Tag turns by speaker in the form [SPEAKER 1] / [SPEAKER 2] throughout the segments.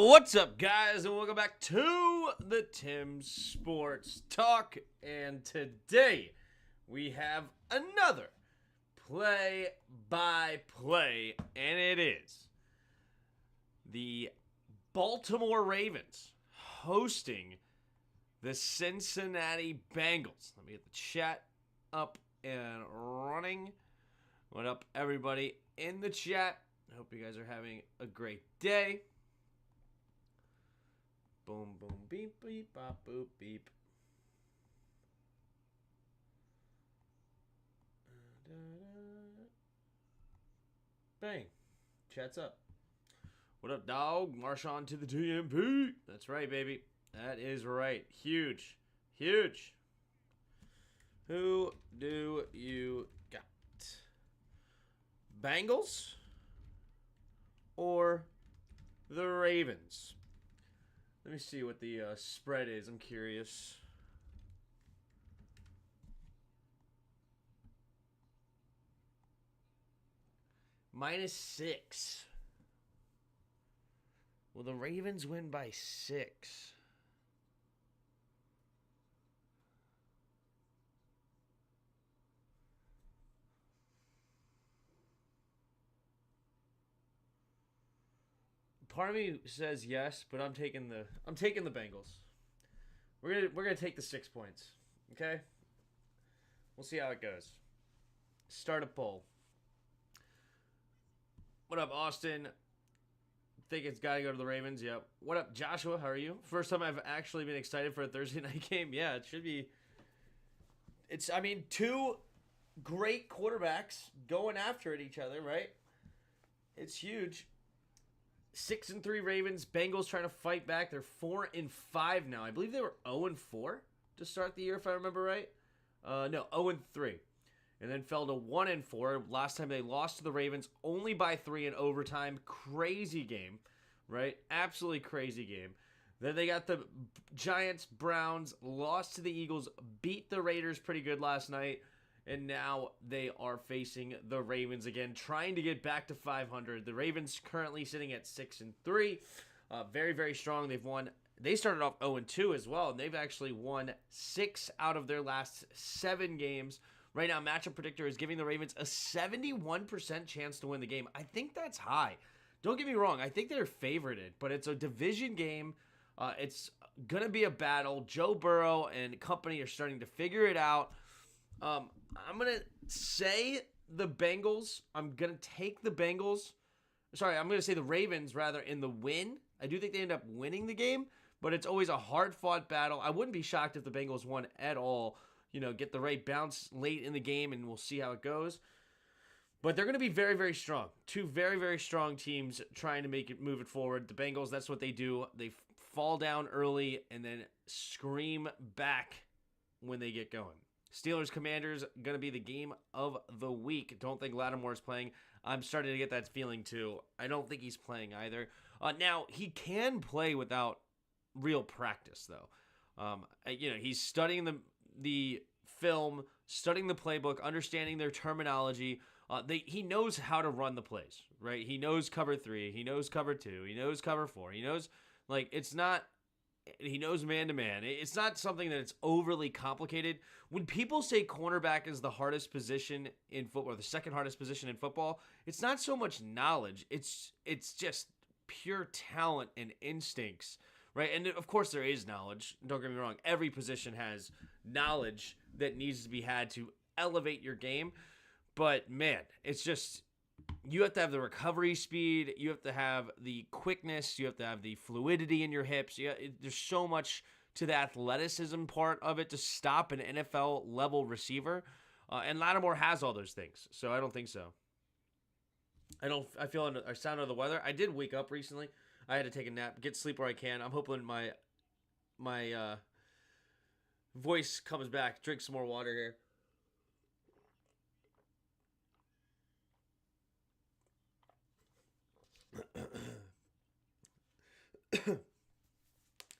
[SPEAKER 1] What's up, guys, and welcome back to the Tim's Sports Talk. And today we have another play-by-play, and it is the Baltimore Ravens hosting the Cincinnati Bengals. Let me get the chat up and running. What up, everybody in the chat? I hope you guys are having a great day. Boom, boom, beep, beep, bop, boop, beep. Bang. Chat's up. What up, dog? March on to the TMP. That's right, baby. That is right. Huge. Huge. Who do you got? Bengals or the Ravens? Let me see what the spread is. I'm curious. -6. Will the Ravens win by 6? Part of me says yes, but I'm taking the Bengals. We're gonna take the 6 points. Okay? We'll see how it goes. Start a poll. What up, Austin? Think it's gotta go to the Ravens. Yep. What up, Joshua? How are you? First time I've actually been excited for a Thursday night game. Yeah, it should be. I mean, two great quarterbacks going after at each other, right? It's huge. 6-3 Ravens. Bengals trying to fight back. They're 4-5 now. I believe they were 0-4 to start the year, if I remember right. No, 0-3. And then fell to 1-4. Last time they lost to the Ravens only by 3 in overtime. Crazy game, right? Absolutely crazy game. Then they got the Giants, Browns, lost to the Eagles, beat the Raiders pretty good last night. And now they are facing the Ravens again, trying to get back to 500. The Ravens currently sitting at 6-3. Very, very strong. They started off 0-2 as well, and they've actually won 6 out of their last 7 games. Right now, Matchup Predictor is giving the Ravens a 71% chance to win the game. I think that's high. Don't get me wrong. I think they're favorited, but it's a division game. It's going to be a battle. Joe Burrow and company are starting to figure it out. I'm going to say the Bengals. I'm going to take the Bengals. Sorry, I'm going to say the Ravens, rather, in the win. I do think they end up winning the game, but it's always a hard-fought battle. I wouldn't be shocked if the Bengals won at all. Get the right bounce late in the game, and we'll see how it goes. But they're going to be very, very strong. Two very, very strong teams trying to move it forward. The Bengals, that's what they do. They fall down early and then scream back when they get going. Steelers Commanders going to be the game of the week. Don't think Lattimore's playing. I'm starting to get that feeling too. I don't think he's playing either. Now he can play without real practice though. He's studying the film, studying the playbook, understanding their terminology. He knows how to run the plays, right? He knows cover 3, he knows cover 2, he knows cover 4. He knows he knows man-to-man. It's not something that it's overly complicated. When people say cornerback is the hardest position in football, or the second hardest position in football, it's not so much knowledge. It's just pure talent and instincts, right? And of course there is knowledge. Don't get me wrong. Every position has knowledge that needs to be had to elevate your game. But, man, it's just you have to have the recovery speed. You have to have the quickness. You have to have the fluidity in your hips. There's so much to the athleticism part of it to stop an NFL-level receiver. And Lattimore has all those things, so I don't think so. I feel I sound under the weather. I did wake up recently. I had to take a nap, get sleep where I can. I'm hoping my voice comes back. Drink some more water here.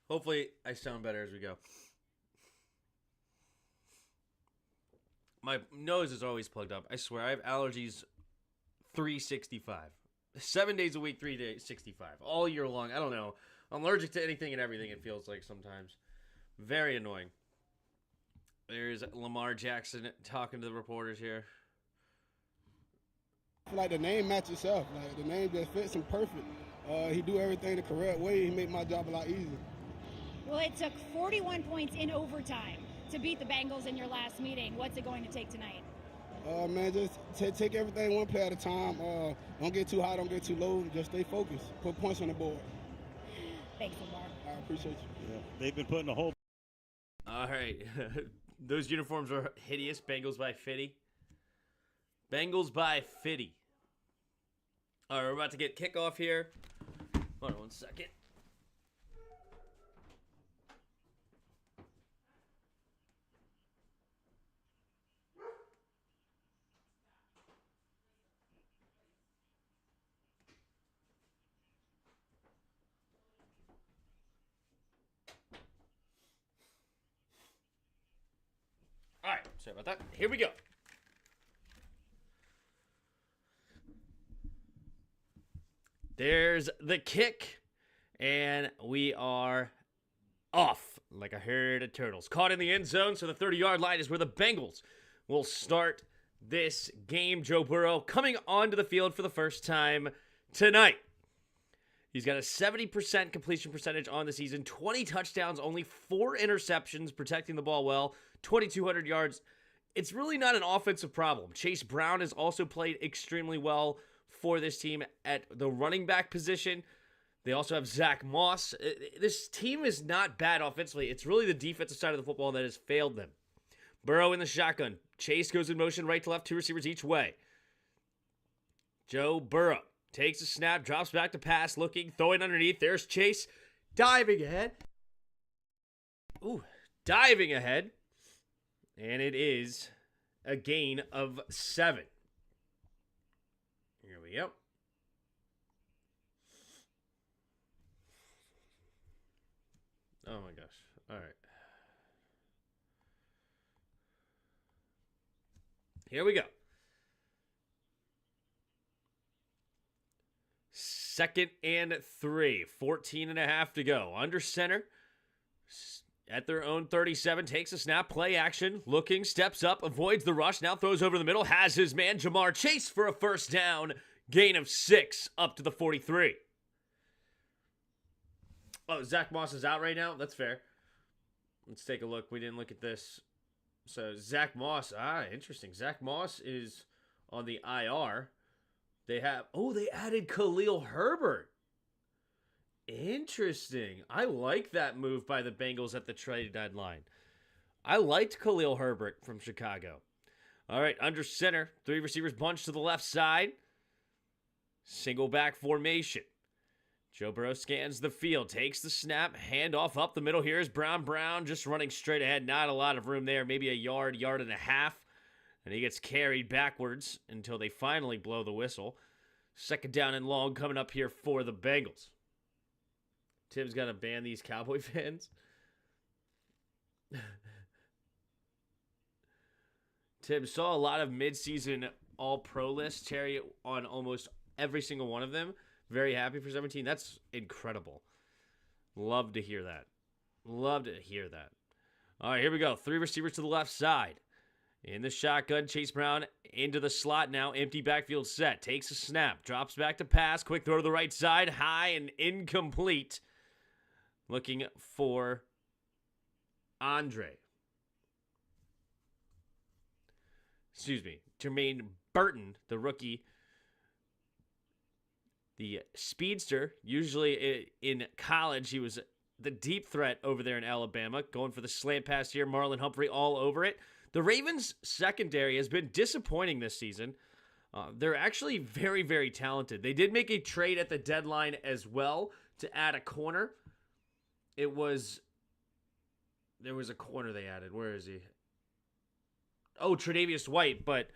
[SPEAKER 1] Hopefully I sound better as we go. My nose is always plugged up. I swear, I have allergies 365. 7 days a week, 365. All year long. I don't know I'm allergic to anything and everything, it feels like sometimes. Very annoying. There's Lamar Jackson talking to the reporters here.
[SPEAKER 2] I feel like the name matches itself. Like, the name just fits him perfect. He do everything the correct way. He make my job a lot easier.
[SPEAKER 3] Well, it took 41 points in overtime to beat the Bengals in your last meeting. What's it going to take tonight?
[SPEAKER 2] Man, just take everything one play at a time. Don't get too high, don't get too low. Just stay focused. Put points on the board.
[SPEAKER 3] Thanks, Lamar.
[SPEAKER 2] I appreciate you.
[SPEAKER 4] Yeah, they've been putting a whole.
[SPEAKER 1] All right. Those uniforms are hideous. Bengals by 50. Bengals by 50. All right, we're about to get kickoff here. Hold on one second. All right, sorry about that. Here we go. There's the kick, and we are off like a herd of turtles. Caught in the end zone, so the 30-yard line is where the Bengals will start this game. Joe Burrow coming onto the field for the first time tonight. He's got a 70% completion percentage on the season, 20 touchdowns, only 4 interceptions, protecting the ball well, 2,200 yards. It's really not an offensive problem. Chase Brown has also played extremely well for this team at the running back position. They also have Zach Moss. This team is not bad offensively. It's really the defensive side of the football that has failed them. Burrow in the shotgun. Chase goes in motion right to left, 2 receivers each way. Joe Burrow takes a snap, drops back to pass, looking, throwing underneath. There's Chase, diving ahead. Diving ahead. And it is a gain of 7. Here we go. Oh my gosh. All right. Here we go. 2nd and 3. 14 and a half to go. Under center. At their own 37. Takes a snap. Play action. Looking. Steps up. Avoids the rush. Now throws over the middle. Has his man Jamar Chase for a first down. Gain of 6 up to the 43. Oh, Zach Moss is out right now? That's fair. Let's take a look. We didn't look at this. So, Zach Moss. Interesting. Zach Moss is on the IR. They added Khalil Herbert. Interesting. I like that move by the Bengals at the trade deadline. I liked Khalil Herbert from Chicago. All right, under center. 3 receivers bunched to the left side. Single back formation. Joe Burrow scans the field, takes the snap, handoff up the middle. Here's Brown. Brown just running straight ahead. Not a lot of room there. Maybe a yard and a half. And he gets carried backwards until they finally blow the whistle. 2nd down and long coming up here for the Bengals. Tim's got to ban these Cowboy fans. Tim saw a lot of midseason all-pro lists. Cherry on almost every single one of them. Very happy for 17. That's incredible. Love to hear that. Love to hear that. All right, here we go. 3 receivers to the left side. In the shotgun, Chase Brown into the slot now. Empty backfield set. Takes a snap. Drops back to pass. Quick throw to the right side. High and incomplete. Looking for Jermaine Burton, the rookie. The speedster, usually in college, he was the deep threat over there in Alabama. Going for the slant pass here. Marlon Humphrey all over it. The Ravens' secondary has been disappointing this season. They're actually very, very talented. They did make a trade at the deadline as well to add a corner. There was a corner they added. Where is he? Oh, Tre'Davious White, but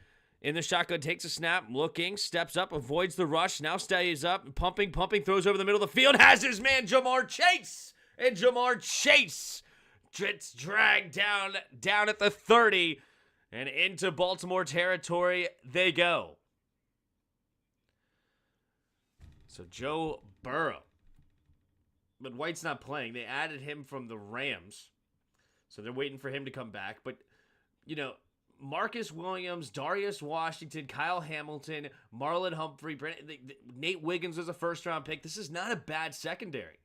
[SPEAKER 1] in the shotgun, takes a snap, looking, steps up, avoids the rush, now stays up, pumping, throws over the middle of the field, has his man Jamar Chase, and Jamar Chase gets dragged down at the 30, and into Baltimore territory they go. So Joe Burrow but White's not playing. They added him from the Rams, so they're waiting for him to come back. But, Marcus Williams, Darius Washington, Kyle Hamilton, Marlon Humphrey, Nate Wiggins was a first-round pick. This is not a bad secondary.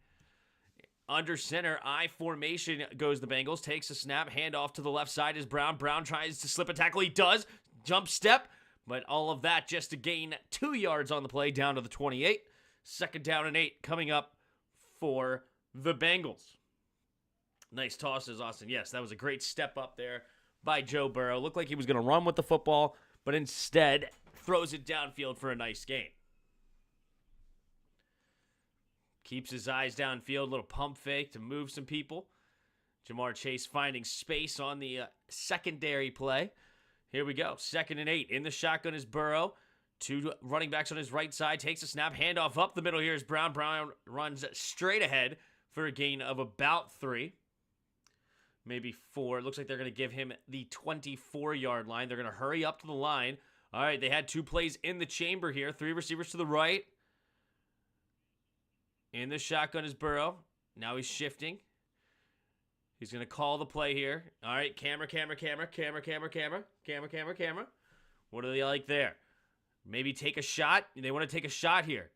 [SPEAKER 1] Under center, I formation goes the Bengals. Takes a snap, handoff to the left side is Brown. Brown tries to slip a tackle. He does. Jump step. But all of that just to gain 2 yards on the play down to the 28. Second down and 8 coming up for the Bengals. Nice tosses, Austin. Yes, that was a great step up there by Joe Burrow. Looked like he was going to run with the football, but instead throws it downfield for a nice gain. Keeps his eyes downfield, little pump fake to move some people. Jamar Chase finding space on the secondary play. Here we go. 2nd and 8. In the shotgun is Burrow. 2 running backs on his right side. Takes a snap. Handoff up the middle here is Brown. Brown runs straight ahead for a gain of about 3. Maybe 4. It looks like they're going to give him the 24-yard line. They're going to hurry up to the line. All right, they had 2 plays in the chamber here. 3 receivers to the right. In the shotgun is Burrow. Now he's shifting. He's going to call the play here. All right, camera. What do they like there? Maybe take a shot. They want to take a shot here.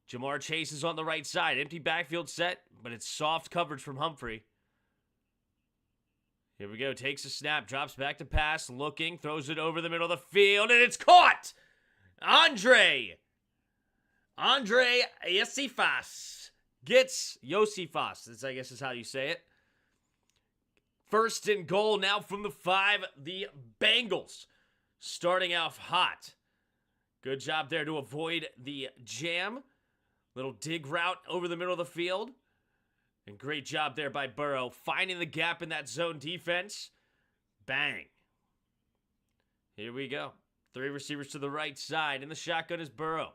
[SPEAKER 1] Jamar Chase is on the right side. Empty backfield set, but it's soft coverage from Humphrey. Here we go. Takes a snap. Drops back to pass. Looking. Throws it over the middle of the field, and it's caught! Andre Yosifas gets Yosifas. I guess is how you say it. 1st and goal now from the 5. The Bengals starting off hot. Good job there to avoid the jam. Little dig route over the middle of the field. And great job there by Burrow finding the gap in that zone defense. Bang. Here we go. 3 receivers to the right side. In the shotgun is Burrow.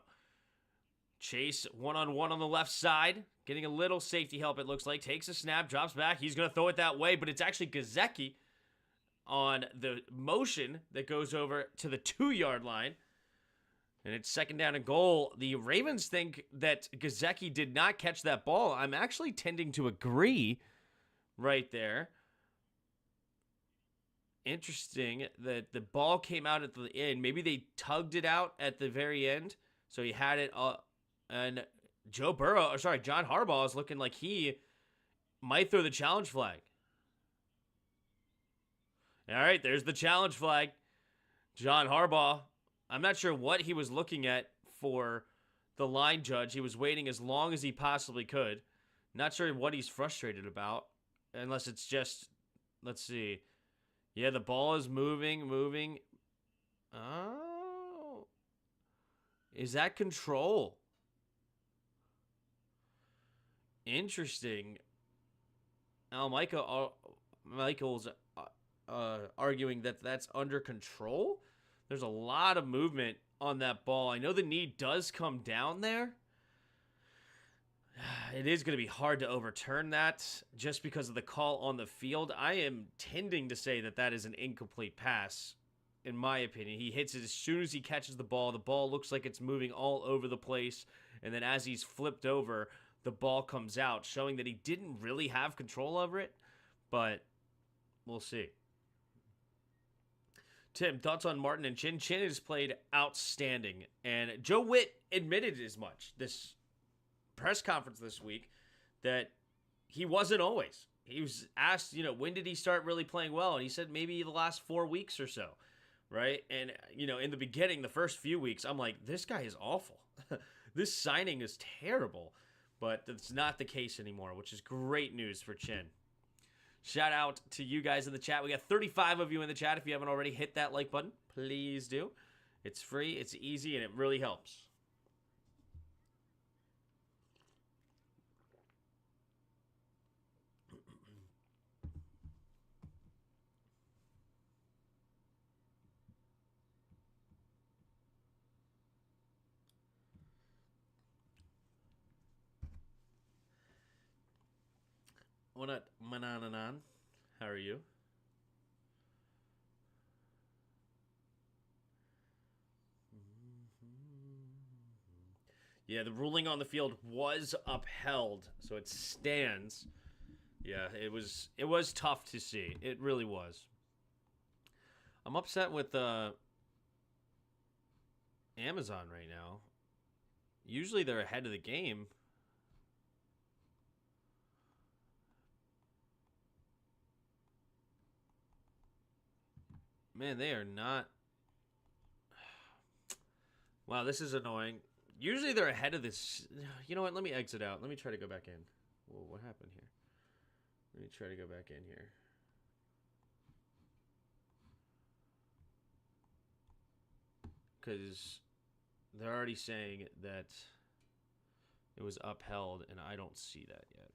[SPEAKER 1] Chase one-on-one on the left side. Getting a little safety help, it looks like. Takes a snap, drops back. He's going to throw it that way, but it's actually Gesicki on the motion that goes over to the 2-yard line. And it's 2nd down and goal. The Ravens think that Gesicki did not catch that ball. I'm actually tending to agree right there. Interesting that the ball came out at the end. Maybe they tugged it out at the very end. So he had it, and John Harbaugh is looking like he might throw the challenge flag. All right, there's the challenge flag. John Harbaugh, I'm not sure what he was looking at for the line judge. He was waiting as long as he possibly could. Not sure what he's frustrated about, unless it's just, let's see. Yeah, the ball is moving. Oh. Is that control? Interesting. Michael's arguing that that's under control. There's a lot of movement on that ball. I know the knee does come down there. It is going to be hard to overturn that just because of the call on the field. I am tending to say that that is an incomplete pass, in my opinion. He hits it as soon as he catches the ball. The ball looks like it's moving all over the place. And then as he's flipped over, the ball comes out, showing that he didn't really have control over it. But we'll see. Tim, thoughts on Martin and Chin? Chin has played outstanding. And Joe Witt admitted as much this press conference this week that he wasn't always. He was asked, when did he start really playing well? And he said maybe the last 4 weeks or so, right? And, in the beginning, the first few weeks, I'm like, this guy is awful. This signing is terrible. But that's not the case anymore, which is great news for Chin. Shout out to you guys in the chat. We got 35 of you in the chat. If you haven't already, hit that like button. Please do. It's free, it's easy, and it really helps. What up, Mananan? How are you? Yeah, the ruling on the field was upheld, so it stands. Yeah, it was tough to see. It really was. I'm upset with Amazon right now. Usually they're ahead of the game. Man, they are not. Wow, this is annoying. Usually they're ahead of this. You know what? Let me exit out. Let me try to go back in. Whoa, what happened here? Let me try to go back in here. Because they're already saying that it was upheld, and I don't see that yet.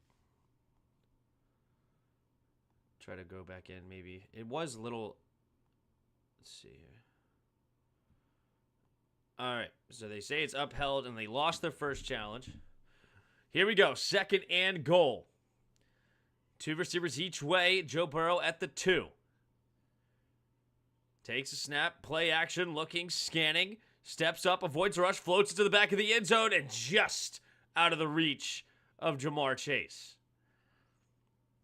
[SPEAKER 1] Try to go back in, maybe. It was a little... Let's see here. All right, so they say it's upheld, and they lost their first challenge. Here we go, 2nd and goal. 2 receivers each way. Joe Burrow at the 2. Takes a snap, play action, looking, scanning, steps up, avoids rush, floats into the back of the end zone, and just out of the reach of Jamar Chase.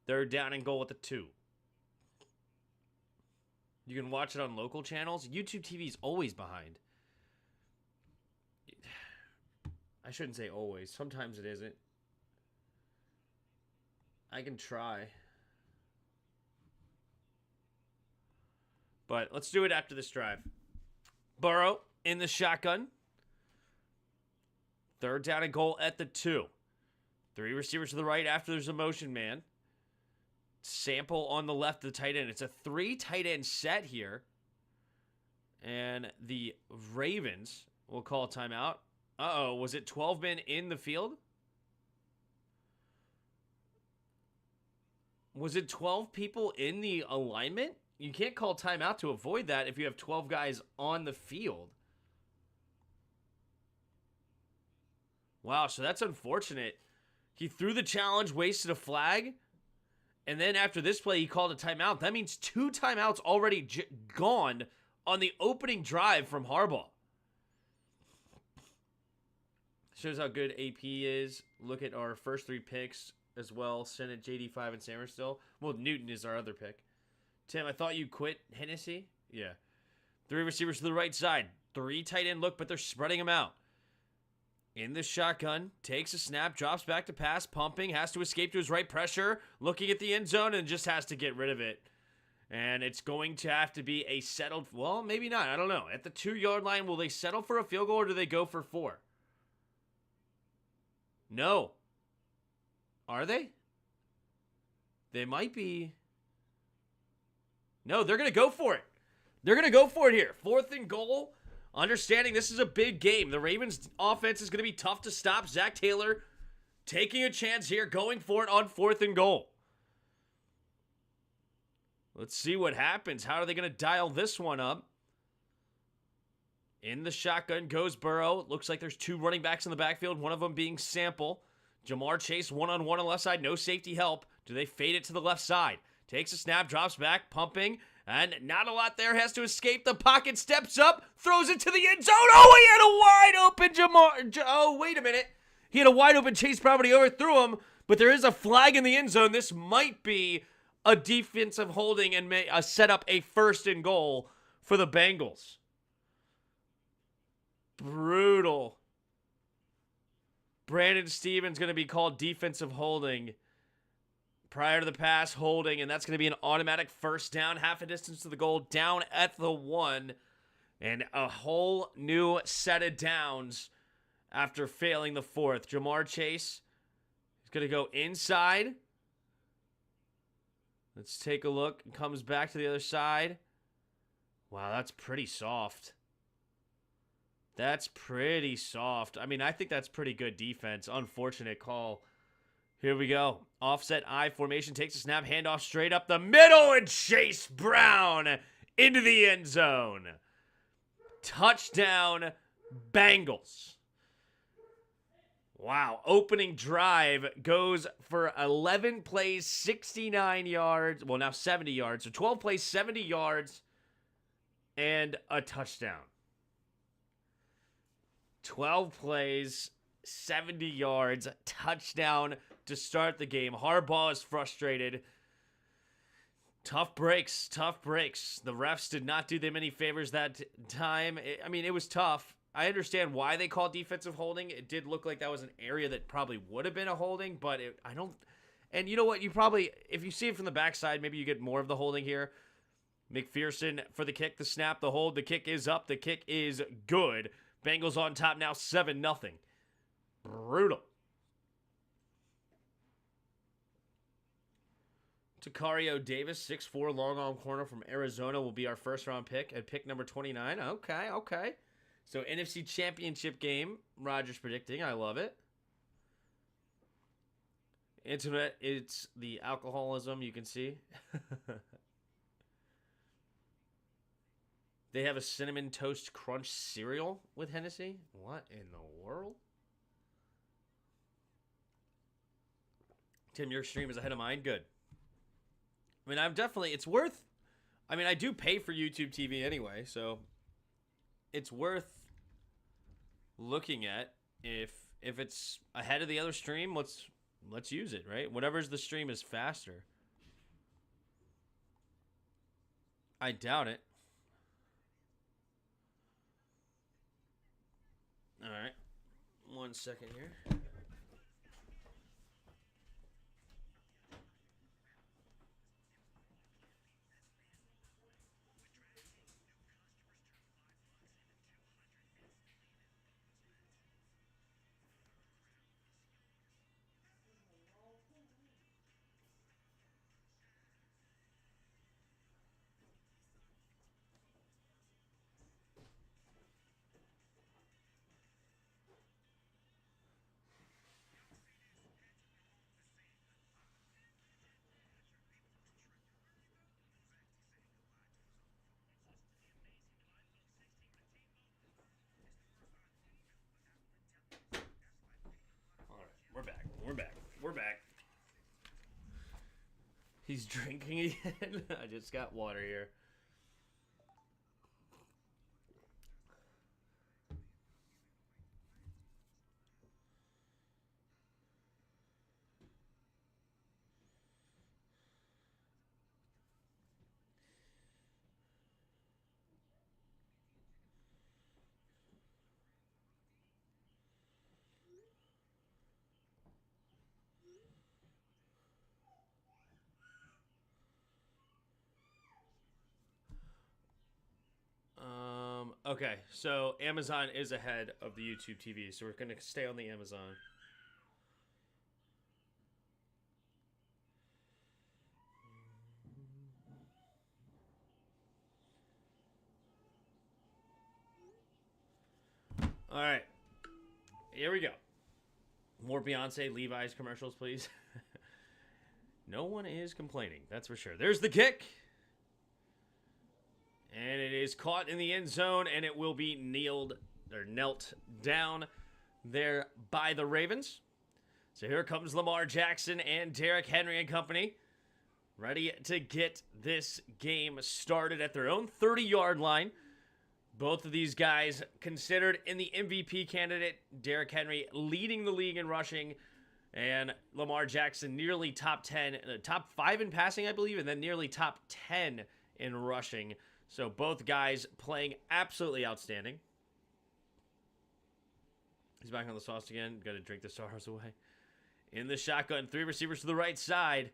[SPEAKER 1] 3rd down and goal at the 2. You can watch it on local channels. YouTube TV is always behind. I shouldn't say always. Sometimes it isn't. I can try. But let's do it after this drive. Burrow in the shotgun. 3rd down and goal at the 2. 3 receivers to the right after there's a motion man. Sample on the left of the tight end. It's a 3 tight end set here. And the Ravens will call a timeout. Uh-oh, was it 12 men in the field? Was it 12 people in the alignment? You can't call timeout to avoid that if you have 12 guys on the field. Wow, so that's unfortunate. He threw the challenge, wasted a flag, and then after this play, he called a timeout. That means 2 timeouts already gone on the opening drive from Harbaugh. Shows how good AP is. Look at our first 3 picks as well. Senate, JD5, and Sammer still. Well, Newton is our other pick. Tim, I thought you quit Hennessy? Yeah. 3 receivers to the right side. 3 tight end look, but they're spreading them out. In the shotgun, takes a snap, drops back to pass, pumping, has to escape to his right, pressure, looking at the end zone, and just has to get rid of it. And it's going to have to be a settled, well, maybe not, I don't know. At the 2-yard line, will they settle for a field goal, or do they go for 4? No. Are they? They might be. No, they're going to go for it. They're going to go for it here. 4th and goal. Understanding this is a big game. The Ravens' offense is going to be tough to stop. Zach Taylor taking a chance here, going for it on 4th and goal. Let's see what happens. How are they going to dial this one up? In the shotgun goes Burrow. Looks like there's 2 running backs in the backfield, one of them being Sample. Jamar Chase one-on-one on the left side, no safety help. Do they fade it to the left side? Takes a snap, drops back, pumping, and not a lot there. Has to escape the pocket, steps up, throws it to the end zone. Oh, he had a wide open Jamar. Oh, wait a minute. He had a wide open Chase, probably overthrew him, but there is a flag in the end zone. This might be a defensive holding and may set up a 1st and goal for the Bengals. Brutal. Brandon Stevens going to be called defensive holding. Prior to the pass, holding, and that's going to be an automatic 1st down, half a distance to the goal, down at the 1, and a whole new set of downs after failing the 4th. Jamar Chase is going to go inside. Let's take a look. Comes back to the other side. Wow, that's pretty soft. That's pretty soft. I mean, I think that's pretty good defense. Unfortunate call. Here we go. Offset I formation, takes a snap, handoff straight up the middle, and Chase Brown into the end zone. Touchdown, Bengals. Wow. Opening drive goes for 11 plays, 69 yards. Well, now 70 yards. So 12 plays, 70 yards, and a touchdown. 12 plays, 70 yards, touchdown to start the game. Harbaugh is frustrated. Tough breaks. The refs did not do them any favors that time. It was tough. I understand why they called defensive holding. It did look like that was an area that probably would have been a holding, but I don't. And you know what? You probably, if you see it from the backside, maybe you get more of the holding here. McPherson for the kick, the snap, the hold. The kick is up. The kick is good. Bengals on top now, 7-0. Brutal. Takario Davis, 6'4", long arm corner from Arizona, will be our first-round pick at pick number 29. Okay. So, NFC Championship game, Rodgers predicting. I love it. Intimate, it's the alcoholism, you can see. They have a Cinnamon Toast Crunch cereal with Hennessy? What in the world? Tim, your stream is ahead of mine? Good. It's worth, I do pay for YouTube TV anyway, so it's worth looking at. If it's ahead of the other stream, let's use it, right? Whatever's the stream is faster. I doubt it. All right. 1 second here. We're back. He's drinking again. I just got water here. Okay, so Amazon is ahead of the YouTube TV, so we're going to stay on the Amazon. All right, here we go. More Beyonce, Levi's commercials, please. No one is complaining, that's for sure. There's the kick. And it is caught in the end zone, and it will be knelt down there by the Ravens. So here comes Lamar Jackson and Derrick Henry and company, ready to get this game started at their own 30-yard line. Both of these guys considered in the MVP candidate. Derrick Henry leading the league in rushing, and Lamar Jackson nearly top 10, top 5 in passing, I believe, and then nearly top 10 in rushing. So both guys playing absolutely outstanding. He's back on the sauce again. Got to drink the stars away. In the shotgun, 3 receivers to the right side.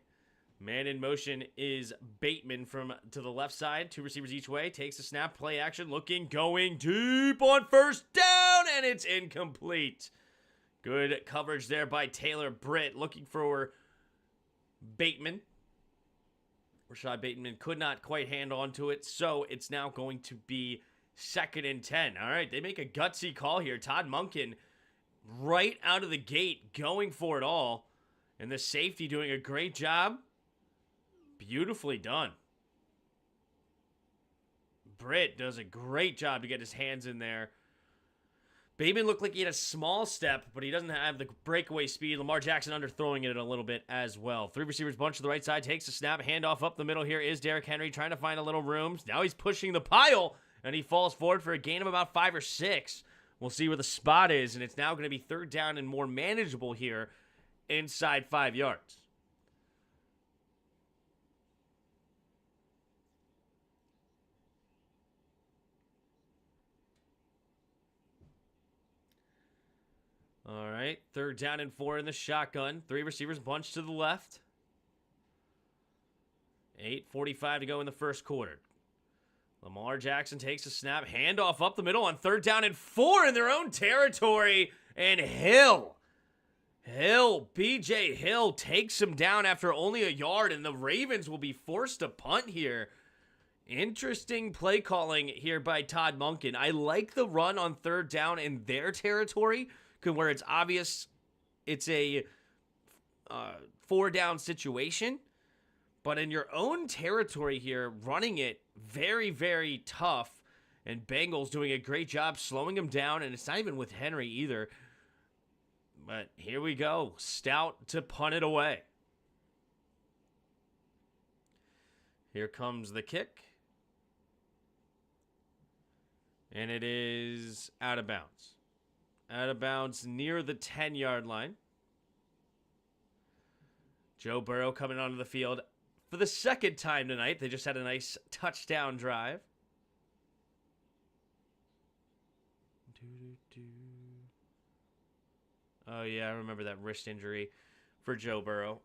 [SPEAKER 1] Man in motion is Bateman to the left side. 2 receivers each way. Takes a snap, play action, going deep on first down, and it's incomplete. Good coverage there by Taylor Britt, looking for Bateman. Rashad Bateman could not quite hand on to it, so it's now going to be 2nd and 10. All right, they make a gutsy call here. Todd Monken right out of the gate going for it all, and the safety doing a great job. Beautifully done. Britt does a great job to get his hands in there. Bateman looked like he had a small step, but he doesn't have the breakaway speed. Lamar Jackson underthrowing it a little bit as well. 3 receivers bunch to the right side. Takes a snap. Handoff up the middle here is Derrick Henry trying to find a little room. Now he's pushing the pile, and he falls forward for a gain of about 5 or 6. We'll see where the spot is, and it's now going to be third down and more manageable here inside 5 yards. All right, third down and 4 in the shotgun. 3 receivers bunched to the left. 8:45 to go in the first quarter. Lamar Jackson takes a snap, handoff up the middle on third down and 4 in their own territory. And B.J. Hill takes him down after only a yard, and the Ravens will be forced to punt here. Interesting play calling here by Todd Monken. I like the run on third down in their territory, where it's obvious it's a 4-down situation. But in your own territory here, running it very, very tough. And Bengals doing a great job slowing him down. And it's not even with Henry either. But here we go. Stout to punt it away. Here comes the kick. And it is out of bounds. Out of bounds near the 10-yard line. Joe Burrow coming onto the field for the second time tonight. They just had a nice touchdown drive. Oh, yeah, I remember that wrist injury for Joe Burrow.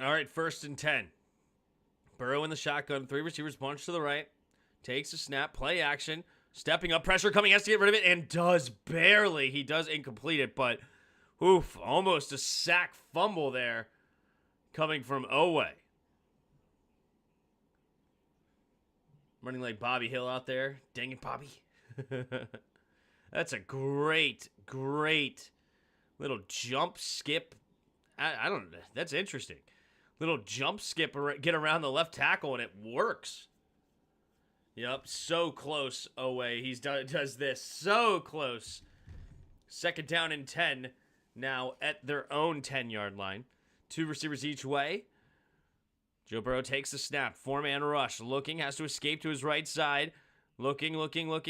[SPEAKER 1] All right, 1st and 10. Burrow in the shotgun. 3 receivers bunched to the right. Takes a snap. Play action. Stepping up. Pressure coming. Has to get rid of it. And does barely. He does incomplete it. But, oof. Almost a sack fumble there. Coming from Owe. Running like Bobby Hill out there. Dang it, Bobby. That's a great little jump skip. I don't know. That's interesting. Little jump skip, get around the left tackle, and it works. Yep, so close, Owe. He does this. So close. 2nd down and 10 now at their own 10-yard line. 2 receivers each way. Joe Burrow takes the snap. 4-man rush. Looking, has to escape to his right side. Looking,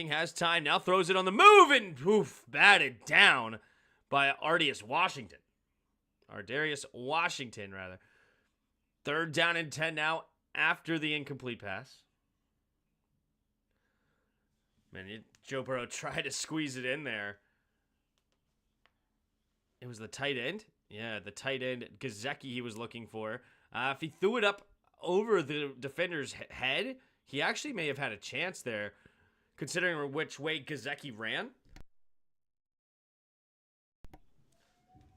[SPEAKER 1] has time. Now throws it on the move, and poof, batted down by Ardarius Washington. 3rd down and 10 now after the incomplete pass. Man, Joe Burrow tried to squeeze it in there. It was the tight end? Yeah, the tight end, Gesicki, he was looking for. If he threw it up over the defender's head, he actually may have had a chance there, considering which way Gesicki ran.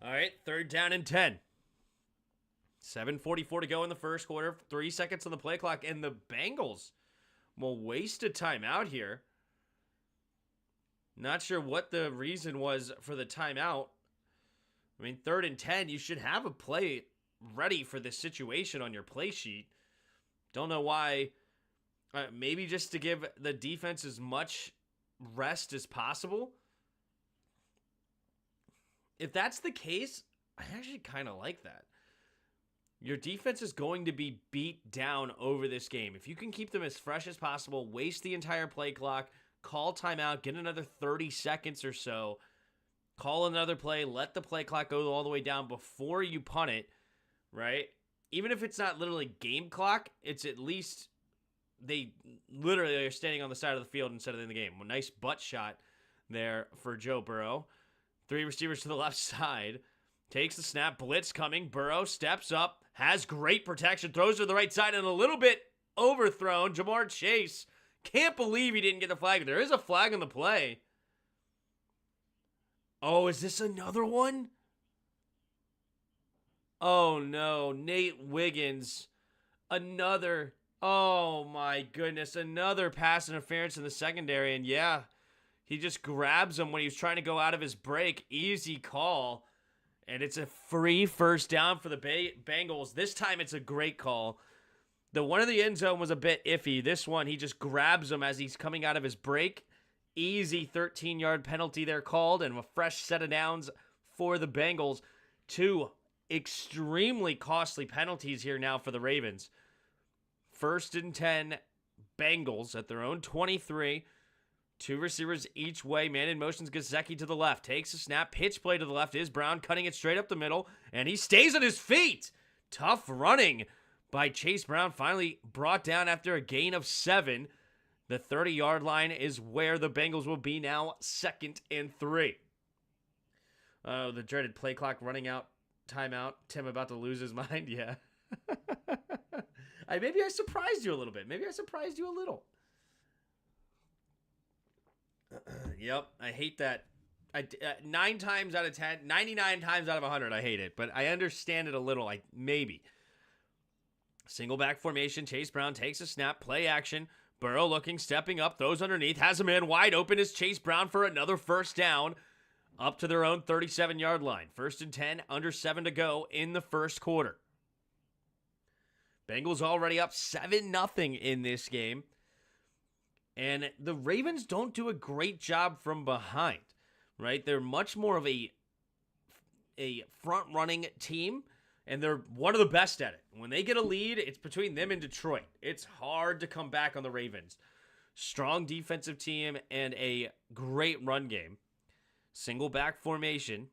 [SPEAKER 1] All right, 3rd down and 10. 7:44 to go in the first quarter. 3 seconds on the play clock, and the Bengals will waste a timeout here. Not sure what the reason was for the timeout. I mean, 3rd and 10, you should have a play ready for this situation on your play sheet. Don't know why. Maybe just to give the defense as much rest as possible. If that's the case, I actually kind of like that. Your defense is going to be beat down over this game. If you can keep them as fresh as possible, waste the entire play clock, call timeout, get another 30 seconds or so, call another play, let the play clock go all the way down before you punt it, right? Even if it's not literally game clock, it's at least they literally are standing on the side of the field instead of in the game. A nice butt shot there for Joe Burrow. 3 receivers to the left side. Takes the snap, blitz coming. Burrow steps up, has great protection, throws to the right side, and a little bit overthrown. Jamar Chase can't believe he didn't get the flag. There is a flag on the play. Oh, is this another one? Oh, no. Nate Wiggins. Another. Oh, my goodness. Another pass interference in the secondary. And, yeah, he just grabs him when he was trying to go out of his break. Easy call. And it's a free 1st down for the Bengals. This time it's a great call. The one in the end zone was a bit iffy. This one, he just grabs him as he's coming out of his break. easy 13-yard penalty there called, and a fresh set of downs for the Bengals. 2 extremely costly penalties here now for the Ravens. 1st and 10, Bengals at their own 23. 2 receivers each way. Man in motion's Gesicki to the left. Takes a snap. Pitch play to the left is Brown, cutting it straight up the middle, and he stays on his feet. Tough running by Chase Brown. Finally brought down after a gain of 7. The 30-yard line is where the Bengals will be now, 2nd and 3. Oh, the dreaded play clock running out. Timeout. Tim about to lose his mind. Yeah. Maybe I surprised you a little bit. Yep, I hate that. 9 times out of 10, 99 times out of 100, I hate it. But I understand it a little. Maybe. Single back formation. Chase Brown takes a snap. Play action. Burrow looking, stepping up, throws underneath, has a man wide open as Chase Brown for another first down up to their own 37-yard line. 1st and 10, under 7 to go in the first quarter. Bengals already up 7-0 in this game. And the Ravens don't do a great job from behind, right? They're much more of a front-running team, and they're one of the best at it. When they get a lead, it's between them and Detroit. It's hard to come back on the Ravens. Strong defensive team and a great run game. Single back formation.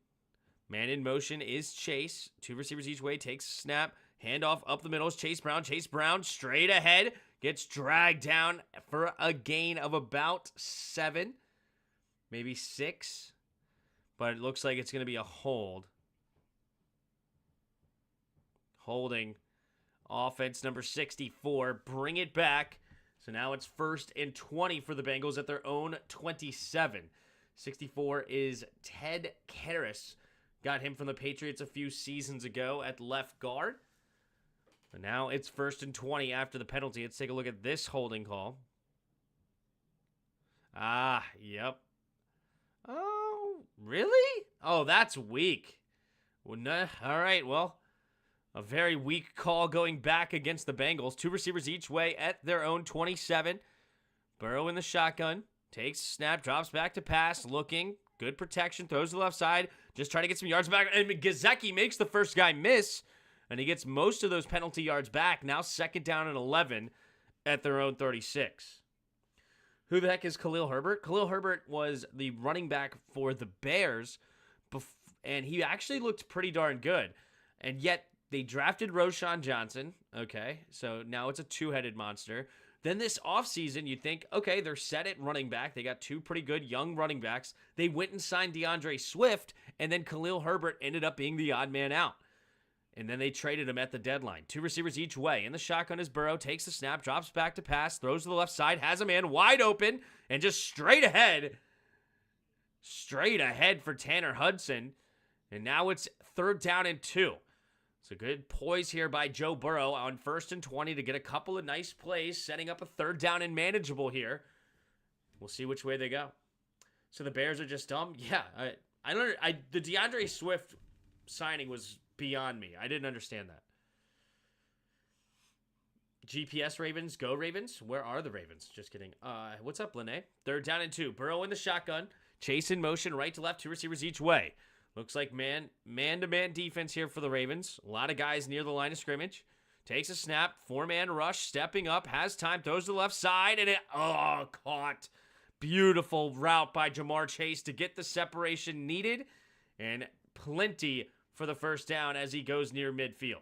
[SPEAKER 1] Man in motion is Chase. 2 receivers each way. Takes a snap. Handoff up the middle is Chase Brown. Chase Brown straight ahead. Gets dragged down for a gain of about 7. Maybe 6. But it looks like it's going to be a hold. Holding. Offense number 64. Bring it back. So now it's 1st and 20 for the Bengals at their own 27. 64 is Ted Karras. Got him from the Patriots a few seasons ago at left guard. But now it's 1st and 20 after the penalty. Let's take a look at this holding call. Yep. Oh, really? Oh, that's weak. Well, nah. All right, well, a very weak call going back against the Bengals. 2 receivers each way at their own 27. Burrow in the shotgun. Takes a snap, drops back to pass, looking. Good protection, throws to the left side. Just trying to get some yards back. And Gesicki makes the first guy miss. And he gets most of those penalty yards back. Now 2nd down and 11 at their own 36. Who the heck is Khalil Herbert? Khalil Herbert was the running back for the Bears. And he actually looked pretty darn good. And yet they drafted Roschon Johnson. Okay, so now it's a 2-headed monster. Then this offseason, you'd think, okay, they're set at running back. They got 2 pretty good young running backs. They went and signed DeAndre Swift, and then Khalil Herbert ended up being the odd man out. And then they traded him at the deadline. 2 receivers each way. In the shotgun is Burrow, takes the snap, drops back to pass, throws to the left side, has a man wide open, and just straight ahead for Tanner Hudson. And now it's 3rd down and 2. So good poise here by Joe Burrow on 1st and 20 to get a couple of nice plays, setting up a 3rd down and manageable here. We'll see which way they go. So the Bears are just dumb? Yeah, the DeAndre Swift signing was beyond me. I didn't understand that. GPS Ravens, go Ravens. Where are the Ravens? Just kidding. What's up, Lene? 3rd down and 2. Burrow in the shotgun. Chase in motion, right to left, 2 receivers each way. Looks like man-to-man defense here for the Ravens. A lot of guys near the line of scrimmage. Takes a snap, 4-man rush, stepping up, has time, throws to the left side, and caught. Beautiful route by Jamar Chase to get the separation needed, and plenty for the first down as he goes near midfield.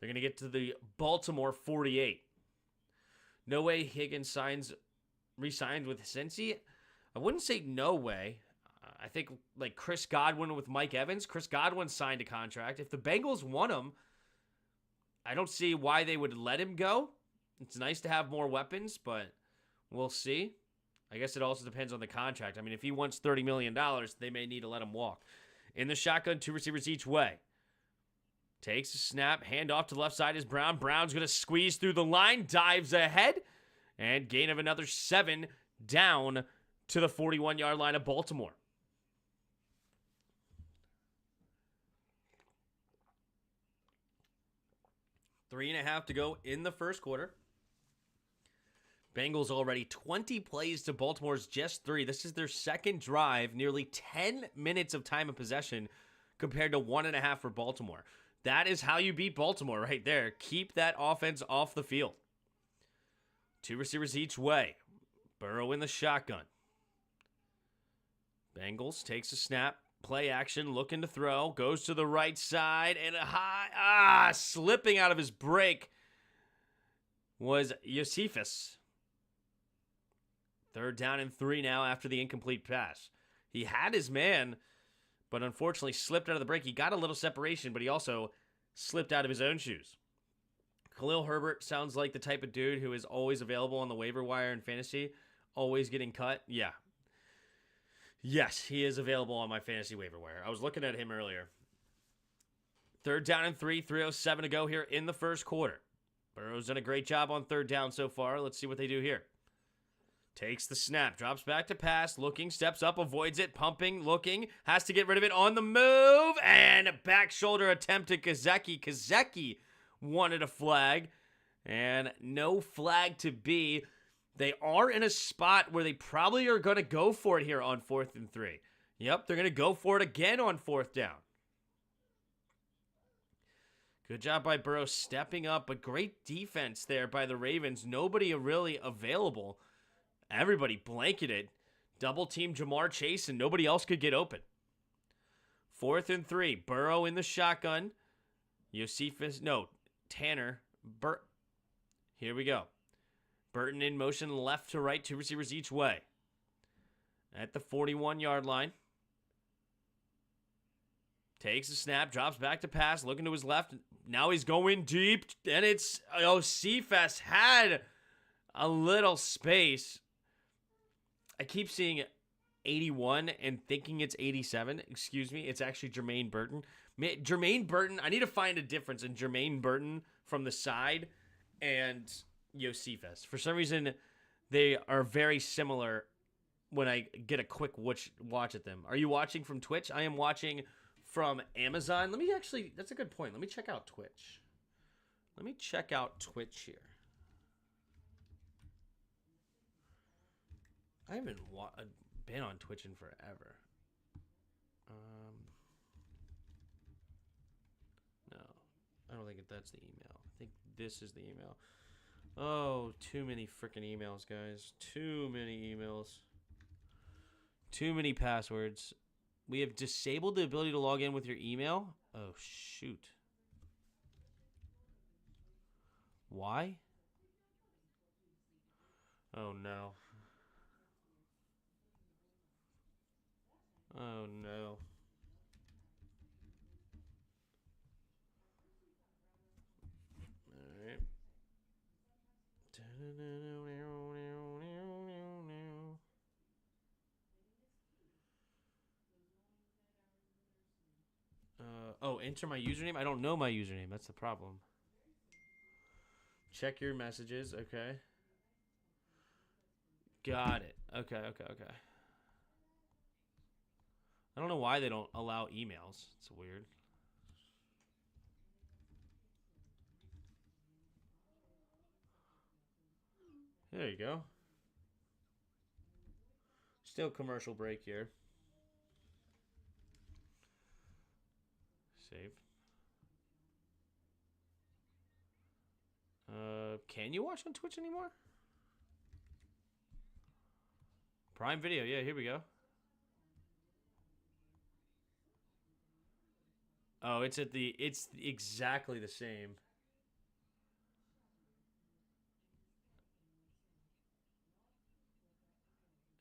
[SPEAKER 1] They're going to get to the Baltimore 48. No way Higgins re-signed with Cincy. I wouldn't say no way. I think like Chris Godwin with Mike Evans. Chris Godwin signed a contract. If the Bengals want him, I don't see why they would let him go. It's nice to have more weapons, but we'll see. I guess it also depends on the contract. I mean, if he wants $30 million, they may need to let him walk. In the shotgun, 2 receivers each way. Takes a snap. Hand off to the left side is Brown. Brown's going to squeeze through the line. Dives ahead. And gain of another 7 down to the 41-yard line of Baltimore. 3.5 to go in the first quarter. Bengals already 20 plays to Baltimore's just 3. This is their second drive, nearly 10 minutes of time of possession compared to 1.5 for Baltimore. That is how you beat Baltimore right there. Keep that offense off the field. 2 receivers each way. Burrow in the shotgun. Bengals takes a snap. Play action, looking to throw. Goes to the right side and a high. Slipping out of his break was Josephus. 3rd down and 3 now after the incomplete pass. He had his man, but unfortunately slipped out of the break. He got a little separation, but he also slipped out of his own shoes. Khalil Herbert sounds like the type of dude who is always available on the waiver wire in fantasy, always getting cut. Yeah. Yes, he is available on my fantasy waiver wire. I was looking at him earlier. 3rd down and 3, 3:07 to go here in the first quarter. Burrow's done a great job on 3rd down so far. Let's see what they do here. Takes the snap, drops back to pass, looking, steps up, avoids it, pumping, looking, has to get rid of it on the move, and a back shoulder attempt to Kazeki. Kazeki wanted a flag, and no flag to be. They are in a spot where they probably are going to go for it here on 4th and 3. Yep, they're going to go for it again on 4th down. Good job by Burrow stepping up, but great defense there by the Ravens. Nobody really available. Everybody blanketed. Double team Jamar Chase, and nobody else could get open. 4th and 3. Burrow in the shotgun. Tanner. Here we go. Burton in motion left to right. 2 receivers each way. At the 41-yard line. Takes the snap, drops back to pass, looking to his left. Now he's going deep, and it's Cephas had a little space. I keep seeing 81 and thinking it's 87. Excuse me, it's actually Jermaine Burton. Jermaine Burton, I need to find a difference in Jermaine Burton from the side and Josephus. For some reason, they are very similar when I get a quick watch at them. Are you watching from Twitch? I am watching from Amazon. That's a good point. Let me check out Twitch. Here. I haven't been on Twitch in forever. No, I don't think that's the email. I think this is the email. Oh, too many freaking emails, guys. Too many emails. Too many passwords. We have disabled the ability to log in with your email. Oh, shoot. Why? Oh, no. Oh, no. All right. Enter my username? I don't know my username. That's the problem. Check your messages. Okay. Got it. Okay. I don't know why they don't allow emails. It's weird. There you go. Still commercial break here. Save. Can you watch on Twitch anymore? Prime Video. Yeah, here we go. Oh, it's exactly the same.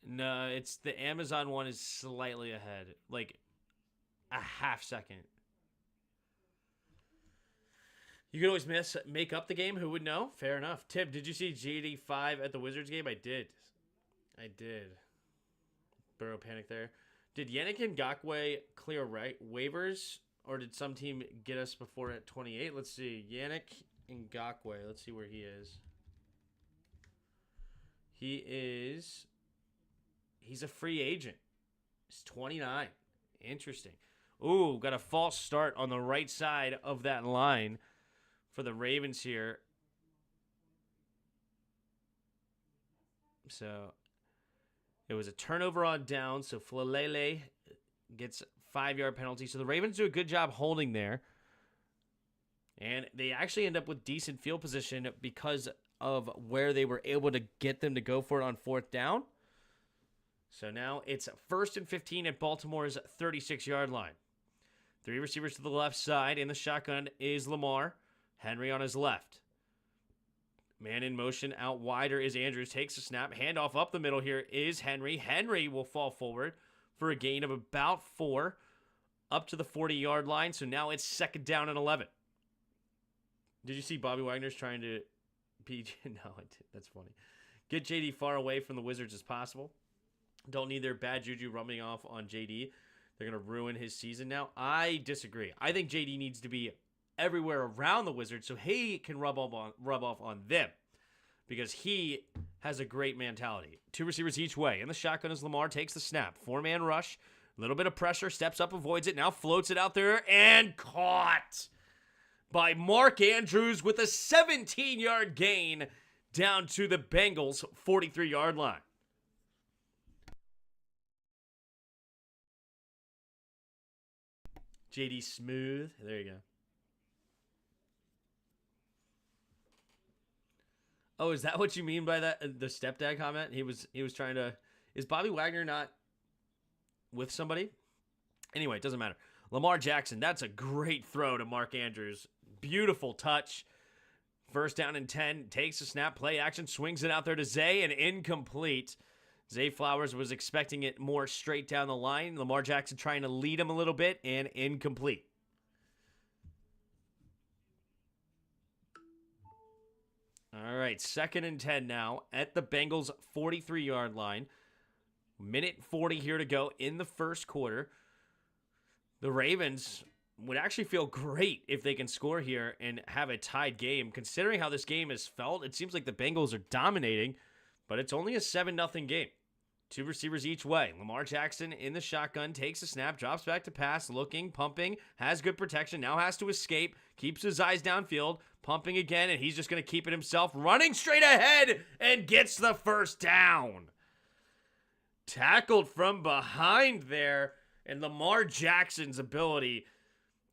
[SPEAKER 1] No, it's the Amazon one is slightly ahead, like a half second. You could always make up the game. Who would know? Fair enough. Tim, did you see GD5 at the Wizards game? I did. Burrow panic there. Did Yannick Ngakoue clear waivers, or did some team get us before at 28? Let's see. Yannick Ngakoue. Let's see where he is. He's a free agent. He's 29. Interesting. Ooh, got a false start on the right side of that line for the Ravens here. So it was a turnover on down. So Flalele gets 5-yard penalty. So the Ravens do a good job holding there. And they actually end up with decent field position because of where they were able to get them to go for it on 4th down. So now it's 1st and 15 at Baltimore's 36-yard line. 3 receivers to the left side. In the shotgun is Lamar. Henry on his left. Man in motion out wider is Andrews. Takes a snap. Handoff up the middle here is Henry. Henry will fall forward for a gain of about 4 up to the 40-yard line. So now it's 2nd down and 11. Did you see Bobby Wagner's trying to... No, I did. That's funny. Get JD far away from the Wizards as possible. Don't need their bad juju rubbing off on JD. They're going to ruin his season now. I disagree. I think JD needs to be everywhere around the Wizards so he can rub off on them because he has a great mentality. 2 receivers each way. In the shotgun as Lamar takes the snap. 4-man rush. A little bit of pressure. Steps up, avoids it. Now floats it out there and caught by Mark Andrews with a 17-yard gain down to the Bengals' 43-yard line. JD smooth. There you go. Oh, is that what you mean by that? The stepdad comment? He was trying to... Is Bobby Wagner not with somebody? Anyway, it doesn't matter. Lamar Jackson, that's a great throw to Mark Andrews. Beautiful touch. 1st down and 10. Takes a snap. Play action. Swings it out there to Zay and incomplete. Zay Flowers was expecting it more straight down the line. Lamar Jackson trying to lead him a little bit and incomplete. All right, 2nd and 10 now at the Bengals' 43-yard line. Minute 40 here to go in the first quarter. The Ravens would actually feel great if they can score here and have a tied game. Considering how this game is felt, it seems like the Bengals are dominating, but it's only a 7-0 game. 2 receivers each way. Lamar Jackson in the shotgun, takes a snap, drops back to pass, looking, pumping, has good protection, now has to escape, keeps his eyes downfield, pumping again, and he's just going to keep it himself, running straight ahead, and gets the 1st down. Tackled from behind there, and Lamar Jackson's ability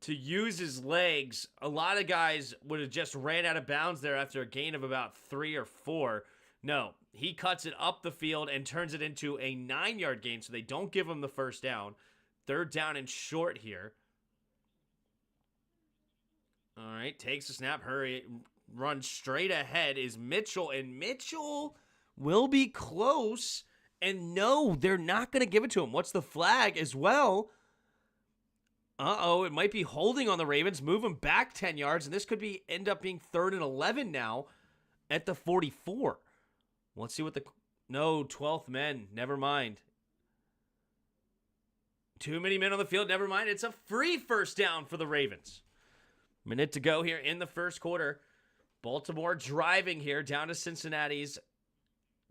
[SPEAKER 1] to use his legs. A lot of guys would have just ran out of bounds there after a gain of about 3 or 4. No, he cuts it up the field and turns it into a 9-yard gain, so they don't give him the 1st down. 3rd down and short here. All right, takes a snap, hurry, runs straight ahead is Mitchell, and Mitchell will be close. And no, they're not going to give it to him. What's the flag as well? Uh-oh, it might be holding on the Ravens. Move him back 10 yards, and this could end up being 3rd and 11 now at the 44. Let's see what no, 12th men. Never mind. Too many men on the field. Never mind. It's a free 1st down for the Ravens. Minute to go here in the first quarter. Baltimore driving here down to Cincinnati's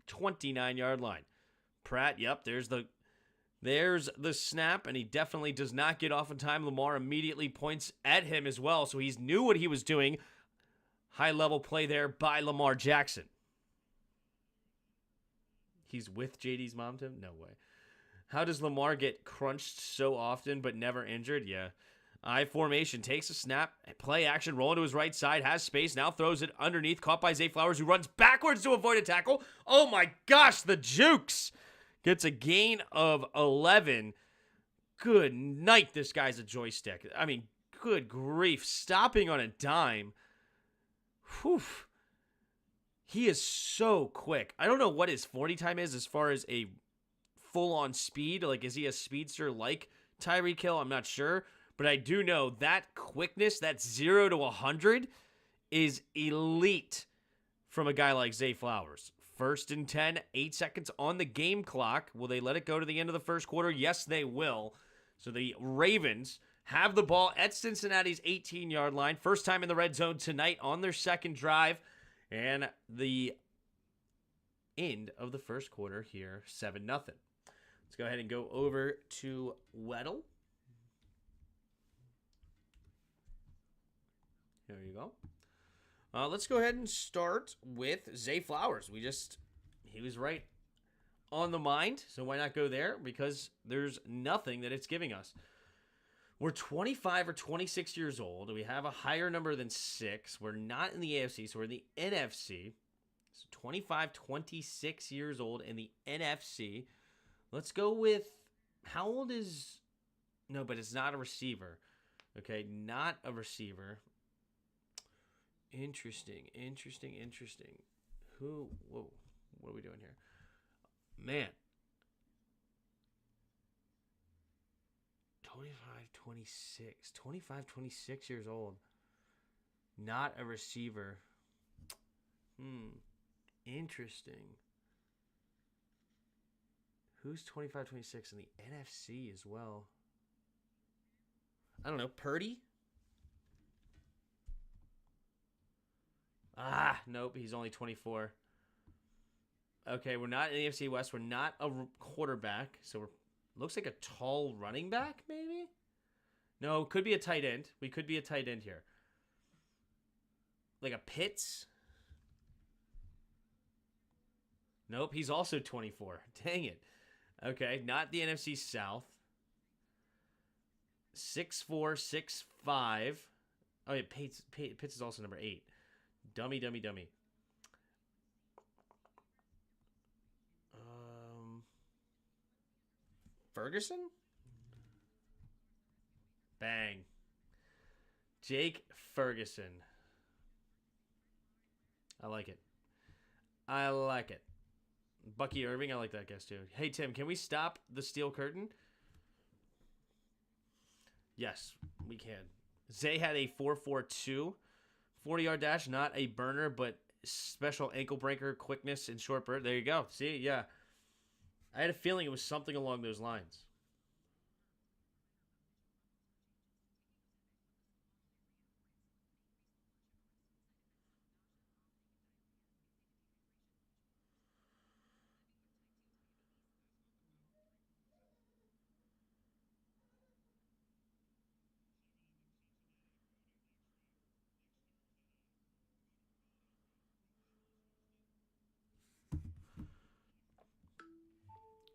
[SPEAKER 1] 29-yard line. Pratt, yep, there's the snap, and he definitely does not get off in time. Lamar immediately points at him as well, so he knew what he was doing. High-level play there by Lamar Jackson. He's with JD's mom, Tim? No way. How does Lamar get crunched so often but never injured? Yeah. I formation, takes a snap, play action, rolling to his right side, has space, now throws it underneath, caught by Zay Flowers, who runs backwards to avoid a tackle. Oh my gosh, the jukes! Gets a gain of 11. Good night, this guy's a joystick. I mean, good grief. Stopping on a dime. Whew. He is so quick. I don't know what his 40 time is as far as a full-on speed. Like, is he a speedster like Tyreek Hill? I'm not sure. But I do know that quickness, that 0 to 100, is elite from a guy like Zay Flowers. 1st and 10, 8 seconds on the game clock. Will they let it go to the end of the first quarter? Yes, they will. So the Ravens have the ball at Cincinnati's 18-yard line. First time in the red zone tonight on their second drive. And the end of the first quarter here, 7-0. Let's go ahead and go over to Weddle. There you go. Let's go ahead and start with Zay Flowers. He was right on the mind, so why not go there? Because there's nothing that it's giving us. We're 25 or 26 years old. We have a higher number than 6. We're not in the AFC, so we're in the NFC. So 25, 26 years old in the NFC. Let's go with, how old is, no, but it's not a receiver. Okay, not a receiver. Interesting. Whoa, what are we doing here? Man. 25, 26 years old. Not a receiver. Interesting. Who's 25, 26 in the NFC as well? I don't know. Purdy? Nope. He's only 24. Okay, we're not in the AFC West. We're not a quarterback. So looks like a tall running back, maybe? No, could be a tight end. We could be a tight end here. Like a Pitts? Nope, he's also 24. Dang it. Okay, not the NFC South. 6'4", 6'5". Oh, yeah, Pitts is also number 8. Dummy. Ferguson? Bang. Jake Ferguson. I like it. Bucky Irving, I like that guess too. Hey, Tim, can we stop the steel curtain? Yes, we can. Zay had a 4.42 40-yard dash, not a burner, but special ankle breaker, quickness, and short burst. There you go. See, yeah. I had a feeling it was something along those lines.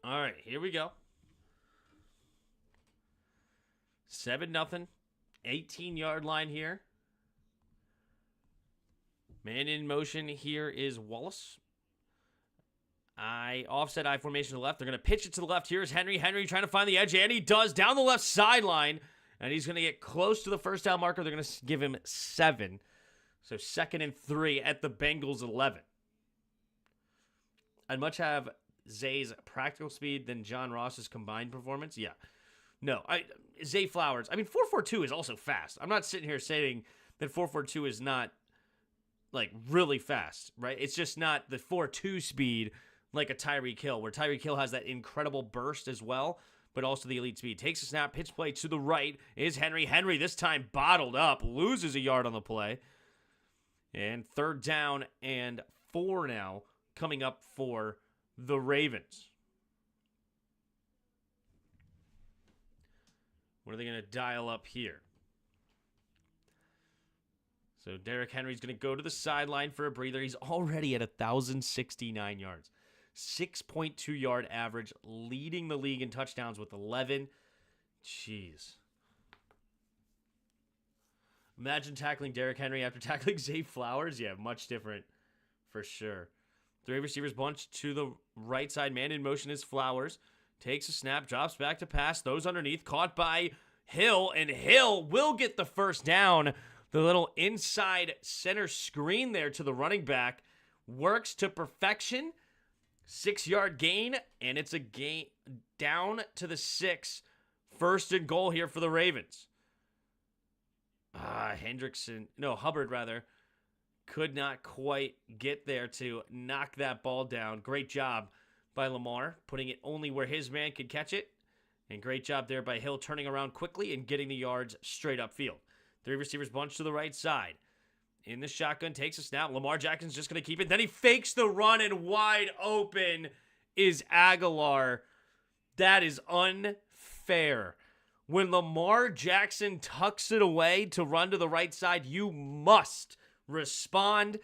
[SPEAKER 1] All right, here we go. 7-0. 18-yard line here. Man in motion here is Wallace. Offset I formation to the left. They're going to pitch it to the left. Here's Henry. Henry trying to find the edge, and he does down the left sideline. And he's going to get close to the first down marker. They're going to give him 7. So 2nd and 3 at the Bengals 11. I'd much have Zay's practical speed than John Ross's combined performance. Yeah. No, Zay Flowers. I mean, 4.42 is also fast. I'm not sitting here saying that 4.42 is not, like, really fast, right? It's just not the 4.2 speed like a Tyreek Hill, where Tyreek Hill has that incredible burst as well, but also the elite speed. Takes a snap, pitch play to the right is Henry. Henry this time bottled up, loses a yard on the play. And 3rd down and 4 now coming up for the Ravens. What are they going to dial up here? So Derrick Henry's going to go to the sideline for a breather. He's already at 1,069 yards. 6.2 yard average, leading the league in touchdowns with 11. Jeez. Imagine tackling Derrick Henry after tackling Zay Flowers. Yeah, much different for sure. 3 receivers bunch to the right side. Man in motion is Flowers. Takes a snap, drops back to pass. Those underneath, caught by Hill, and Hill will get the first down. The little inside center screen there to the running back works to perfection. 6-yard gain, and it's a gain down to the 6. 1st and goal here for the Ravens. Hubbard rather, could not quite get there to knock that ball down. Great job by Lamar, putting it only where his man could catch it. And great job there by Hill, turning around quickly and getting the yards straight upfield. 3 receivers bunch to the right side. In the shotgun, takes a snap. Lamar Jackson's just going to keep it. Then he fakes the run, and wide open is Aguilar. That is unfair. When Lamar Jackson tucks it away to run to the right side, you must respond.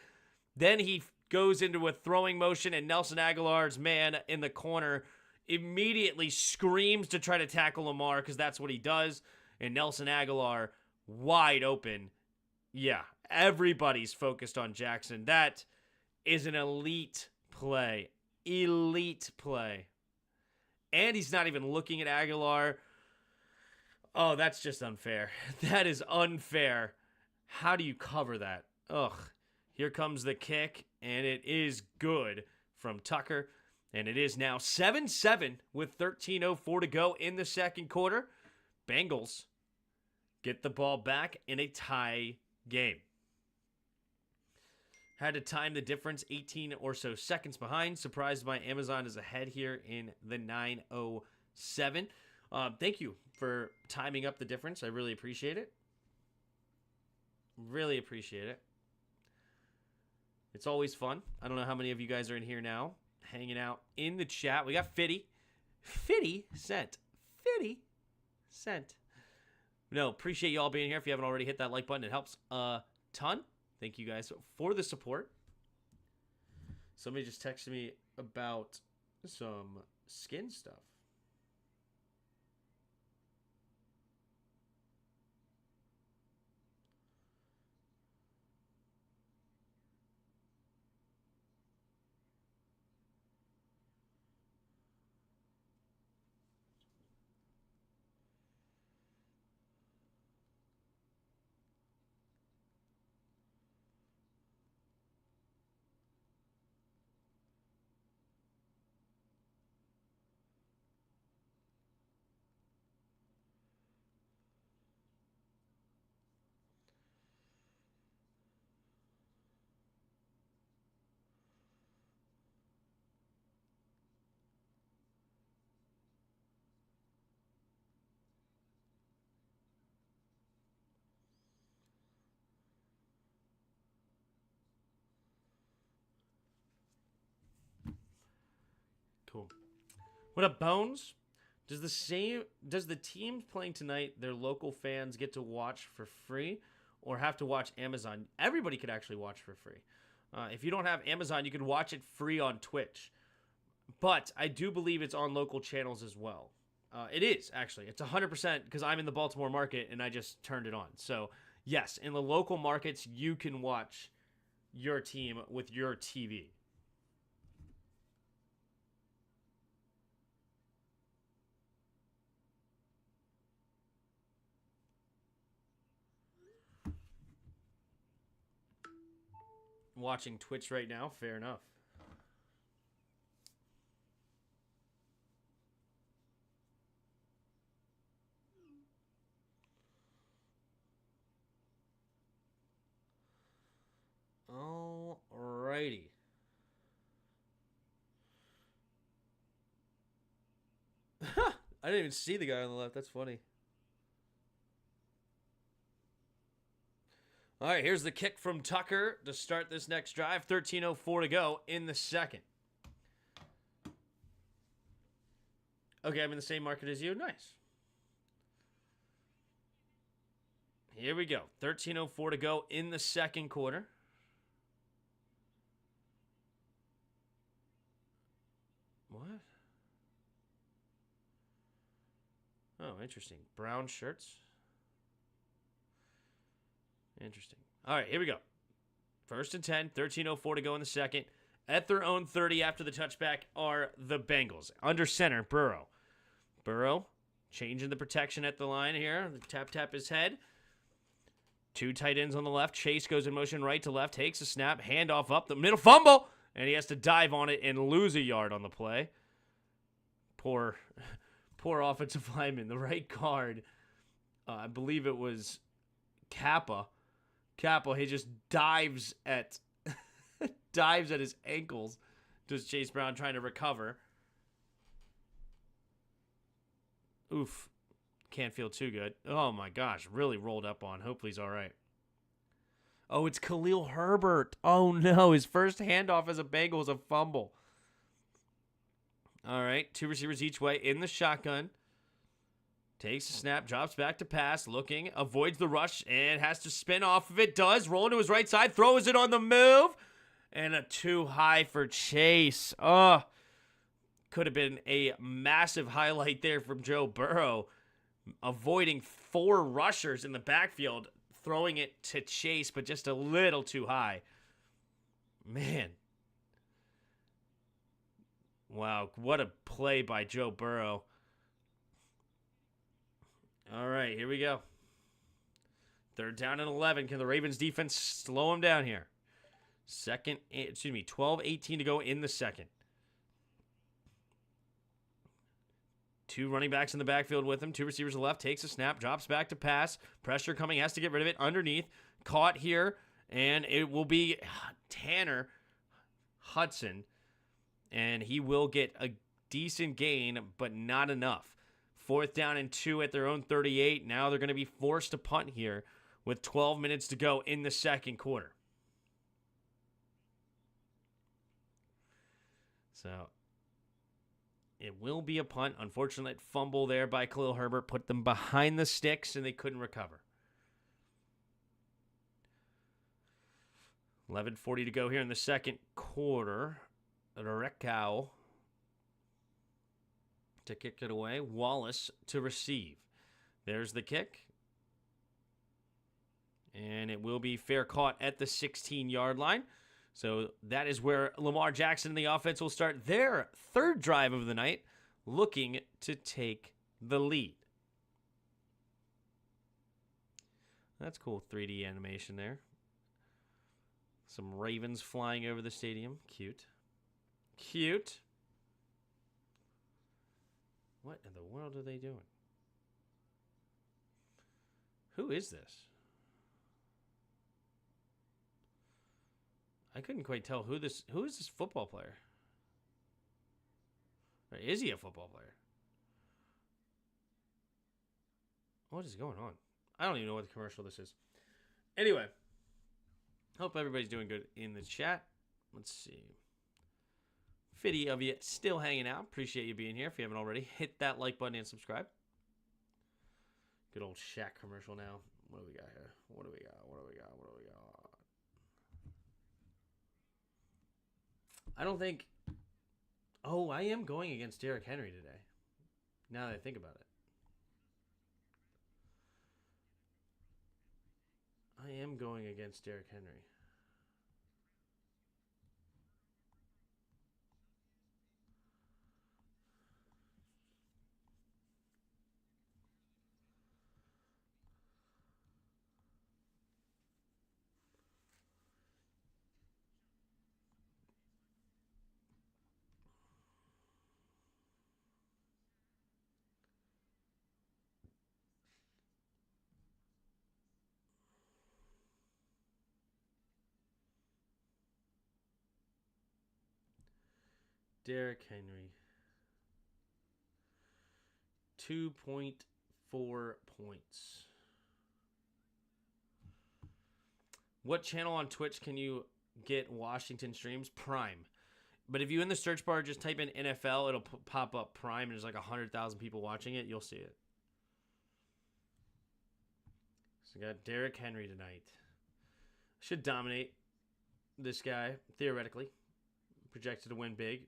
[SPEAKER 1] Then he goes into a throwing motion, and Nelson Aguilar's man in the corner immediately screams to try to tackle Lamar because that's what he does. And Nelson Aguilar wide open. Yeah, everybody's focused on Jackson. That is an elite play. Elite play. And he's not even looking at Aguilar. Oh, that's just unfair. That is unfair. How do you cover that? Ugh. Here comes the kick, and it is good from Tucker. And it is now 7-7 with 13:04 to go in the second quarter. Bengals get the ball back in a tie game. Had to time the difference, 18 or so seconds behind. Surprised by Amazon is ahead here in the 9:07. Thank you for timing up the difference. I really appreciate it. Really appreciate it. It's always fun. I don't know how many of you guys are in here now, hanging out in the chat. We got 50 cent. 50 cent. No, appreciate you all being here. If you haven't already hit that like button, it helps a ton. Thank you guys for the support. Somebody just texted me about some skin stuff. Cool. What up, Bones? Does the team playing tonight, their local fans get to watch for free or have to watch Amazon? Everybody could actually watch for free. If you don't have Amazon, you can watch it free on Twitch. But I do believe it's on local channels as well. It is, actually. It's 100% because I'm in the Baltimore market and I just turned it on. So, yes, in the local markets, you can watch your team with your TV. Watching Twitch right now, fair enough. Alrighty. I didn't even see the guy on the left. That's funny. All right, here's the kick from Tucker to start this next drive. 13:04 to go in the second. Okay, I'm in the same market as you. Nice. Here we go. 13:04 to go in the second quarter. What? Oh, interesting. Brown shirts. Interesting. All right, here we go. First and 10, 13:04 to go in the second. At their own 30 after the touchback are the Bengals. Under center, Burrow. Burrow changing the protection at the line here. Tap his head. Two tight ends on the left. Chase goes in motion right to left, takes a snap, handoff up the middle, fumble, and he has to dive on it and lose a yard on the play. Poor offensive lineman, the right guard. I believe it was Kappa. He just dives at his ankles. Does Chase Brown trying to recover. Oof. Can't feel too good. Oh my gosh, really rolled up on. Hopefully he's all right. Oh, it's Khalil Herbert. Oh no, his first handoff as a Bengal was a fumble. All right, two receivers each way in the shotgun. Takes a snap, drops back to pass, looking, avoids the rush, and has to spin off of it. Does, roll to his right side, throws it on the move, And a too high for Chase. Oh, could have been a massive highlight there from Joe Burrow, avoiding 4 rushers in the backfield, throwing it to Chase, but just a little too high. Man. Wow, what a play by Joe Burrow. All right, here we go. 3rd down and 11. Can the Ravens defense slow them down here? 12:18 to go in the second. 2 running backs in the backfield with him. 2 receivers to the left. Takes a snap. Drops back to pass. Pressure coming. Has to get rid of it. Underneath. Caught here. And it will be Tanner Hudson. And he will get a decent gain, but not enough. 4th down and 2 at their own 38. Now they're going to be forced to punt here with 12 minutes to go in the second quarter. So it will be a punt. Unfortunate fumble there by Khalil Herbert put them behind the sticks and they couldn't recover. 11:40 to go here in the second quarter. Rekau to kick it away. Wallace to receive. There's the kick. And it will be fair caught at the 16-yard line. So that is where Lamar Jackson and the offense will start their 3rd drive of the night, looking to take the lead. That's cool 3D animation there. Some ravens flying over the stadium. Cute. Cute. What in the world are they doing? Who is this? I couldn't quite tell who is this football player? Or is he a football player? What is going on? I don't even know what the commercial this is. Anyway, hope everybody's doing good in the chat. Let's see. 50 of you still hanging out. Appreciate you being here. If you haven't already, hit that like button and subscribe. Good old Shaq commercial now. What do we got here? What do we got? I don't think... Oh, I am going against Derrick Henry today. Now that I think about it. I am going against Derrick Henry. Derrick Henry. 2.4 points. What channel on Twitch can you get Washington streams? Prime. But if you in the search bar just type in NFL, it'll pop up Prime and there's like 100,000 people watching it. You'll see it. So we got Derrick Henry tonight. Should dominate this guy, theoretically. Projected to win big.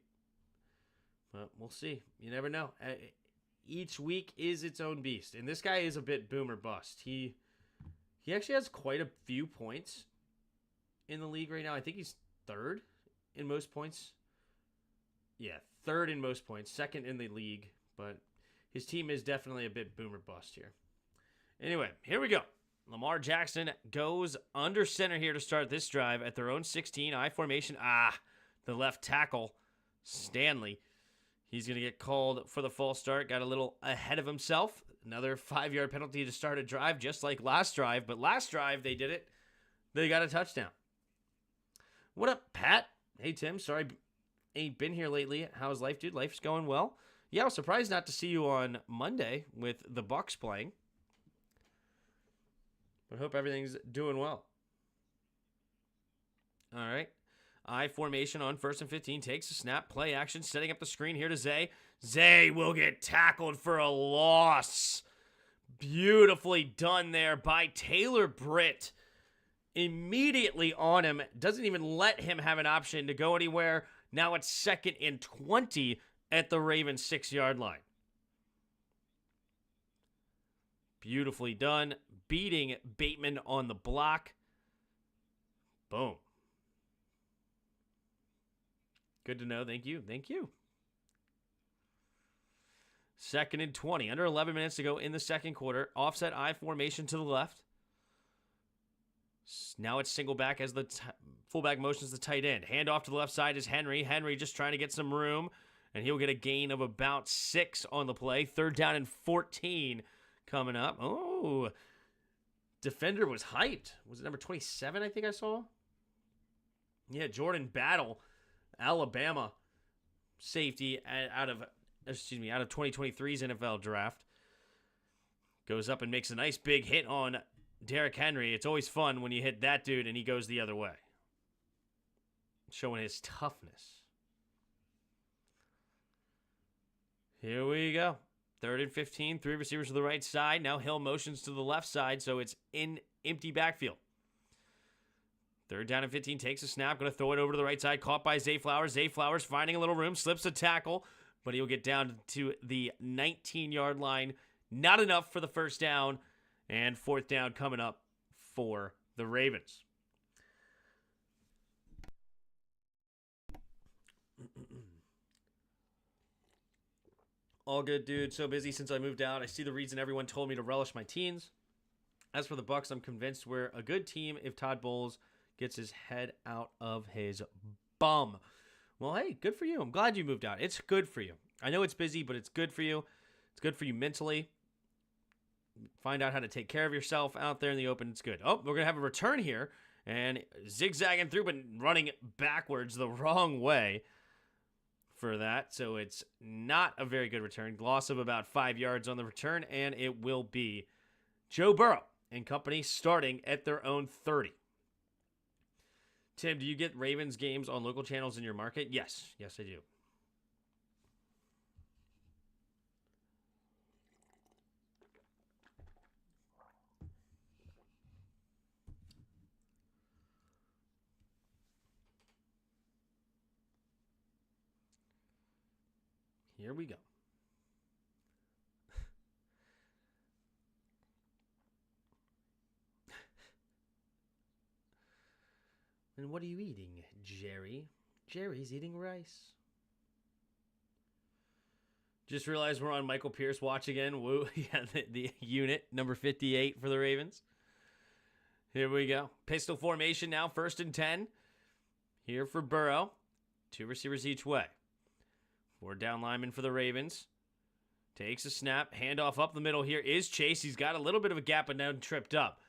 [SPEAKER 1] But we'll see. You never know. Each week is its own beast. And this guy is a bit boom or bust. He actually has quite a few points in the league right now. I think he's 3rd in most points. Yeah, 3rd in most points. 2nd in the league. But his team is definitely a bit boom or bust here. Anyway, here we go. Lamar Jackson goes under center here to start this drive at their own 16. I formation. The left tackle, Stanley. He's going to get called for the false start. Got a little ahead of himself. Another 5-yard penalty to start a drive, just like last drive. But last drive, they did it. They got a touchdown. What up, Pat? Hey, Tim. Sorry, ain't been here lately. How's life, dude? Life's going well. Yeah, I was surprised not to see you on Monday with the Bucs playing. But hope everything's doing well. All right. I formation on 1st and 15. Takes a snap. Play action. Setting up the screen here to Zay. Zay will get tackled for a loss. Beautifully done there by Taylor Britt. immediately on him. Doesn't even let him have an option to go anywhere. Now it's 2nd and 20 at the Ravens 6-yard line. Beautifully done. Beating Bateman on the block. Boom. Good to know. Thank you. Thank you. 2nd and 20. Under 11 minutes to go in the second quarter. Offset I formation to the left. Now it's single back as the fullback motions the tight end. Hand off to the left side is Henry. Henry just trying to get some room. And he'll get a gain of about 6 on the play. 3rd down and 14 coming up. Oh, defender was hyped. Was it number 27 I think I saw? Yeah, Jordan Battle, Alabama safety out of 2023's NFL draft. Goes up and makes a nice big hit on Derrick Henry. It's always fun when you hit that dude and he goes the other way. Showing his toughness. Here we go. 3rd and 15. 3 receivers to the right side. Now Hill motions to the left side, so it's in empty backfield. 3rd down and 15. Takes a snap. Going to throw it over to the right side. Caught by Zay Flowers. Zay Flowers finding a little room. Slips a tackle, but he'll get down to the 19-yard line. Not enough for the first down. And 4th down coming up for the Ravens. All good, dude. So busy since I moved out. I see the reason everyone told me to relish my teens. As for the Bucks, I'm convinced we're a good team if Todd Bowles gets his head out of his bum. Well, hey, good for you. I'm glad you moved out. It's good for you. I know it's busy, but it's good for you. It's good for you mentally. Find out how to take care of yourself out there in the open. It's good. Oh, we're going to have a return here. And zigzagging through, but running backwards the wrong way for that. So it's not a very good return. Loss of about 5 yards on the return, and it will be Joe Burrow and company starting at their own 30. Tim, do you get Ravens games on local channels in your market? Yes. Yes, I do. Here we go. And what are you eating, Jerry? Jerry's eating rice. Just realized we're on Michael Pierce watch again. Woo. Yeah, the unit, number 58 for the Ravens. Here we go. Pistol formation now, 1st and 10. Here for Burrow. 2 receivers each way. 4 down linemen for the Ravens. Takes a snap. Handoff up the middle here is Chase. He's got a little bit of a gap, but now tripped up.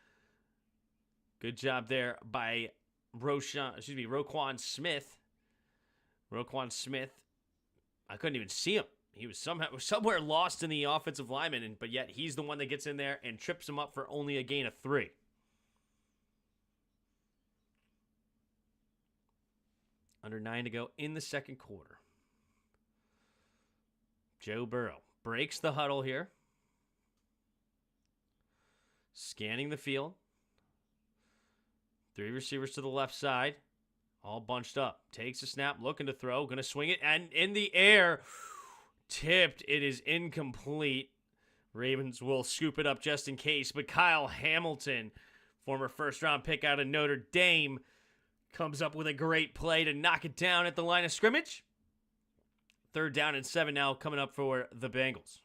[SPEAKER 1] Good job there by Roquan Smith. Roquan Smith. I couldn't even see him. He was somewhere lost in the offensive lineman, but yet he's the one that gets in there and trips him up for only a gain of 3. Under 9 to go in the second quarter. Joe Burrow breaks the huddle here. Scanning the field. 3 receivers to the left side. All bunched up. Takes a snap, looking to throw. Going to swing it, and in the air. Tipped. It is incomplete. Ravens will scoop it up just in case. But Kyle Hamilton, former first-round pick out of Notre Dame, comes up with a great play to knock it down at the line of scrimmage. 3rd down and 7 now coming up for the Bengals.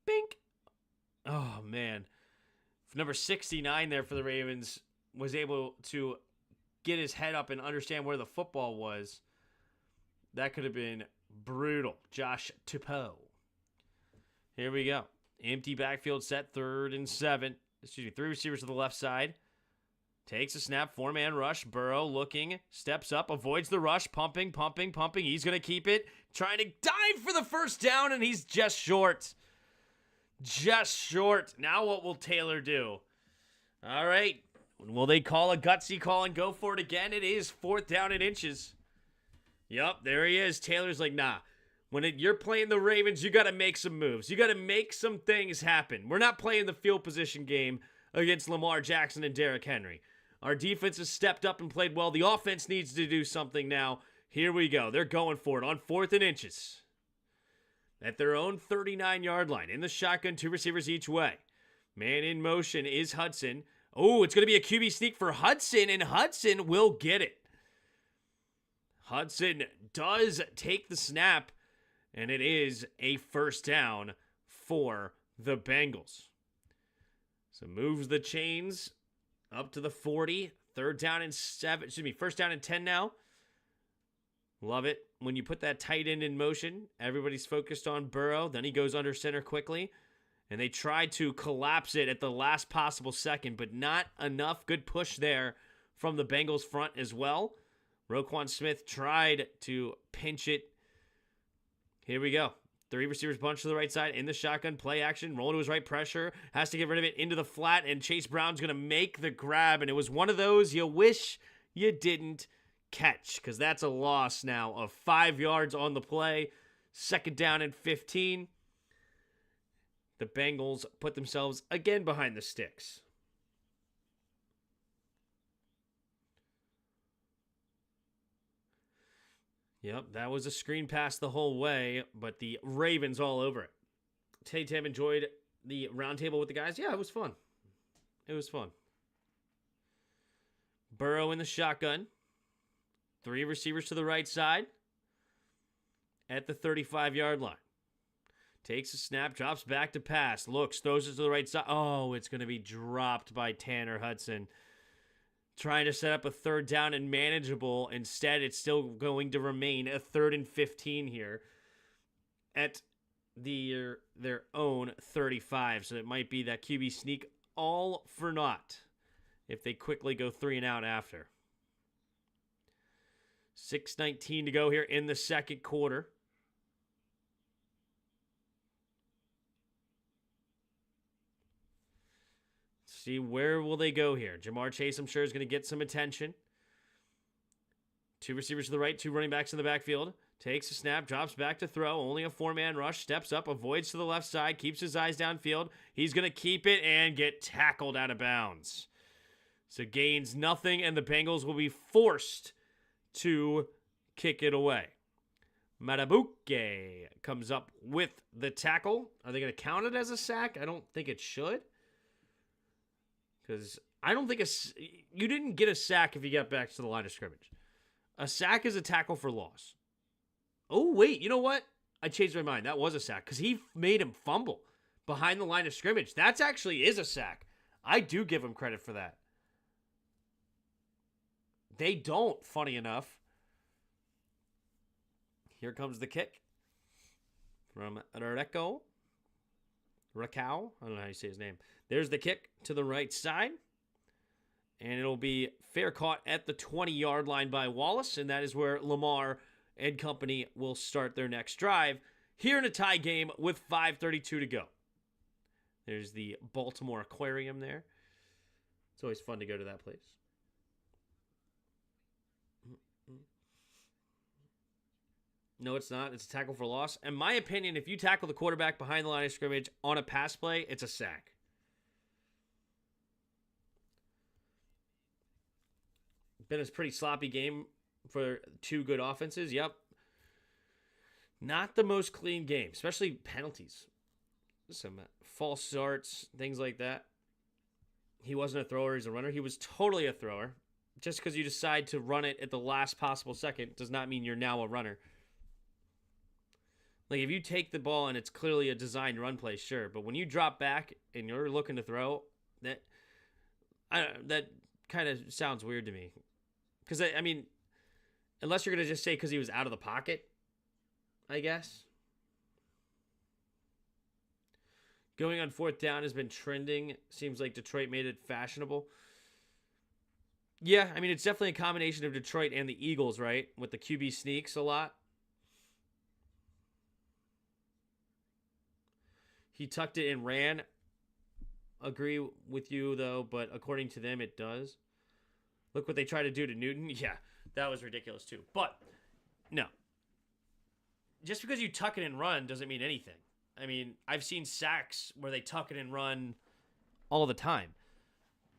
[SPEAKER 1] Bink. Oh, man. Number 69 there for the Ravens was able to get his head up and understand where the football was. That could have been brutal. Josh Tupou. Here we go. Empty backfield set, 3rd and 7. 3 receivers to the left side. Takes a snap, 4-man rush. Burrow looking, steps up, avoids the rush, pumping. He's going to keep it, trying to dive for the first down, and he's just short. Just short. Now what will Taylor do? All right. Will they call a gutsy call and go for it again? It is 4th down and inches. Yep, there he is. Taylor's like, nah. When you're playing the Ravens, you got to make some moves. You got to make some things happen. We're not playing the field position game against Lamar Jackson and Derrick Henry. Our defense has stepped up and played well. The offense needs to do something now. Here we go. They're going for it on 4th and inches. At their own 39-yard line. In the shotgun, 2 receivers each way. Man in motion is Hudson. Oh, it's going to be a QB sneak for Hudson, and Hudson will get it. Hudson does take the snap, and it is a first down for the Bengals. So moves the chains up to the 40. First down and 10 now. Love it. When you put that tight end in motion, everybody's focused on Burrow. Then he goes under center quickly. And they tried to collapse it at the last possible second, but not enough. Good push there from the Bengals front as well. Roquan Smith tried to pinch it. Here we go. 3 receivers bunch to the right side in the shotgun. Play action. Rolling to his right, pressure. Has to get rid of it into the flat, and Chase Brown's going to make the grab. And it was one of those you wish you didn't catch, because that's a loss now of 5 yards on the play. 2nd down and 15. The Bengals put themselves again behind the sticks. Yep, that was a screen pass the whole way, but the Ravens all over it. Tim enjoyed the roundtable with the guys. Yeah, it was fun. It was fun. Burrow in the shotgun. 3 receivers to the right side at the 35-yard line. Takes a snap, drops back to pass, looks, throws it to the right side. Oh, it's going to be dropped by Tanner Hudson. Trying to set up a 3rd down and manageable. Instead, it's still going to remain a 3rd and 15 here at their own 35. So it might be that QB sneak all for naught if they quickly go 3 and out after. 6:19 to go here in the second quarter. See, where will they go here? Jamar Chase, I'm sure, is going to get some attention. 2 receivers to the right, 2 running backs in the backfield. Takes a snap, drops back to throw. Only a 4-man rush. Steps up, avoids to the left side, keeps his eyes downfield. He's going to keep it and get tackled out of bounds. So gains nothing, and the Bengals will be forced to kick it away. Matabuke comes up with the tackle. Are they going to count it as a sack? I don't think it should. Because I don't think you didn't get a sack if you got back to the line of scrimmage. A sack is a tackle for loss. Oh, wait, you know what? I changed my mind. That was a sack because he made him fumble behind the line of scrimmage. That actually is a sack. I do give him credit for that. They don't, funny enough. Here comes the kick from Rakau. I don't know how you say his name. There's the kick to the right side. And it'll be fair caught at the 20-yard line by Wallace. And that is where Lamar and company will start their next drive. Here in a tie game with 5:32 to go. There's the Baltimore Aquarium there. It's always fun to go to that place. No, it's not. It's a tackle for loss. In my opinion, if you tackle the quarterback behind the line of scrimmage on a pass play, it's a sack. Been a pretty sloppy game for 2 good offenses. Yep. Not the most clean game, especially penalties. Some false starts, things like that. He wasn't a thrower, he's a runner. He was totally a thrower. Just because you decide to run it at the last possible second does not mean you're now a runner. Like, if you take the ball and it's clearly a designed run play, sure. But when you drop back and you're looking to throw, that kind of sounds weird to me. Because, I mean, unless you're going to just say because he was out of the pocket, I guess. Going on 4th down has been trending. Seems like Detroit made it fashionable. Yeah, I mean, it's definitely a combination of Detroit and the Eagles, right? With the QB sneaks a lot. He tucked it and ran. Agree with you, though, but according to them, it does. Look what they tried to do to Newton. Yeah, that was ridiculous, too. But, no. Just because you tuck it and run doesn't mean anything. I mean, I've seen sacks where they tuck it and run all the time.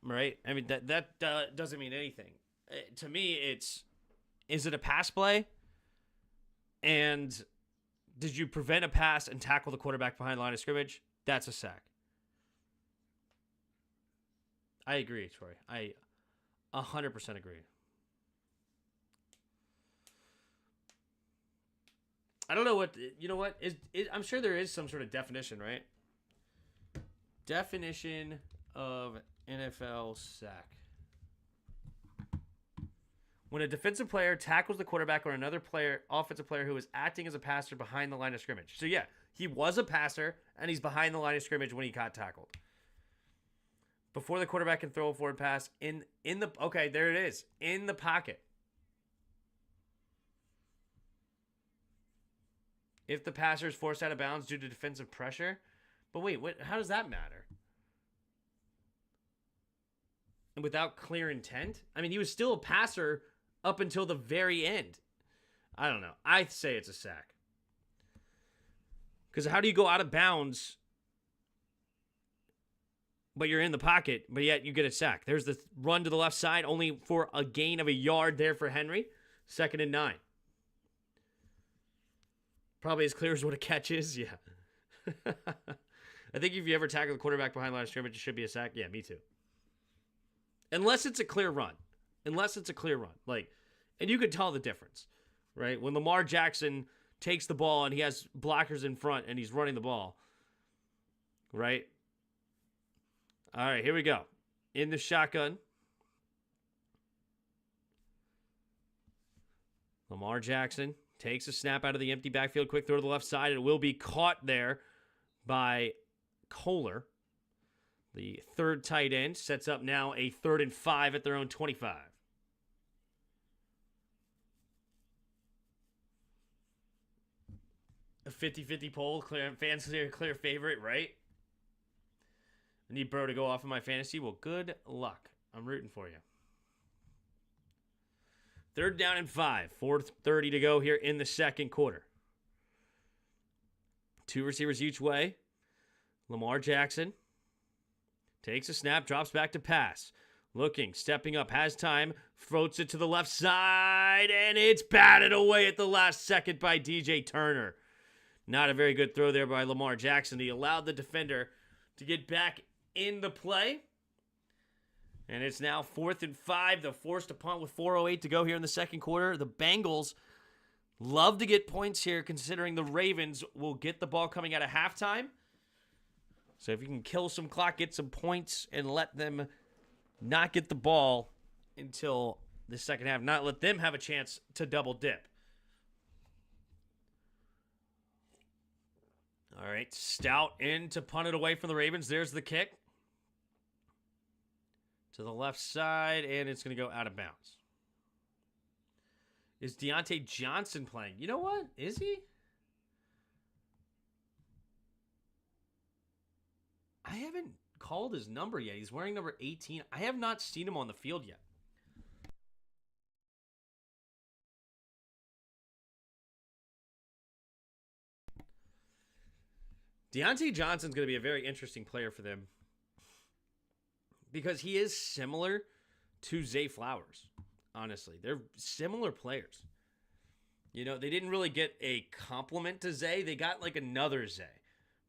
[SPEAKER 1] right? I mean, that doesn't mean anything. To me, is it a pass play? And did you prevent a pass and tackle the quarterback behind the line of scrimmage? That's a sack. I agree, Troy. I 100% agree. I don't know what, you know what? I'm sure there is some sort of definition, right? Definition of NFL sack. When a defensive player tackles the quarterback or another offensive player who is acting as a passer behind the line of scrimmage. So yeah, he was a passer and he's behind the line of scrimmage when he got tackled. Before the quarterback can throw a forward pass in the, okay, there it is, in the pocket. If the passer is forced out of bounds due to defensive pressure. But wait, how does that matter? And without clear intent? I mean, he was still a passer up until the very end. I don't know. I say it's a sack. Because how do you go out of bounds, but you're in the pocket, but yet you get a sack? There's the run to the left side, only for a gain of a yard there for Henry. 2nd and 9. Probably as clear as what a catch is, yeah. I think if you ever tackle the quarterback behind the line of scrimmage, it should be a sack. Yeah, me too. Unless it's a clear run. Like, and you could tell the difference, right? When Lamar Jackson takes the ball and he has blockers in front and he's running the ball, right? All right, here we go. In the shotgun. Lamar Jackson takes a snap out of the empty backfield. Quick throw to the left side. It will be caught there by Kohler. The third tight end sets up now a 3rd and 5 at their own 25. A 50-50 poll. Fans say a clear favorite, right? I need Burrow to go off in my fantasy. Well, good luck. I'm rooting for you. 3rd down and 5. 4:30 to go here in the second quarter. 2 receivers each way. Lamar Jackson takes a snap, drops back to pass. Looking, stepping up, has time, floats it to the left side, and it's batted away at the last second by DJ Turner. Not a very good throw there by Lamar Jackson. He allowed the defender to get back in the play. And it's now 4th and 5. They're forced to punt with 4:08 to go here in the second quarter. The Bengals love to get points here, considering the Ravens will get the ball coming out of halftime. So if you can kill some clock, get some points, and let them not get the ball until the second half, not let them have a chance to double dip. All right, Stout in to punt it away from the Ravens. There's the kick. To the left side, and it's going to go out of bounds. Is Deontay Johnson playing? You know what? Is he? I haven't called his number yet. He's wearing number 18. I have not seen him on the field yet. Deontay Johnson's going to be a very interesting player for them, because he is similar to Zay Flowers, honestly. They're similar players. You know, they didn't really get a compliment to Zay. They got like another Zay,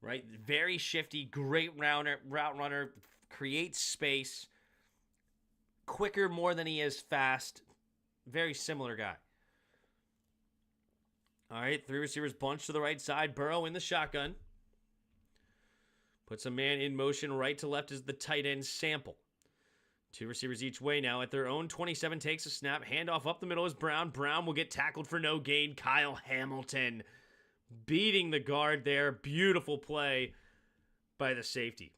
[SPEAKER 1] right? Very shifty, great route runner, creates space, quicker more than he is fast. Very similar guy. All right, 3 receivers bunch to the right side. Burrow in the shotgun. Puts a man in motion right to left as the tight end Sample. 2 receivers each way now at their own 27. Takes a snap. Handoff up the middle is Brown. Brown will get tackled for no gain. Kyle Hamilton beating the guard there. Beautiful play by the safety.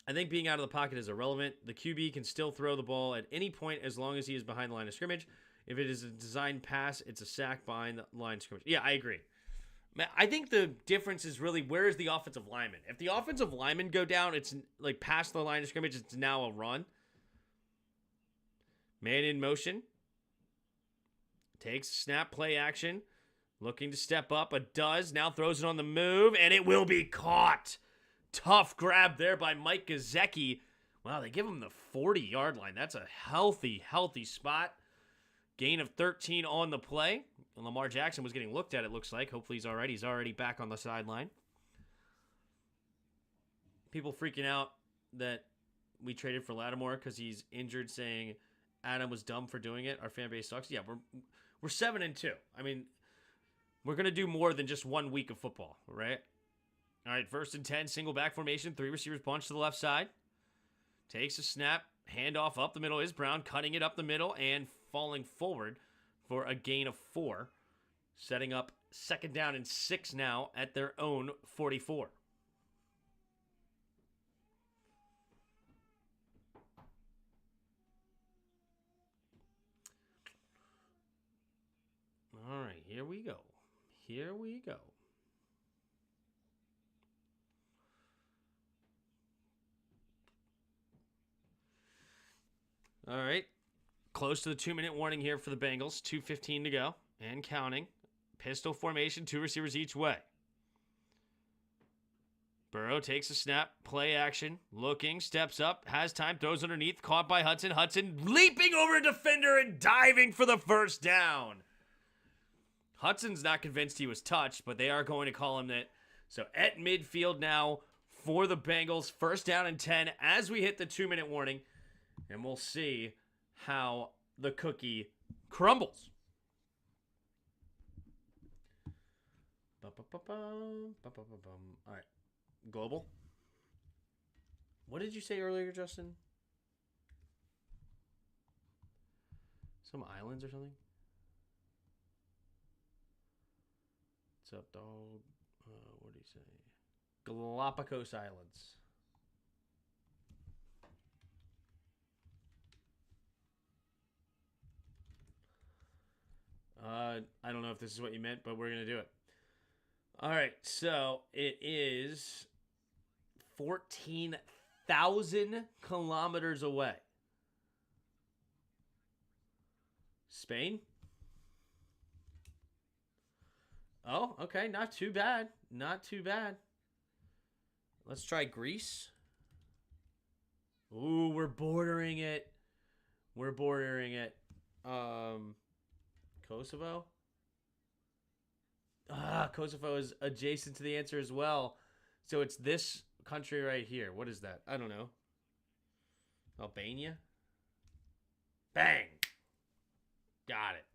[SPEAKER 1] I think being out of the pocket is irrelevant. The QB can still throw the ball at any point as long as he is behind the line of scrimmage. If it is a designed pass, it's a sack behind the line of scrimmage. Yeah, I agree. I think the difference is really, where is the offensive lineman? If the offensive linemen go down, it's like past the line of scrimmage, it's now a run. Man in motion. Takes snap, play action. Looking to step up, but does. Now throws it on the move, and it will be caught. Tough grab there by Mike Gesicki Wow, they give him the 40-yard line. That's a healthy spot. Gain of 13 on the play. And Lamar Jackson was getting looked at, it looks like. Hopefully he's all right. He's already back on the sideline. People freaking out that we traded for Lattimore because he's injured, saying Adam was dumb for doing it. Our fan base sucks. Yeah, we're 7-2. I mean, we're going to do more than just 1 week of football, right? All right, 1st and 10, single back formation, 3 receivers bunch to the left side. Takes a snap, handoff up the middle is Brown, cutting it up the middle and falling forward for a gain of 4. Setting up 2nd down and 6 now at their own 44. All right, here we go. Here we go. All right. Close to the 2-minute warning here for the Bengals. 2:15 to go and counting. Pistol formation, 2 receivers each way. Burrow takes a snap, play action, looking, steps up, has time, throws underneath, caught by Hudson. Hudson leaping over a defender and diving for the 1st down. Hudson's not convinced he was touched, but they are going to call him that. So at midfield now for the Bengals, 1st down and 10 as we hit the 2-minute warning. And we'll see how the cookie crumbles. All right. Global. What did you say earlier, Justin? Some islands or something? What's up, dog? What did he say? Galapagos Islands. I don't know if this is what you meant, but we're going to do it. All right, so it is 14,000 kilometers away. Spain? Oh, okay, not too bad. Not too bad. Let's try Greece. Ooh, we're bordering it. We're bordering it. Kosovo? Kosovo is adjacent to the answer as well. So it's this country right here. What is that? I don't know. Albania? Bang! Got it.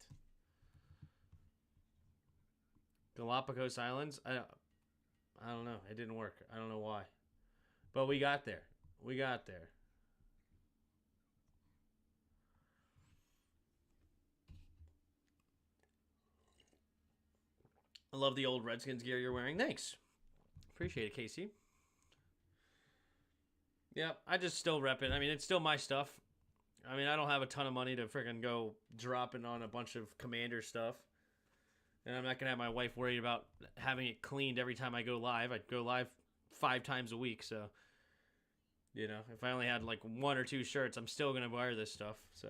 [SPEAKER 1] Galapagos Islands? I don't know. It didn't work. I don't know why. But we got there. We got there. I love the old Redskins gear you're wearing. Thanks. Appreciate it, Casey. Yeah, I just still rep it. I mean, it's still my stuff. I mean, I don't have a ton of money to freaking go dropping on a bunch of Commander stuff. And I'm not going to have my wife worried about having it cleaned every time I go live. I'd go live 5 times a week. So, you know, if I only had like 1 or 2 shirts, I'm still going to wear this stuff. So.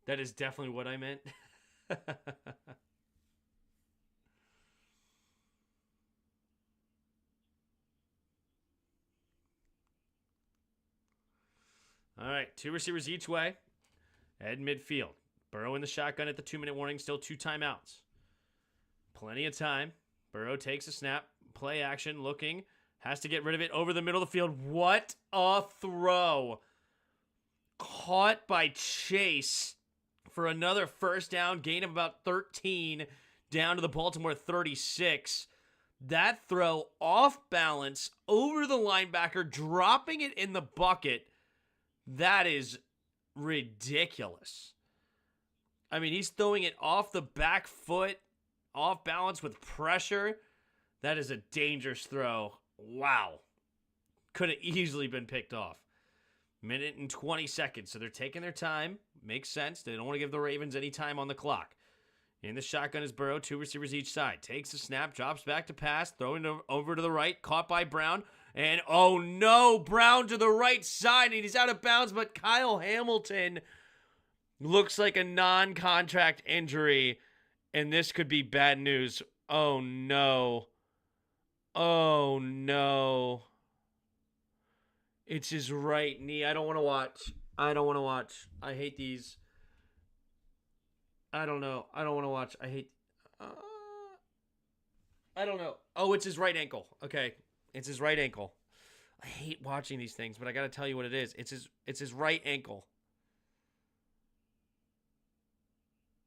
[SPEAKER 1] That is definitely what I meant. All right, 2 receivers each way. At midfield. Burrow in the shotgun at the 2-minute warning. Still 2 timeouts. Plenty of time. Burrow takes a snap. Play action. Looking. Has to get rid of it over the middle of the field. What a throw. Caught by Chase for another 1st down. Gain of about 13 down to the Baltimore 36. That throw off balance over the linebacker, dropping it in the bucket. That is ridiculous. I mean, he's throwing it off the back foot, off balance with pressure. That is a dangerous throw. Wow. Could have easily been picked off. Minute and 20 seconds. So they're taking their time. Makes sense. They don't want to give the Ravens any time on the clock. In the shotgun is Burrow, 2 receivers each side. Takes a snap, drops back to pass, throwing it over to the right, caught by Brown. And oh no, Brown to the right side, and he's out of bounds, but Kyle Hamilton looks like a non-contract injury, and this could be bad news. Oh no. Oh no. It's his right knee. I don't want to watch. I hate these. I don't know. I don't want to watch. I don't know. Oh, it's his right ankle. Okay. It's his right ankle. I hate watching these things, but I got to tell you what it is. It's his right ankle.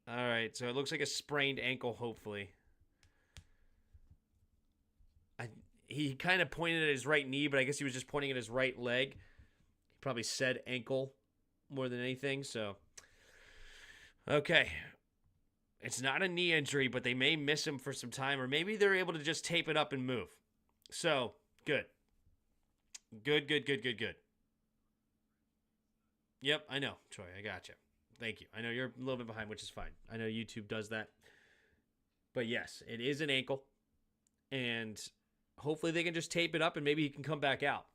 [SPEAKER 1] All right. So it looks like a sprained ankle, hopefully. He kind of pointed at his right knee, but I guess he was just pointing at his right leg. He probably said ankle more than anything, so. Okay. It's not a knee injury, but they may miss him for some time, or maybe they're able to just tape it up and move. So, good. Good. Yep, I know, Troy. I got you. Thank you. I know you're a little bit behind, which is fine. I know YouTube does that. But yes, it is an ankle. And hopefully they can just tape it up and maybe he can come back out.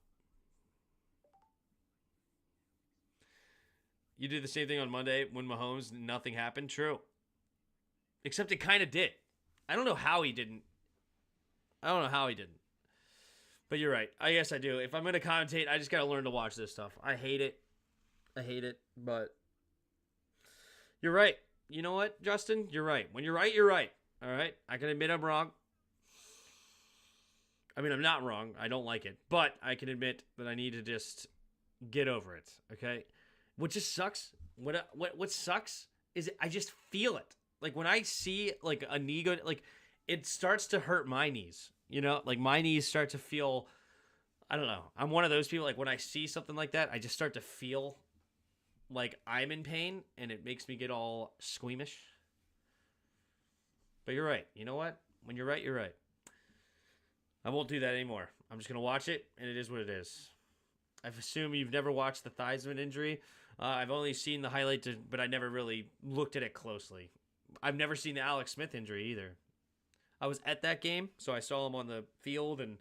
[SPEAKER 1] You did the same thing on Monday when Mahomes, nothing happened. True. Except it kind of did. I don't know how he didn't. But you're right. I guess I do. If I'm going to commentate, I just got to learn to watch this stuff. I hate it. But you're right. You know what, Justin? You're right. When you're right, you're right. All right? I can admit I'm wrong. I mean, I'm not wrong. I don't like it. But I can admit that I need to just get over it. Okay? What just sucks? What sucks is I just feel it. Like when I see like a knee go, like it starts to hurt my knees. You know, like my knees start to feel. I don't know. I'm one of those people. Like when I see something like that, I just start to feel like I'm in pain, and it makes me get all squeamish. But you're right. You know what? When you're right, you're right. I won't do that anymore. I'm just gonna watch it, and it is what it is. I assume you've never watched the Theismann injury. I've only seen the highlight, but I never really looked at it closely. I've never seen the Alex Smith injury either. I was at that game, so I saw him on the field and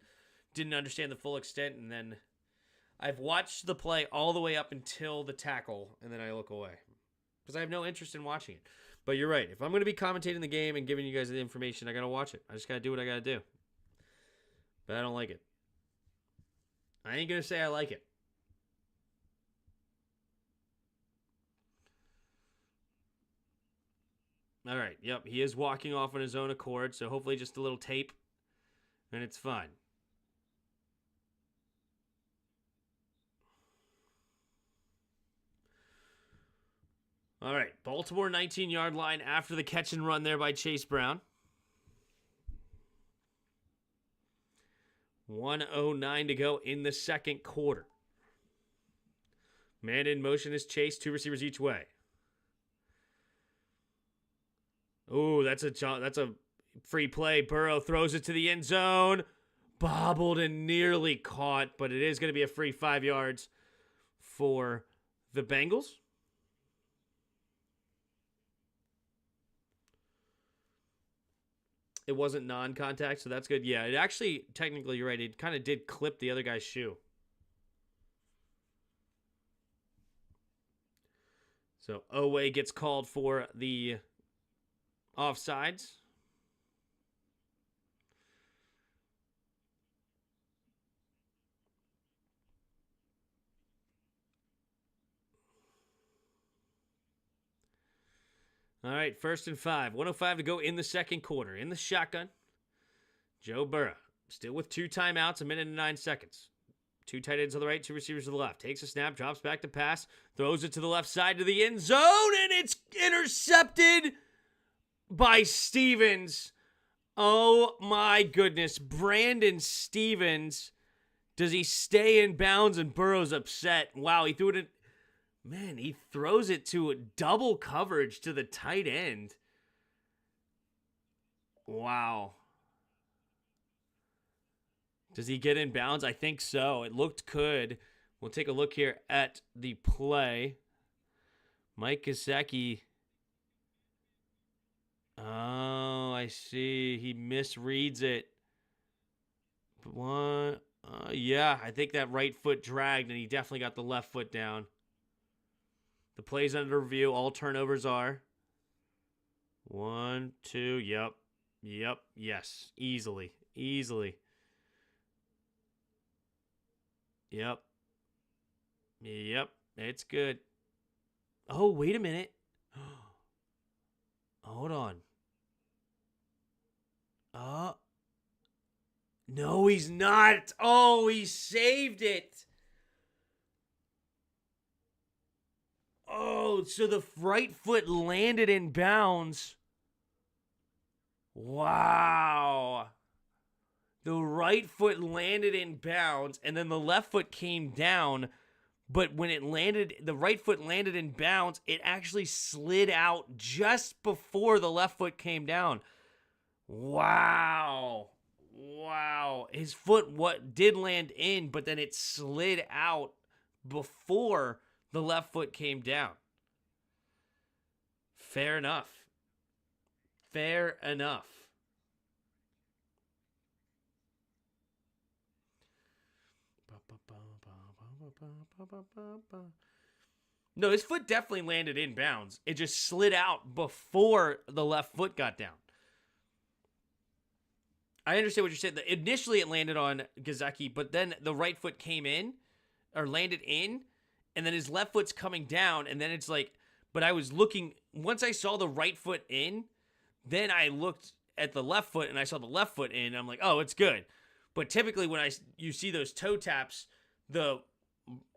[SPEAKER 1] didn't understand the full extent. And then I've watched the play all the way up until the tackle, and then I look away because I have no interest in watching it. But you're right. If I'm going to be commentating the game and giving you guys the information, I got to watch it. I just got to do what I got to do. But I don't like it. I ain't going to say I like it. All right. Yep. He is walking off on his own accord, so hopefully just a little tape, and it's fine. All right. Baltimore 19-yard line after the catch and run there by Chase Brown. 1:09 to go in the second quarter. Man in motion is Chase, 2 receivers each way. Ooh, that's a free play. Burrow throws it to the end zone. Bobbled and nearly caught, but it is going to be a free 5 yards for the Bengals. It wasn't non-contact, so that's good. Yeah, it actually, technically, you're right. It kind of did clip the other guy's shoe. So Oweh gets called for the offsides. All right, 1st and 5. 1:05 to go in the second quarter. In the shotgun, Joe Burrow, still with 2 timeouts, 1 minute and 9 seconds. 2 tight ends on the right, 2 receivers to the left. Takes a snap, drops back to pass, throws it to the left side to the end zone, and it's intercepted by Stevens. Oh my goodness. Brandon Stevens. Does he stay in bounds and Burrow's upset? Wow, he threw it in. Man, he throws it to a double coverage to the tight end. Wow. Does he get in bounds? I think so. It looked good, We'll take a look here at the play. Mike Gesicki. Oh, I see. He misreads it. Yeah, I think that right foot dragged, and he definitely got the left foot down. The play's under review. All turnovers are. 1, 2, yep. Yes. Easily. Yep. It's good. Oh, wait a minute. Hold on. No, he's not. Oh, he saved it. Oh, so the right foot landed in bounds. Wow. The right foot landed in bounds, and then the left foot came down. But when it landed, the right foot landed in bounds, it actually slid out just before the left foot came down. Wow. His foot did land in, but then it slid out before the left foot came down. Fair enough. No, his foot definitely landed in bounds. It just slid out before the left foot got down. I understand what you're saying. Initially, it landed on Gesicki, but then the right foot came in, or landed in, and then his left foot's coming down, and then it's like, but I was looking, once I saw the right foot in, then I looked at the left foot, and I saw the left foot in, and I'm like, oh, it's good. But typically, when you see those toe taps, the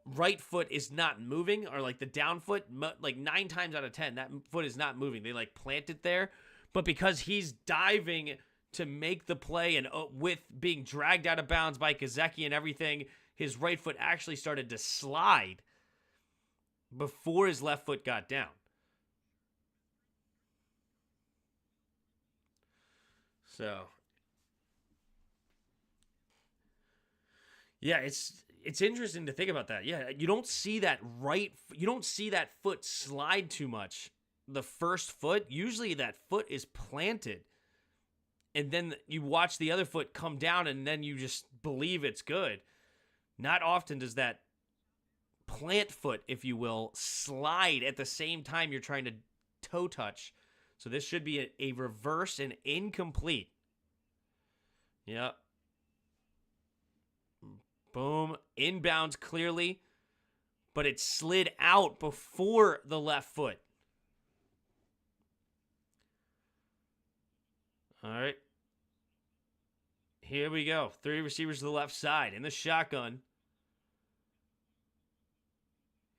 [SPEAKER 1] right foot is not moving, or like the down foot, like 9 times out of 10, that foot is not moving. They like plant it there, but because he's diving to make the play and with being dragged out of bounds by Gesicki and everything, his right foot actually started to slide before his left foot got down. So, yeah, it's interesting to think about that. Yeah, you don't see that foot slide too much. The first foot, usually that foot is planted. And then you watch the other foot come down, and then you just believe it's good. Not often does that plant foot, if you will, slide at the same time you're trying to toe touch. So this should be a reverse and incomplete. Yep. Boom. Inbounds clearly, but it slid out before the left foot. All right. Here we go. 3 receivers to the left side in the shotgun.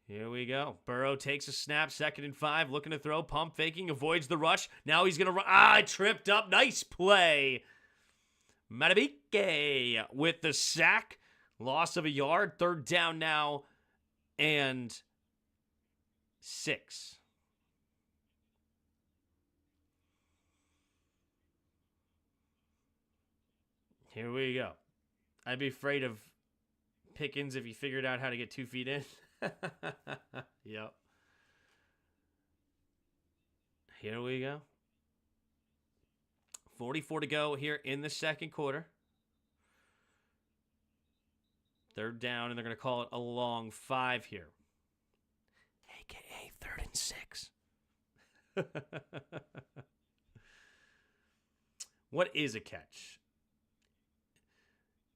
[SPEAKER 1] Here we go. Burrow takes a snap, 2nd and 5, looking to throw, pump faking, avoids the rush. Now he's going to run. Tripped up. Nice play. Matabike with the sack. Loss of a yard. 3rd down now and 6. Here we go. I'd be afraid of Pickens if he figured out how to get 2 feet in. Yep. Here we go. 44 to go here in the second quarter. 3rd down, and they're going to call it a long 5 here. AKA 3rd and 6. What is a catch?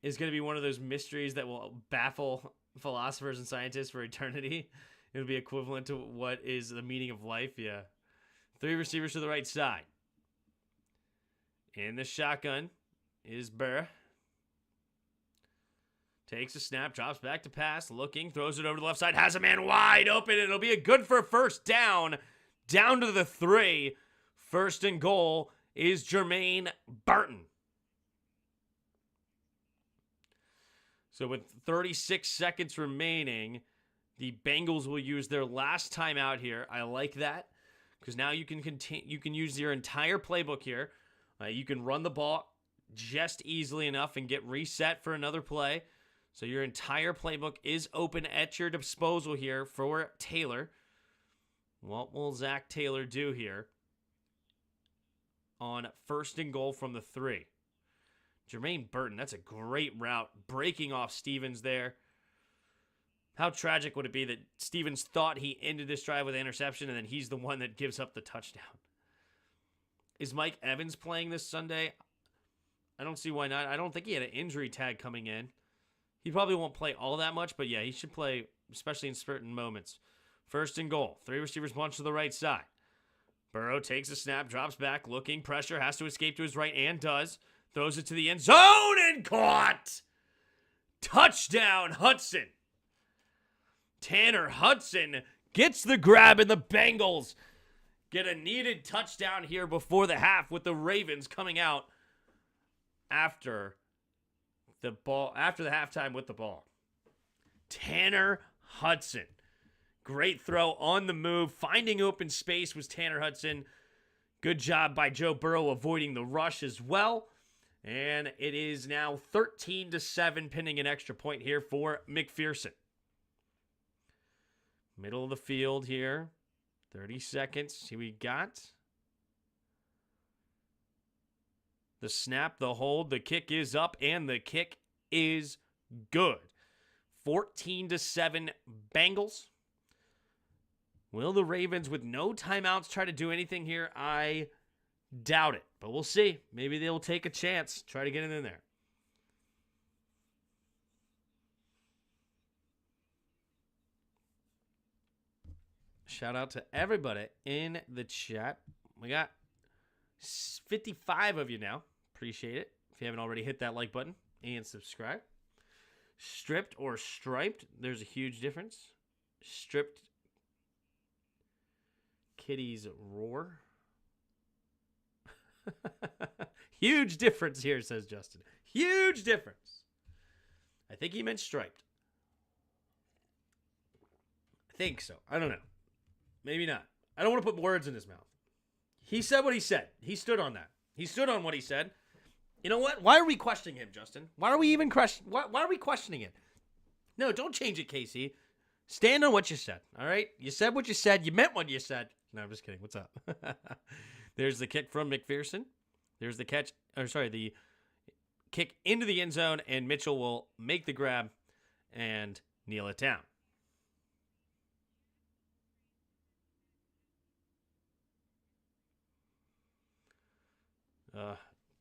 [SPEAKER 1] Is going to be one of those mysteries that will baffle philosophers and scientists for eternity. It'll be equivalent to what is the meaning of life. Yeah. 3 receivers to the right side. In the shotgun is Burr. Takes a snap, drops back to pass, looking, throws it over to the left side, has a man wide open. It'll be a good for 1st down. Down to the 3. 1st and goal is Jermaine Burton. So with 36 seconds remaining, the Bengals will use their last timeout here. I like that because now you can continue. You can use your entire playbook here. You can run the ball just easily enough and get reset for another play. So your entire playbook is open at your disposal here for Taylor. What will Zach Taylor do here on 1st and goal from the 3? Jermaine Burton, that's a great route. Breaking off Stevens there. How tragic would it be that Stevens thought he ended this drive with an interception and then he's the one that gives up the touchdown? Is Mike Evans playing this Sunday? I don't see why not. I don't think he had an injury tag coming in. He probably won't play all that much, but yeah, he should play, especially in certain moments. 1st and goal. 3 receivers bunch to the right side. Burrow takes a snap, drops back, looking, pressure, has to escape to his right, and does. Throws it to the end zone and caught! Touchdown, Hudson! Tanner Hudson gets the grab, and the Bengals get a needed touchdown here before the half, with the Ravens coming out after the halftime with the ball. Tanner Hudson. Great throw on the move. Finding open space was Tanner Hudson. Good job by Joe Burrow avoiding the rush as well. And it is now 13-7, pending an extra point here for McPherson. Middle of the field here. 30 seconds. See what we got. The snap, the hold, the kick is up, and the kick is good. 14-7 Bengals. Will the Ravens, with no timeouts, try to do anything here? I doubt it, but we'll see. Maybe they'll take a chance, try to get it in there. Shout out to everybody in the chat. We got 55 of you now. Appreciate it. If you haven't already, hit that like button and subscribe. Stripped or striped, there's a huge difference. Stripped kitties roar. Huge difference here, says Justin. Huge difference. I think he meant striped. I think so. I don't know. Maybe not. I don't want to put words in his mouth. He said what he said. He stood on that. He stood on what he said. You know what? Why are we questioning him, Justin? Why are we even why are we questioning it? No, don't change it, Casey. Stand on what you said, all right? You said what you said. You meant what you said. No, I'm just kidding. What's up? There's the kick from McPherson. There's the catch. The kick into the end zone, and Mitchell will make the grab and kneel it down.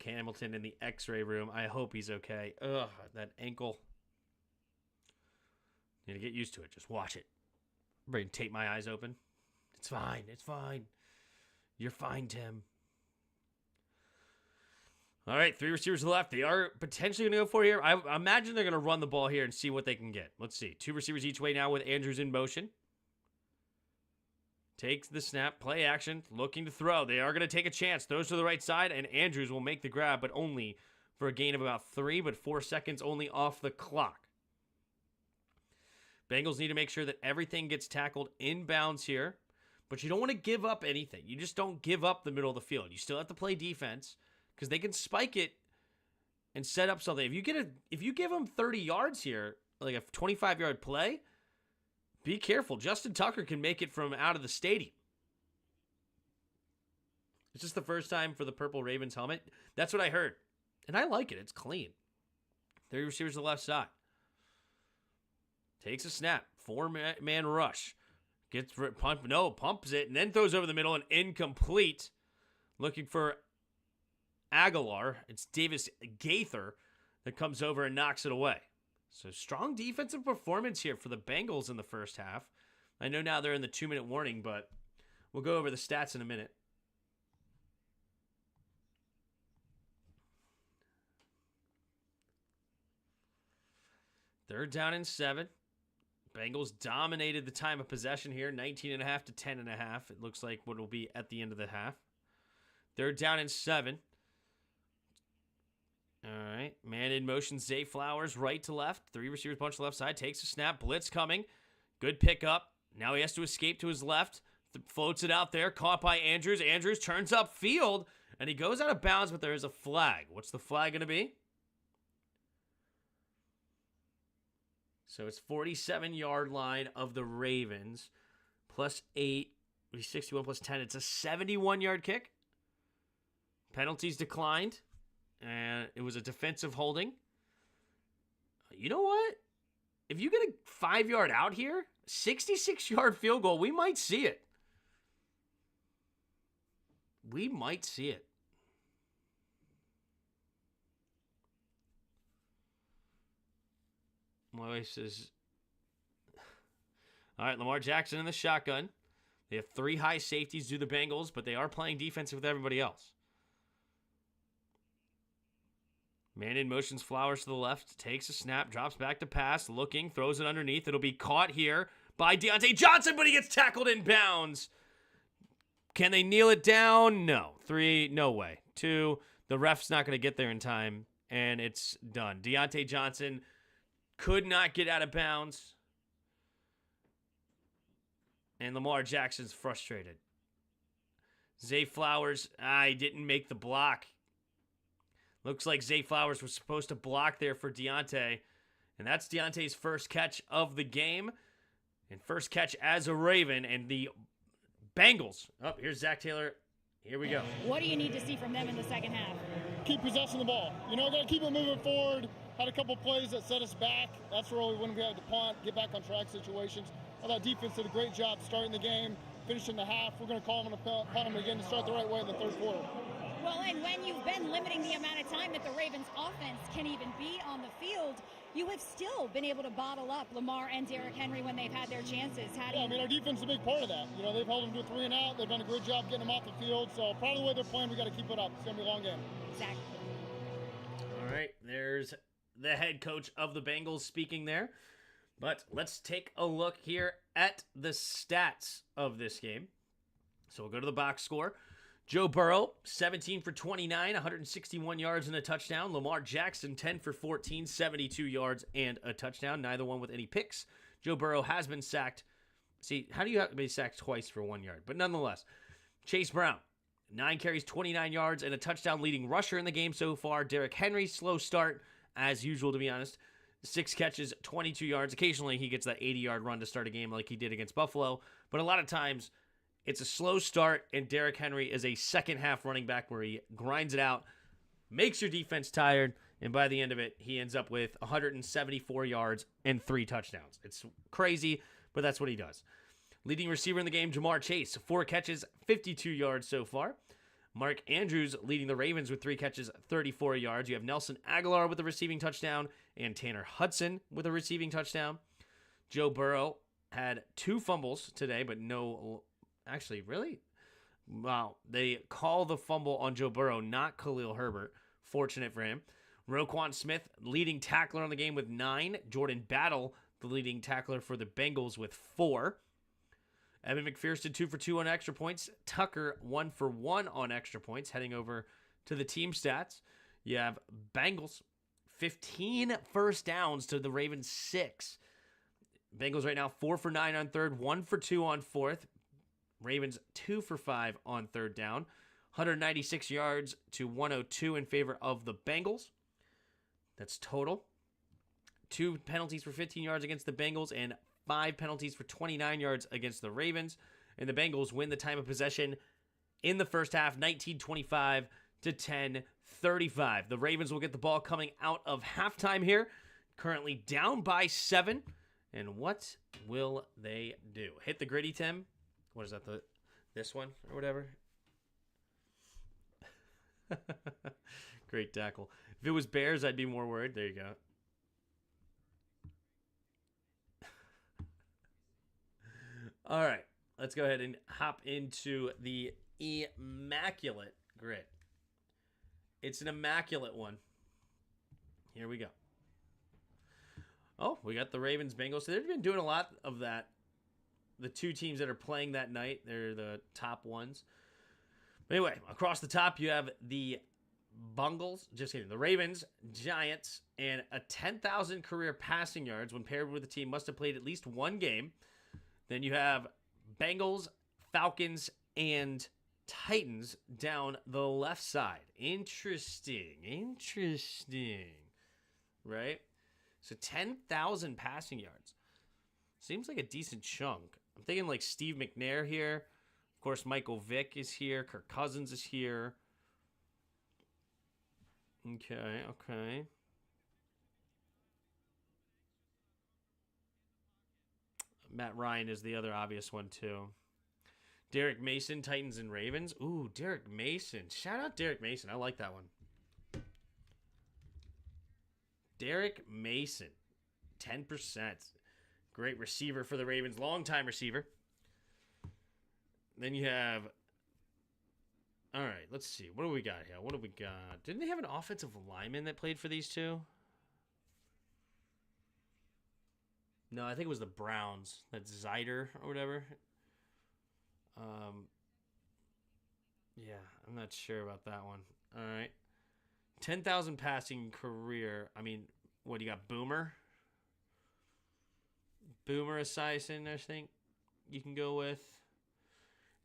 [SPEAKER 1] Hamilton in the x-ray room. I hope he's okay. Ugh, that ankle. Need to get used to it. Just watch it. Braden, tape my eyes open. It's fine. It's fine. You're fine, Tim. All right, 3 receivers left. They are potentially going to go for it here. I imagine they're going to run the ball here and see what they can get. Let's see. 2 receivers each way now with Andrews in motion. Takes the snap, play action, looking to throw. They are going to take a chance. Throws to the right side, and Andrews will make the grab, but only for a gain of about 3, but 4 seconds only off the clock. Bengals need to make sure that everything gets tackled inbounds here, but you don't want to give up anything. You just don't give up the middle of the field. You still have to play defense because they can spike it and set up something. If you give them 30 yards here, like a 25-yard play, be careful. Justin Tucker can make it from out of the stadium. It's just the first time for the Purple Ravens helmet. That's what I heard. And I like it. It's clean. 3 receivers to the left side. Takes a snap. 4-man rush. Pumps it, and then throws over the middle and incomplete. Looking for Aguilar. It's Davis Gaither that comes over and knocks it away. So strong defensive performance here for the Bengals in the first half. I know now they're in the 2-minute warning, but we'll go over the stats in a minute. Third down and 7. Bengals dominated the time of possession here, 19.5 to 10.5. It looks like what will be at the end of the half. Third down and 7. All right, man in motion, Zay Flowers, right to left. 3 receivers bunch to the left side, takes a snap, blitz coming. Good pickup. Now he has to escape to his left. Floats it out there, caught by Andrews. Andrews turns up field, and he goes out of bounds, but there is a flag. What's the flag going to be? So it's 47-yard line of the Ravens, plus 8, 61 plus 10. It's a 71-yard kick. Penalties declined, and it was a defensive holding. You know what? If you get a 5-yard out here, 66-yard field goal, we might see it. We might see it. My wife says, all right, Lamar Jackson in the shotgun. They have 3 high safeties do the Bengals, but they are playing defense with everybody else. Man in motions Flowers to the left, takes a snap, drops back to pass, looking, throws it underneath. It'll be caught here by Deontay Johnson, but he gets tackled in bounds. Can they kneel it down? No. 3, no way. 2, the ref's not going to get there in time, and it's done. Deontay Johnson could not get out of bounds, and Lamar Jackson's frustrated. Zay Flowers, he didn't make the block. Looks like Zay Flowers was supposed to block there for Deontay. And that's Deontay's first catch of the game. And first catch as a Raven. And the Bengals. Oh, here's Zach Taylor. Here we go.
[SPEAKER 3] What do you need to see from them in the second half?
[SPEAKER 4] Keep possessing the ball. Got to keep it moving forward. Had a couple plays that set us back. That's really when we had to punt, get back on track situations. I thought defense did a great job starting the game, finishing the half. We're going to call them and punt them again to start the right way in the third quarter.
[SPEAKER 3] Well, and when you've been limiting the amount of time that the Ravens offense can even be on the field, you have still been able to bottle up Lamar and Derrick Henry when they've had their chances.
[SPEAKER 4] Our defense is a big part of that. They've held them to a 3 and out. They've done a great job getting them off the field. So probably the way they're playing, we got to keep it up. It's going to be a long game.
[SPEAKER 3] Exactly.
[SPEAKER 1] All right, there's the head coach of the Bengals speaking there. But let's take a look here at the stats of this game. So we'll go to the box score. Joe Burrow, 17 for 29, 161 yards and a touchdown. Lamar Jackson, 10 for 14, 72 yards and a touchdown. Neither one with any picks. Joe Burrow has been sacked. See, how do you have to be sacked twice for 1 yard? But nonetheless, Chase Brown, 9 carries, 29 yards and a touchdown, leading rusher in the game so far. Derrick Henry, slow start, as usual, to be honest. 6 catches, 22 yards. Occasionally, he gets that 80-yard run to start a game like he did against Buffalo. But a lot of times, it's a slow start, and Derrick Henry is a second-half running back where he grinds it out, makes your defense tired, and by the end of it, he ends up with 174 yards and 3 touchdowns. It's crazy, but that's what he does. Leading receiver in the game, Jamar Chase, 4 catches, 52 yards so far. Mark Andrews leading the Ravens with 3 catches, 34 yards. You have Nelson Aguilar with a receiving touchdown and Tanner Hudson with a receiving touchdown. Joe Burrow had 2 fumbles today, but no... Actually, really? Wow. They call the fumble on Joe Burrow, not Khalil Herbert. Fortunate for him. Roquan Smith, leading tackler on the game with 9. Jordan Battle, the leading tackler for the Bengals with 4. Evan McPherson, 2 for 2 on extra points. Tucker, 1 for 1 on extra points. Heading over to the team stats, you have Bengals, 15 first downs to the Ravens 6. Bengals right now 4 for 9 on third, 1 for 2 on fourth. Ravens 2 for 5 on third down. 196 yards to 102 in favor of the Bengals. That's total. 2 penalties for 15 yards against the Bengals and 5 penalties for 29 yards against the Ravens. And the Bengals win the time of possession in the first half, 19-25 to 10-35. The Ravens will get the ball coming out of halftime here, currently down by 7. And what will they do? Hit the gritty, Tim? What is that, this one or whatever? Great tackle. If it was Bears, I'd be more worried. There you go. All right, let's go ahead and hop into the immaculate grid. It's an immaculate one. Here we go. Oh, we got the Ravens, Bengals. So they've been doing a lot of that. The 2 teams that are playing that night, they're the top ones. Anyway, across the top, you have the the Ravens, Giants, and a 10,000 career passing yards when paired with the team must have played at least 1 game. Then you have Bengals, Falcons, and Titans down the left side. Interesting. Right? So 10,000 passing yards. Seems like a decent chunk. I'm thinking like Steve McNair here. Of course, Michael Vick is here. Kirk Cousins is here. Okay. Matt Ryan is the other obvious one, too. Derek Mason, Titans and Ravens. Ooh, Derek Mason. Shout out Derek Mason. I like that one. Derek Mason, 10%. Great receiver for the Ravens. Long-time receiver. Then you have... All right, let's see. What do we got here? What do we got? Didn't they have an offensive lineman that played for these two? No, I think it was the Browns. That's Zyder or whatever. Yeah, I'm not sure about that one. All right. 10,000 passing career. I mean, what, you got Boomer? Boomer Esiason, I think you can go with.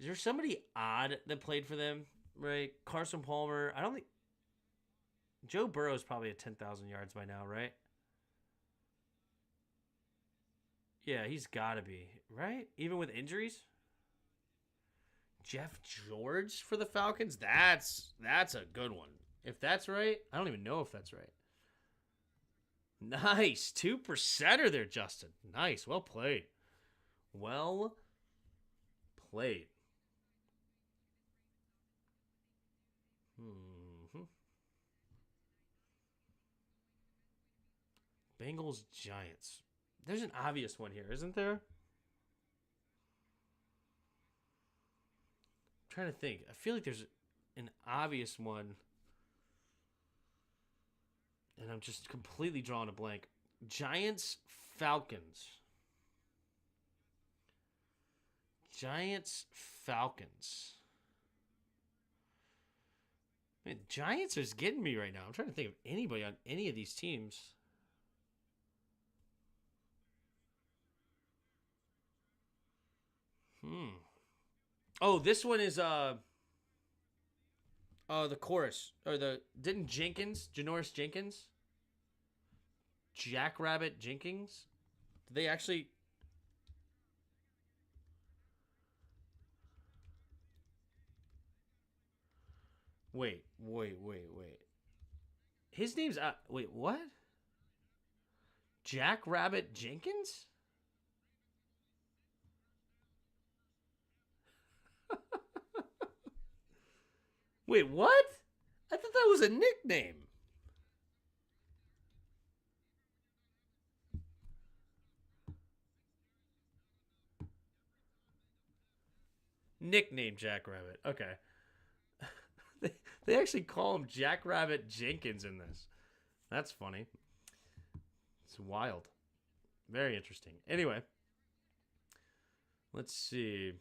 [SPEAKER 1] Is there somebody odd that played for them? Right? Carson Palmer. I don't think... Joe Burrow's probably at 10,000 yards by now, right? Yeah, he's got to be, right? Even with injuries? Jeff George for the Falcons? That's a good one. If that's right, I don't even know if that's right. Nice. 2%er there, Justin. Nice. Well played. Well played. Bengals, Giants. There's an obvious one here, isn't there? I'm trying to think. I feel like there's an obvious one. And I'm just completely drawing a blank. Giants, Falcons. Giants, Falcons. Man, Giants is getting me right now. I'm trying to think of anybody on any of these teams. Oh, this one is the chorus or didn't Janoris Jenkins, Jackrabbit Jenkins? Did they actually? Wait. His name's wait, what? Jackrabbit Jenkins? Wait, what? I thought that was a nickname. Nickname Jackrabbit. Okay. They actually call him Jackrabbit Jenkins in this. That's funny. It's wild. Very interesting. Anyway. Let's see.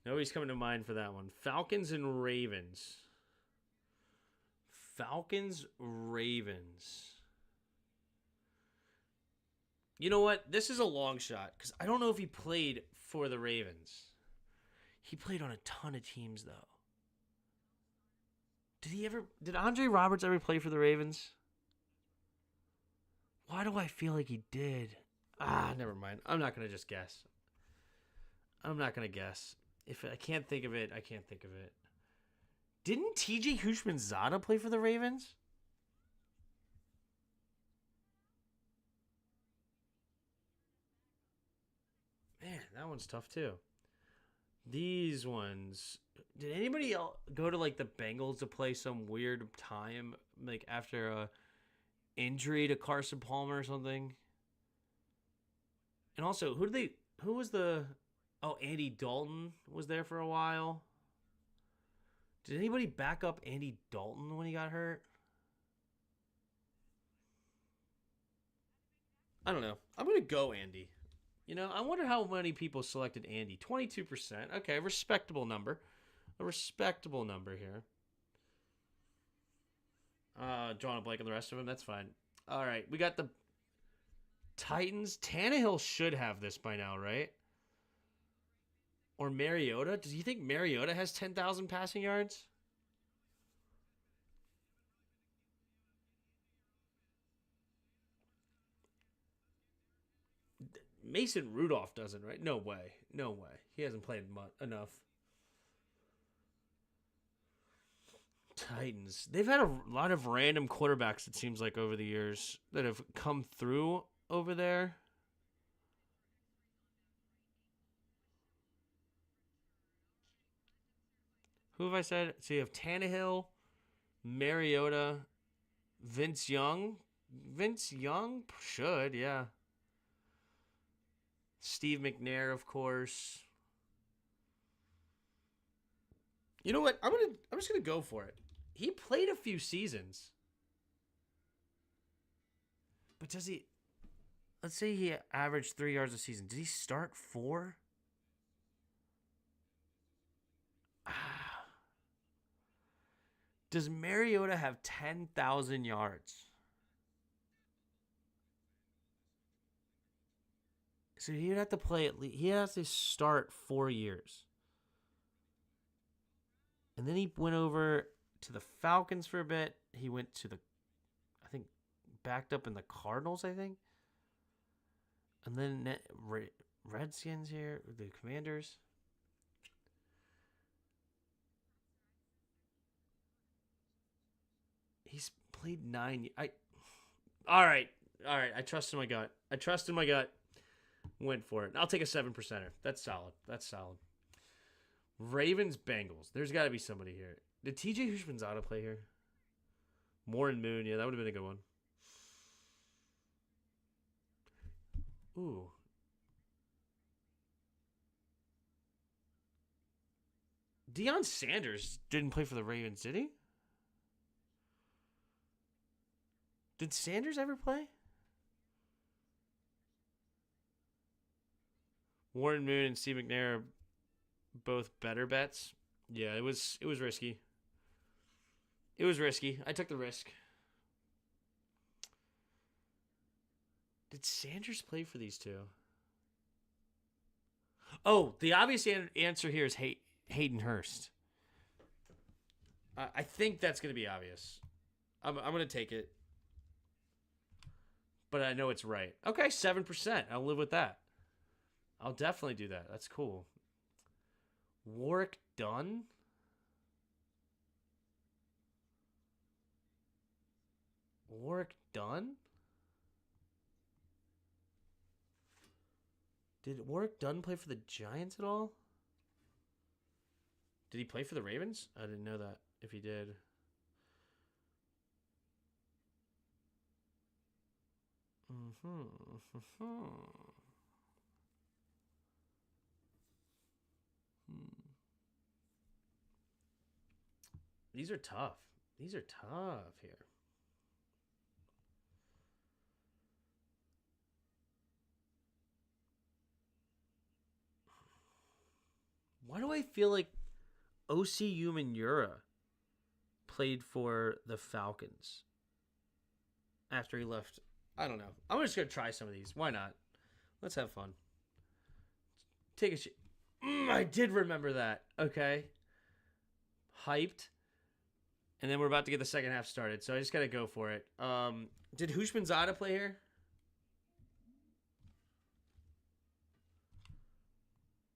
[SPEAKER 1] Nobody's coming to mind for that one. Falcons and Ravens. Falcons, Ravens. You know what? This is a long shot because I don't know if he played for the Ravens. He played on a ton of teams, though. Did Andre Roberts ever play for the Ravens? Why do I feel like he did? Never mind. I'm not going to just guess. I'm not going to guess. If I can't think of it, I can't think of it. Didn't TJ Hushmanzada play for the Ravens? Man, that one's tough too. These ones. Did anybody else go to like the Bengals to play some weird time, like after a injury to Carson Palmer or something? And also, who was the... Oh, Andy Dalton was there for a while. Did anybody back up Andy Dalton when he got hurt? I don't know. I'm going to go Andy. You know, I wonder how many people selected Andy. 22%. Okay, respectable number. A respectable number here. Drawing a blank on the rest of them. That's fine. All right, we got the Titans. Tannehill should have this by now, right? Or Mariota. Does he think Mariota has 10,000 passing yards? Mason Rudolph doesn't, right? No way. No way. He hasn't played enough. Titans. They've had a lot of random quarterbacks, it seems like, over the years that have come through over there. Who have I said? So you have Tannehill, Mariota, Vince Young. Vince Young? Should, yeah. Steve McNair, of course. You know what? I'm just gonna go for it. He played a few seasons. But does he... Let's say he averaged 3 yards a season. Did he start 4? Does Mariota have 10,000 yards? So he'd have to play at least... He has to start 4 years. And then he went over to the Falcons for a bit. He went to the... I think backed up in the Cardinals, I think. And then Redskins here, the Commanders. He's played 9. All right. I trust in my gut. Went for it. I'll take a 7%er. That's solid. Ravens, Bengals. There's got to be somebody here. Did TJ Hushmanzada play here? Warren Moon. Yeah, that would have been a good one. Ooh. Deion Sanders didn't play for the Ravens, did he? Did Sanders ever play? Warren Moon and Steve McNair are both better bets. Yeah, it was risky. It was risky. I took the risk. Did Sanders play for these two? Oh, the obvious answer here is Hayden Hurst. I think that's going to be obvious. I'm going to take it. But I know it's right. Okay, 7%. I'll live with that. I'll definitely do that. That's cool. Warwick Dunn? Warwick Dunn? Did Warwick Dunn play for the Giants at all? Did he play for the Ravens? I didn't know that, if he did. These are tough. Here. Why do I feel like O.C. Umenyiora played for the Falcons after he left? I don't know. I'm just going to try some of these. Why not? Let's have fun. Take a shit. I did remember that. Okay. Hyped. And then we're about to get the second half started, so I just got to go for it. Did Hushmanzada play here?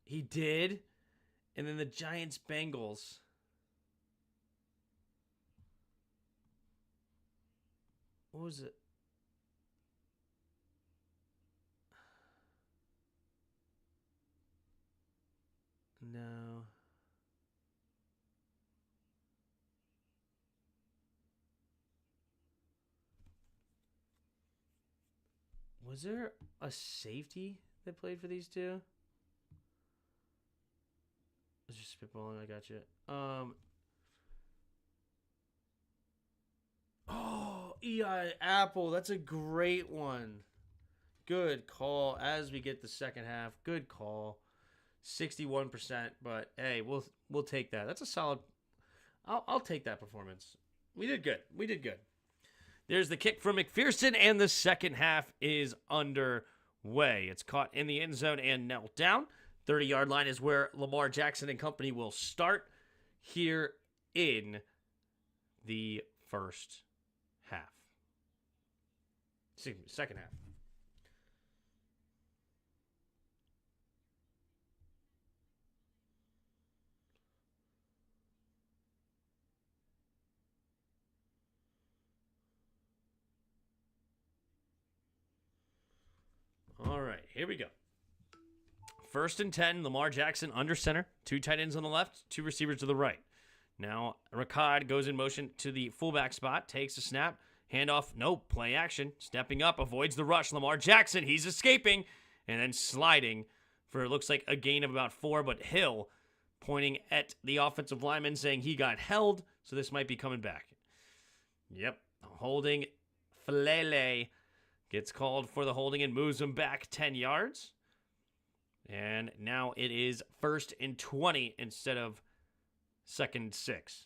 [SPEAKER 1] He did. And then the Giants Bengals. What was it? No. Was there a safety that played for these two? I was just spitballing. I got you. Oh, E.I. Apple. That's a great one. Good call. As we get the second half, good call. 61%, but hey, we'll take that. That's a solid. I'll take that performance. We did good. There's the kick from McPherson, and the second half is underway. It's caught in the end zone and knelt down. 30-yard line is where Lamar Jackson and company will start here in the first half. Second half. All right, here we go. 1st and 10, Lamar Jackson under center. 2 tight ends on the left, 2 receivers to the right. Now, Ricard goes in motion to the fullback spot, takes a snap, handoff, nope, play action, stepping up, avoids the rush. Lamar Jackson, he's escaping, and then sliding for it looks like a gain of about 4, but Hill pointing at the offensive lineman saying he got held, so this might be coming back. Yep, holding Falele. Gets called for the holding and moves him back 10 yards. And now it is 1st and 20 instead of 2nd and 6.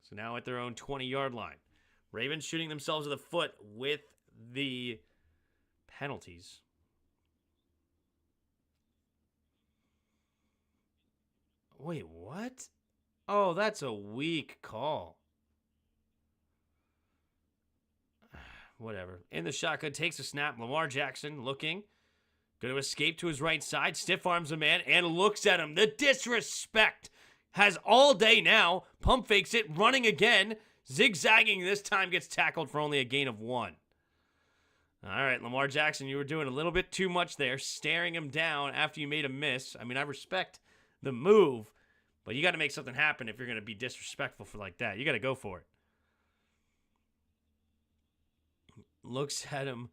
[SPEAKER 1] So now at their own 20-yard line. Ravens shooting themselves in the foot with the penalties. Wait, what? Oh, that's a weak call. Whatever. In the shotgun, takes a snap. Lamar Jackson looking. Going to escape to his right side. Stiff arms a man and looks at him. The disrespect has all day now. Pump fakes it. Running again. Zigzagging this time. Gets tackled for only a gain of 1. All right, Lamar Jackson, you were doing a little bit too much there. Staring him down after you made a miss. I mean, I respect the move. But you got to make something happen if you're going to be disrespectful for like that. You got to go for it. Looks at him.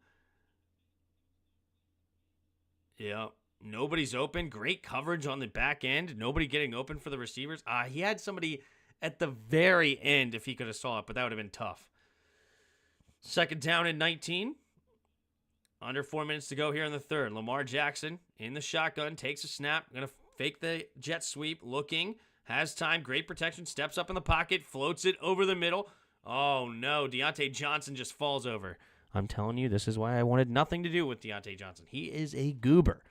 [SPEAKER 1] Yeah. Nobody's open. Great coverage on the back end. Nobody getting open for the receivers. He had somebody at the very end if he could have saw it, but that would have been tough. 2nd down and 19. Under 4 minutes to go here in the third. Lamar Jackson in the shotgun. Takes a snap. Going to fake the jet sweep. Looking. Has time. Great protection. Steps up in the pocket. Floats it over the middle. Oh, no. Deontay Johnson just falls over. I'm telling you, this is why I wanted nothing to do with Deontay Johnson. He is a goober.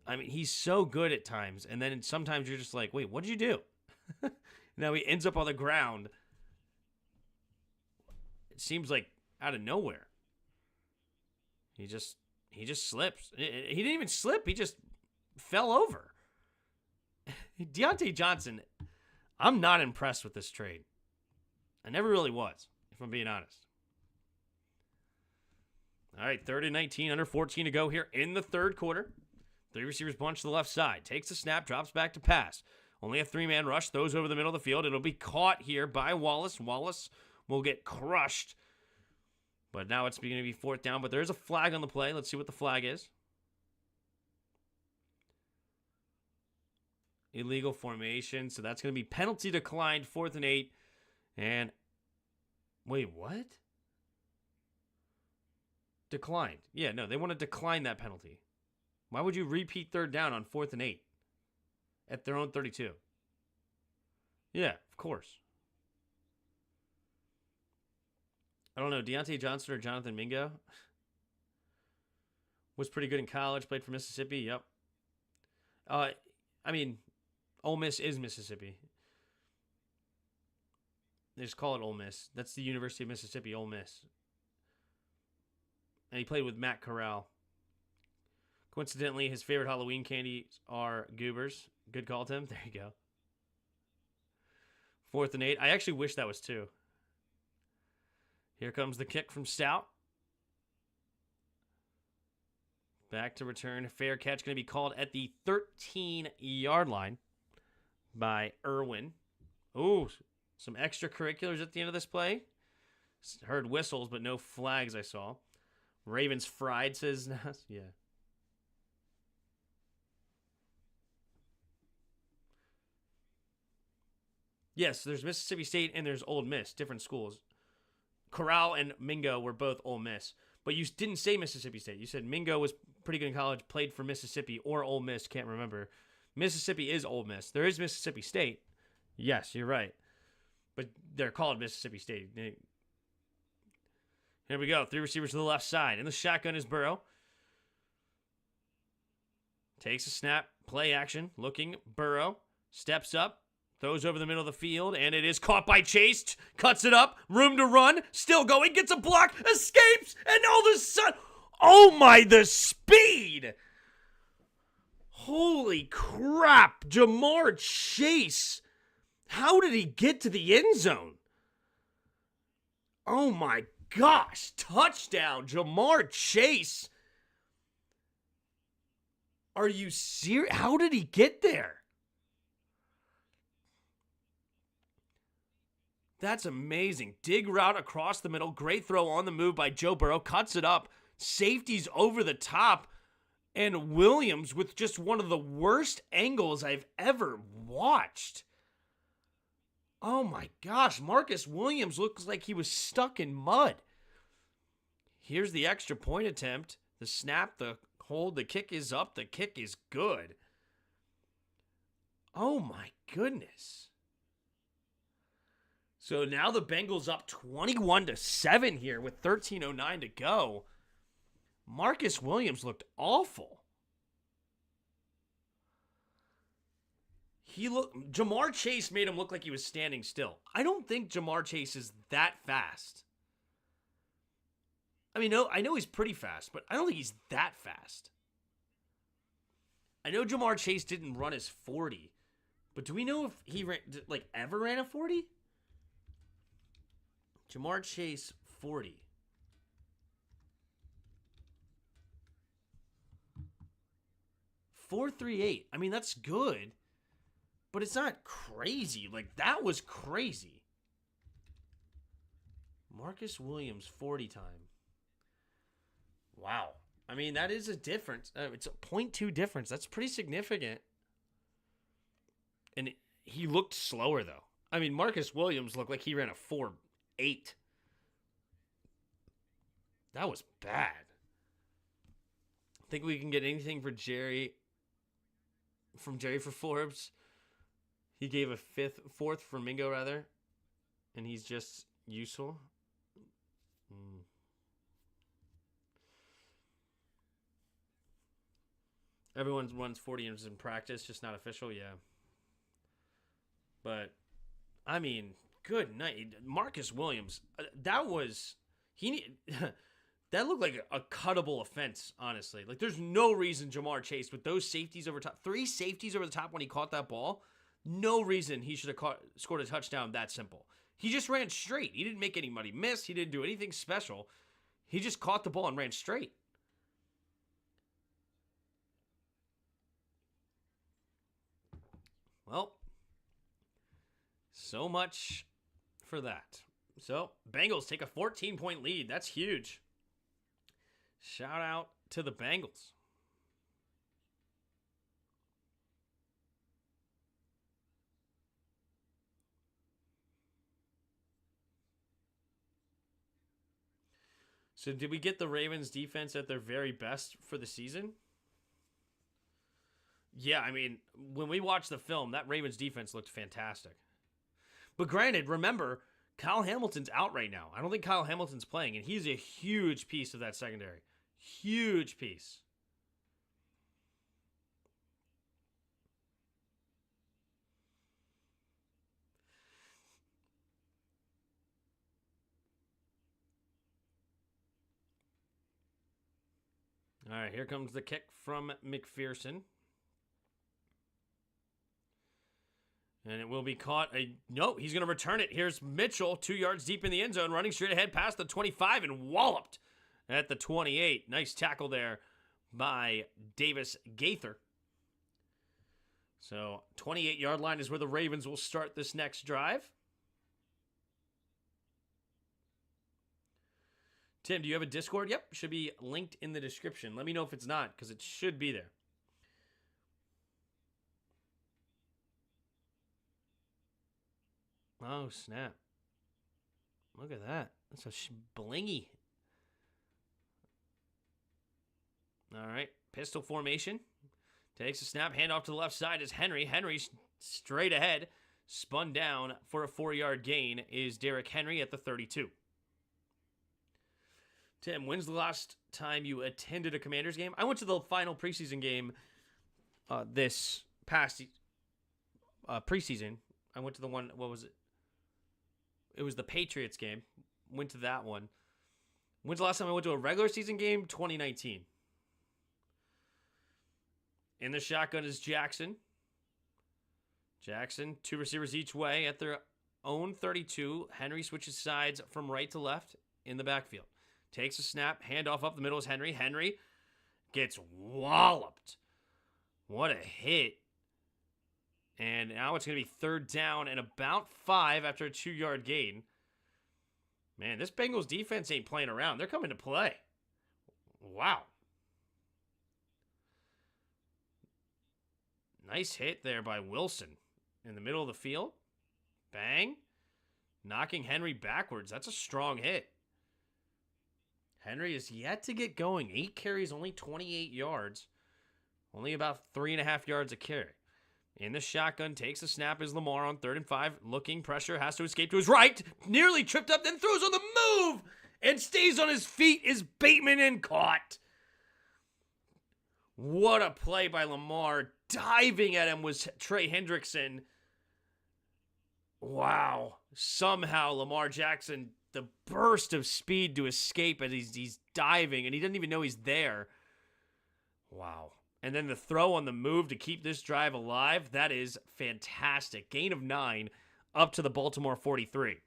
[SPEAKER 1] I mean, he's so good at times, and then sometimes you're just like, wait, what did you do? Now he ends up on the ground. It seems like out of nowhere. He just slips. He didn't even slip. He just fell over. Deontay Johnson, I'm not impressed with this trade. I never really was, if I'm being honest. All right, 3rd and 19, under 14 to go here in the third quarter. 3 receivers bunch to the left side. Takes a snap, drops back to pass. Only a 3-man rush, throws over the middle of the field. It'll be caught here by Wallace. Wallace will get crushed. But now it's going to be 4th down, but there's a flag on the play. Let's see what the flag is. Illegal formation, so that's going to be penalty declined, 4th and 8. And, wait, what? Declined. Yeah, no, they want to decline that penalty. Why would you repeat 3rd down on 4th and 8 at their own 32? Yeah, of course. I don't know, Deontay Johnson or Jonathan Mingo was pretty good in college, played for Mississippi, yep. I mean, Ole Miss is Mississippi. They just call it Ole Miss. That's the University of Mississippi, Ole Miss. And he played with Matt Corral. Coincidentally, his favorite Halloween candies are goobers. Good call, Tim. There you go. 4th and 8. I actually wish that was 2. Here comes the kick from Stout. Back to return. Fair catch going to be called at the 13-yard line by Irwin. Ooh, some extracurriculars at the end of this play. Heard whistles, but no flags I saw. Ravens fried, says Nas. Yeah. Yes, there's Mississippi State and there's Ole Miss, different schools. Corral and Mingo were both Ole Miss. But you didn't say Mississippi State. You said Mingo was pretty good in college, played for Mississippi or Ole Miss, can't remember. Mississippi is Ole Miss. There is Mississippi State. Yes, you're right. But they're called Mississippi State. Here we go. 3 receivers to the left side. In the shotgun is Burrow. Takes a snap. Play action. Looking. Burrow. Steps up. Throws over the middle of the field. And it is caught by Chase. Cuts it up. Room to run. Still going. Gets a block. Escapes. And all of a sudden. Oh my, the speed. Holy crap. Jamar Chase. How did he get to the end zone? Oh my gosh. Touchdown. Jamar Chase. Are you serious? How did he get there? That's amazing. Dig route across the middle. Great throw on the move by Joe Burrow. Cuts it up. Safeties over the top. And Williams with just one of the worst angles I've ever watched. Oh my gosh. Marcus Williams looks like he was stuck in mud. Here's the extra point attempt. The snap, the hold, the kick is up. The kick is good. Oh my goodness. So now the Bengals up 21-7 here with 13:09 to go. Marcus Williams looked awful. Jamar Chase made him look like he was standing still. I don't think Jamar Chase is that fast. I mean, no, I know he's pretty fast, but I don't think he's that fast. I know Jamar Chase didn't run his 40, but do we know if he ever ran a 40? Jamar Chase 40. .438. I mean, that's good, but it's not crazy. Like, that was crazy. Marcus Williams 40 time. Wow. I mean, that is a difference. It's a 0.2 difference. That's pretty significant. And he looked slower, though. I mean, Marcus Williams looked like he ran a 4.8. That was bad. Think we can get anything for Jerry from Jerry for Forbes? He gave a fourth for Mingo, rather. And he's just useful. Everyone runs 40 inches in practice, just not official, yeah. But, I mean, good night. Marcus Williams, that looked like a cuttable offense, honestly. Like, there's no reason Jamar Chase, with those safeties over top, 3 safeties over the top when he caught that ball, no reason he should have scored a touchdown that simple. He just ran straight. He didn't make anybody miss. He didn't do anything special. He just caught the ball and ran straight. Well, so much for that. So, Bengals take a 14-point lead. That's huge. Shout out to the Bengals. So did we get the Ravens defense at their very best for the season? Yeah, I mean, when we watched the film, that Ravens defense looked fantastic. But granted, remember, Kyle Hamilton's out right now. I don't think Kyle Hamilton's playing, and he's a huge piece of that secondary. Huge piece. All right, here comes the kick from McPherson. And it will be caught. No, he's going to return it. Here's Mitchell, 2 yards deep in the end zone, running straight ahead past the 25 and walloped at the 28. Nice tackle there by Davis Gaither. So 28-yard line is where the Ravens will start this next drive. Tim, do you have a Discord? Yep, should be linked in the description. Let me know if it's not, because it should be there. Oh, snap. Look at that. That's a blingy. All right, pistol formation. Takes a snap, handoff to the left side is Henry. Henry's straight ahead. Spun down for a 4-yard gain is Derrick Henry at the 32. Tim, when's the last time you attended a Commanders game? I went to the final preseason game this past preseason. I went to the one, what was it? It was the Patriots game. Went to that one. When's the last time I went to a regular season game? 2019. In the shotgun is Jackson. Jackson, 2 receivers each way at their own 32. Henry switches sides from right to left in the backfield. Takes a snap, handoff up the middle is Henry. Henry gets walloped. What a hit. And now it's going to be 3rd down and about 5 after a 2-yard gain. Man, this Bengals defense ain't playing around. They're coming to play. Wow. Nice hit there by Wilson in the middle of the field. Bang. Knocking Henry backwards. That's a strong hit. Henry is yet to get going. 8 carries, only 28 yards. Only about 3.5 yards a carry. In the shotgun, takes a snap is Lamar on 3rd and 5. Looking, pressure, has to escape to his right. Nearly tripped up, then throws on the move. And stays on his feet is Bateman and caught. What a play by Lamar. Diving at him was Trey Hendrickson. Wow. Somehow Lamar Jackson, the burst of speed to escape as he's diving, and he doesn't even know he's there. Wow. And then the throw on the move to keep this drive alive, that is fantastic. Gain of 9 up to the Baltimore 43.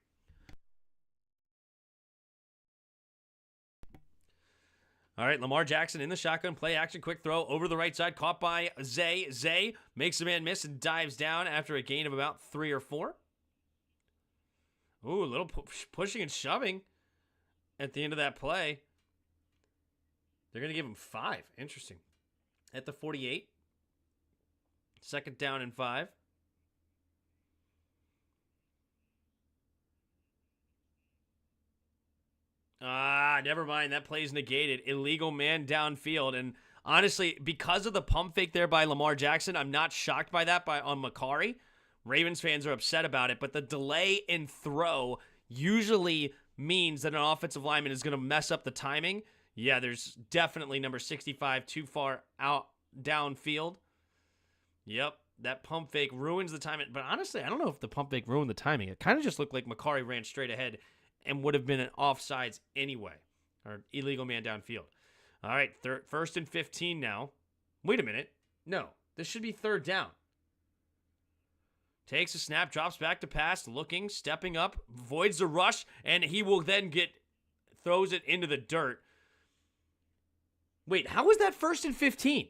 [SPEAKER 1] All right, Lamar Jackson in the shotgun, play action, quick throw over the right side, caught by Zay. Zay makes the man miss and dives down after a gain of about 3 or 4. Ooh, a little pushing and shoving at the end of that play. They're going to give him 5. Interesting. At the 48. 2nd down and 5. Never mind. That play's negated. Illegal man downfield. And honestly, because of the pump fake there by Lamar Jackson, I'm not shocked by that on Macari. Ravens fans are upset about it, but the delay in throw usually means that an offensive lineman is going to mess up the timing. Yeah, there's definitely number 65 too far out downfield. Yep, that pump fake ruins the timing. But honestly, I don't know if the pump fake ruined the timing. It kind of just looked like Macari ran straight ahead and would have been an offsides anyway, or illegal man downfield. All right, 1st and 15 now. Wait a minute. No, this should be 3rd down. Takes a snap, drops back to pass, looking, stepping up, voids the rush, and he will then throws it into the dirt. Wait, how was that 1st and 15?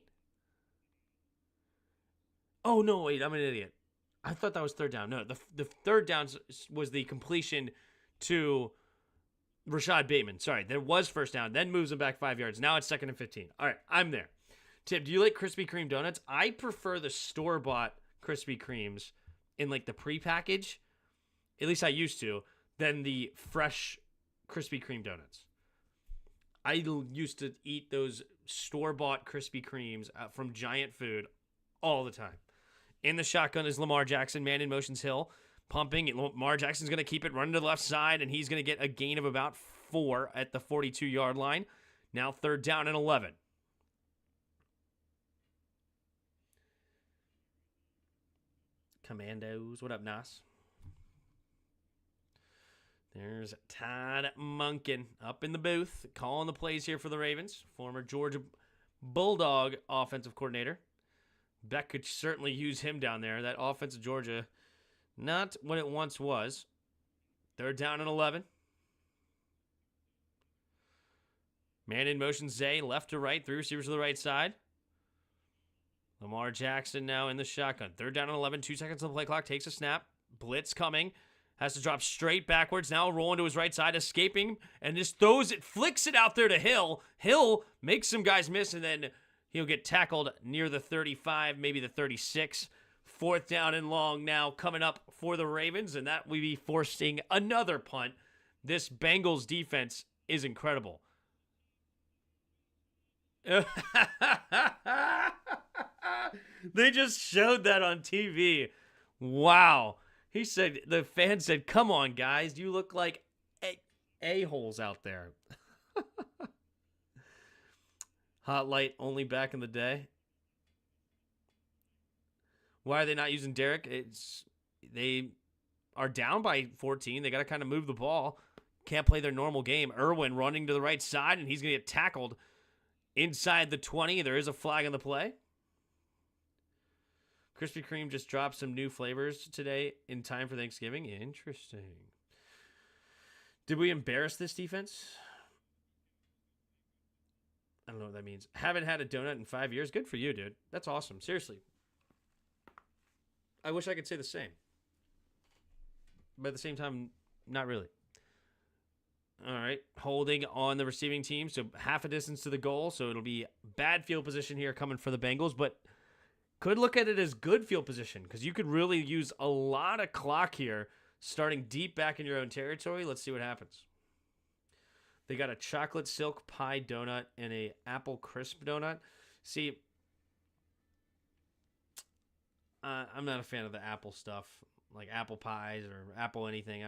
[SPEAKER 1] Oh, no, wait, I'm an idiot. I thought that was 3rd down. No, the 3rd down was the completion to Rashad Bateman. Sorry, there was 1st down, then moves him back 5 yards. Now it's 2nd and 15. All right, I'm there. Tim, do you like Krispy Kreme donuts? I prefer the store-bought Krispy Kremes in like the pre-package, at least I used to, than the fresh Krispy Kreme donuts. I used to eat those store-bought Krispy Kremes from Giant Food all the time. In the shotgun is Lamar Jackson, man in motion's Hill, pumping. Lamar Jackson's going to keep it running to the left side, and he's going to get a gain of about 4 at the 42-yard line. Now 3rd down and 11. Commandos. What up, Nas? There's Todd Monken up in the booth, calling the plays here for the Ravens. Former Georgia Bulldog offensive coordinator. Beck could certainly use him down there. That offense of Georgia, not what it once was. 3rd down and 11. Man in motion, Zay, left to right, 3 receivers to the right side. Lamar Jackson now in the shotgun. 3rd down and 11, 2 seconds on the play clock. Takes a snap. Blitz coming. Has to drop straight backwards. Now rolling to his right side, escaping, and just throws it, flicks it out there to Hill. Hill makes some guys miss, and then he'll get tackled near the 35, maybe the 36. 4th down and long now coming up for the Ravens, and that will be forcing another punt. This Bengals defense is incredible. They just showed that on TV. Wow. He said, the fan said, come on, guys. You look like a-holes out there. Hot light only back in the day. Why are they not using Derek? They are down by 14. They got to kind of move the ball. Can't play their normal game. Irwin running to the right side, and he's going to get tackled inside the 20. There is a flag on the play. Krispy Kreme just dropped some new flavors today in time for Thanksgiving. Interesting. Did we embarrass this defense? I don't know what that means. Haven't had a donut in 5 years. Good for you, dude. That's awesome. Seriously. I wish I could say the same. But at the same time, not really. All right. Holding on the receiving team. So half a distance to the goal. So it'll be bad field position here coming for the Bengals. But could look at it as good field position because you could really use a lot of clock here starting deep back in your own territory. Let's see what happens. They got a chocolate silk pie donut and a apple crisp donut. See, I'm not a fan of the apple stuff, like apple pies or apple anything.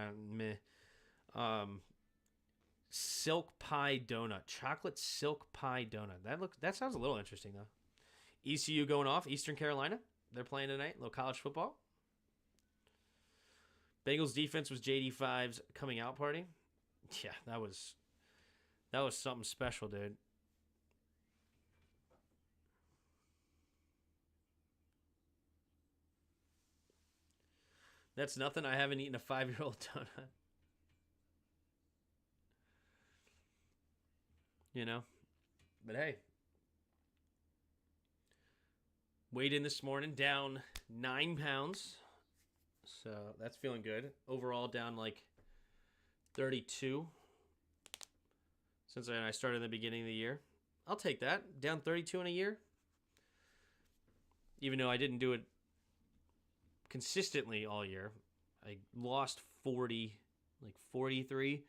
[SPEAKER 1] Silk pie donut, chocolate silk pie donut. That sounds a little interesting though. ECU going off, Eastern Carolina. They're playing tonight, little college football. Bengals defense was JD5's coming out party. Yeah, that was something special, dude. That's nothing. I haven't eaten a 5-year-old donut. You know? But hey. Weighed in this morning, down 9 pounds. So that's feeling good. Overall, down like 32 since I started in the beginning of the year. I'll take that. Down 32 in a year. Even though I didn't do it consistently all year. I lost 40, like 43,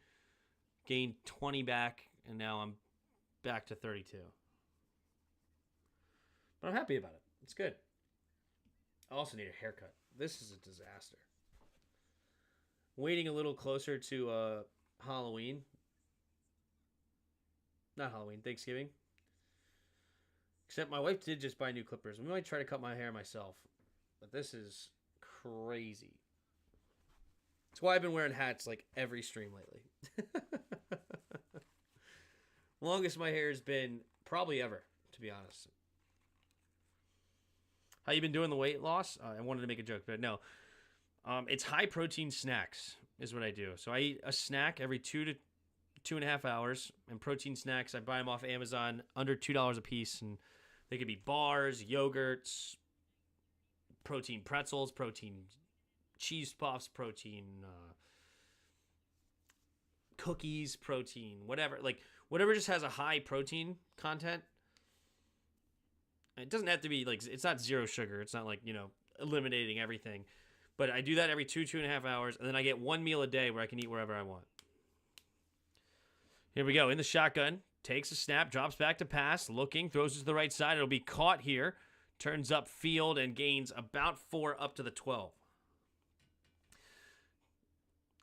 [SPEAKER 1] gained 20 back, and now I'm back to 32. But I'm happy about it. It's good. I also need a haircut. This is a disaster. Waiting a little closer to Halloween. Not Halloween, Thanksgiving. Except my wife did just buy new clippers. We might try to cut my hair myself. But this is crazy. That's why I've been wearing hats like every stream lately. Longest my hair has been probably ever, to be honest. How you been doing the weight loss? I wanted to make a joke, but no. It's high protein snacks is what I do. So I eat a snack every 2 to 2.5 hours. And protein snacks, I buy them off Amazon under $2 a piece. And they could be bars, yogurts, protein pretzels, protein cheese puffs, protein cookies, protein, whatever. Like, whatever just has a high protein content. It doesn't have to be, like, it's not zero sugar. It's not like, eliminating everything. But I do that every 2.5 hours, and then I get one meal a day where I can eat wherever I want. Here we go. In the shotgun. Takes a snap, drops back to pass, looking, throws it to the right side. It'll be caught here. Turns up field and gains about 4 up to the 12.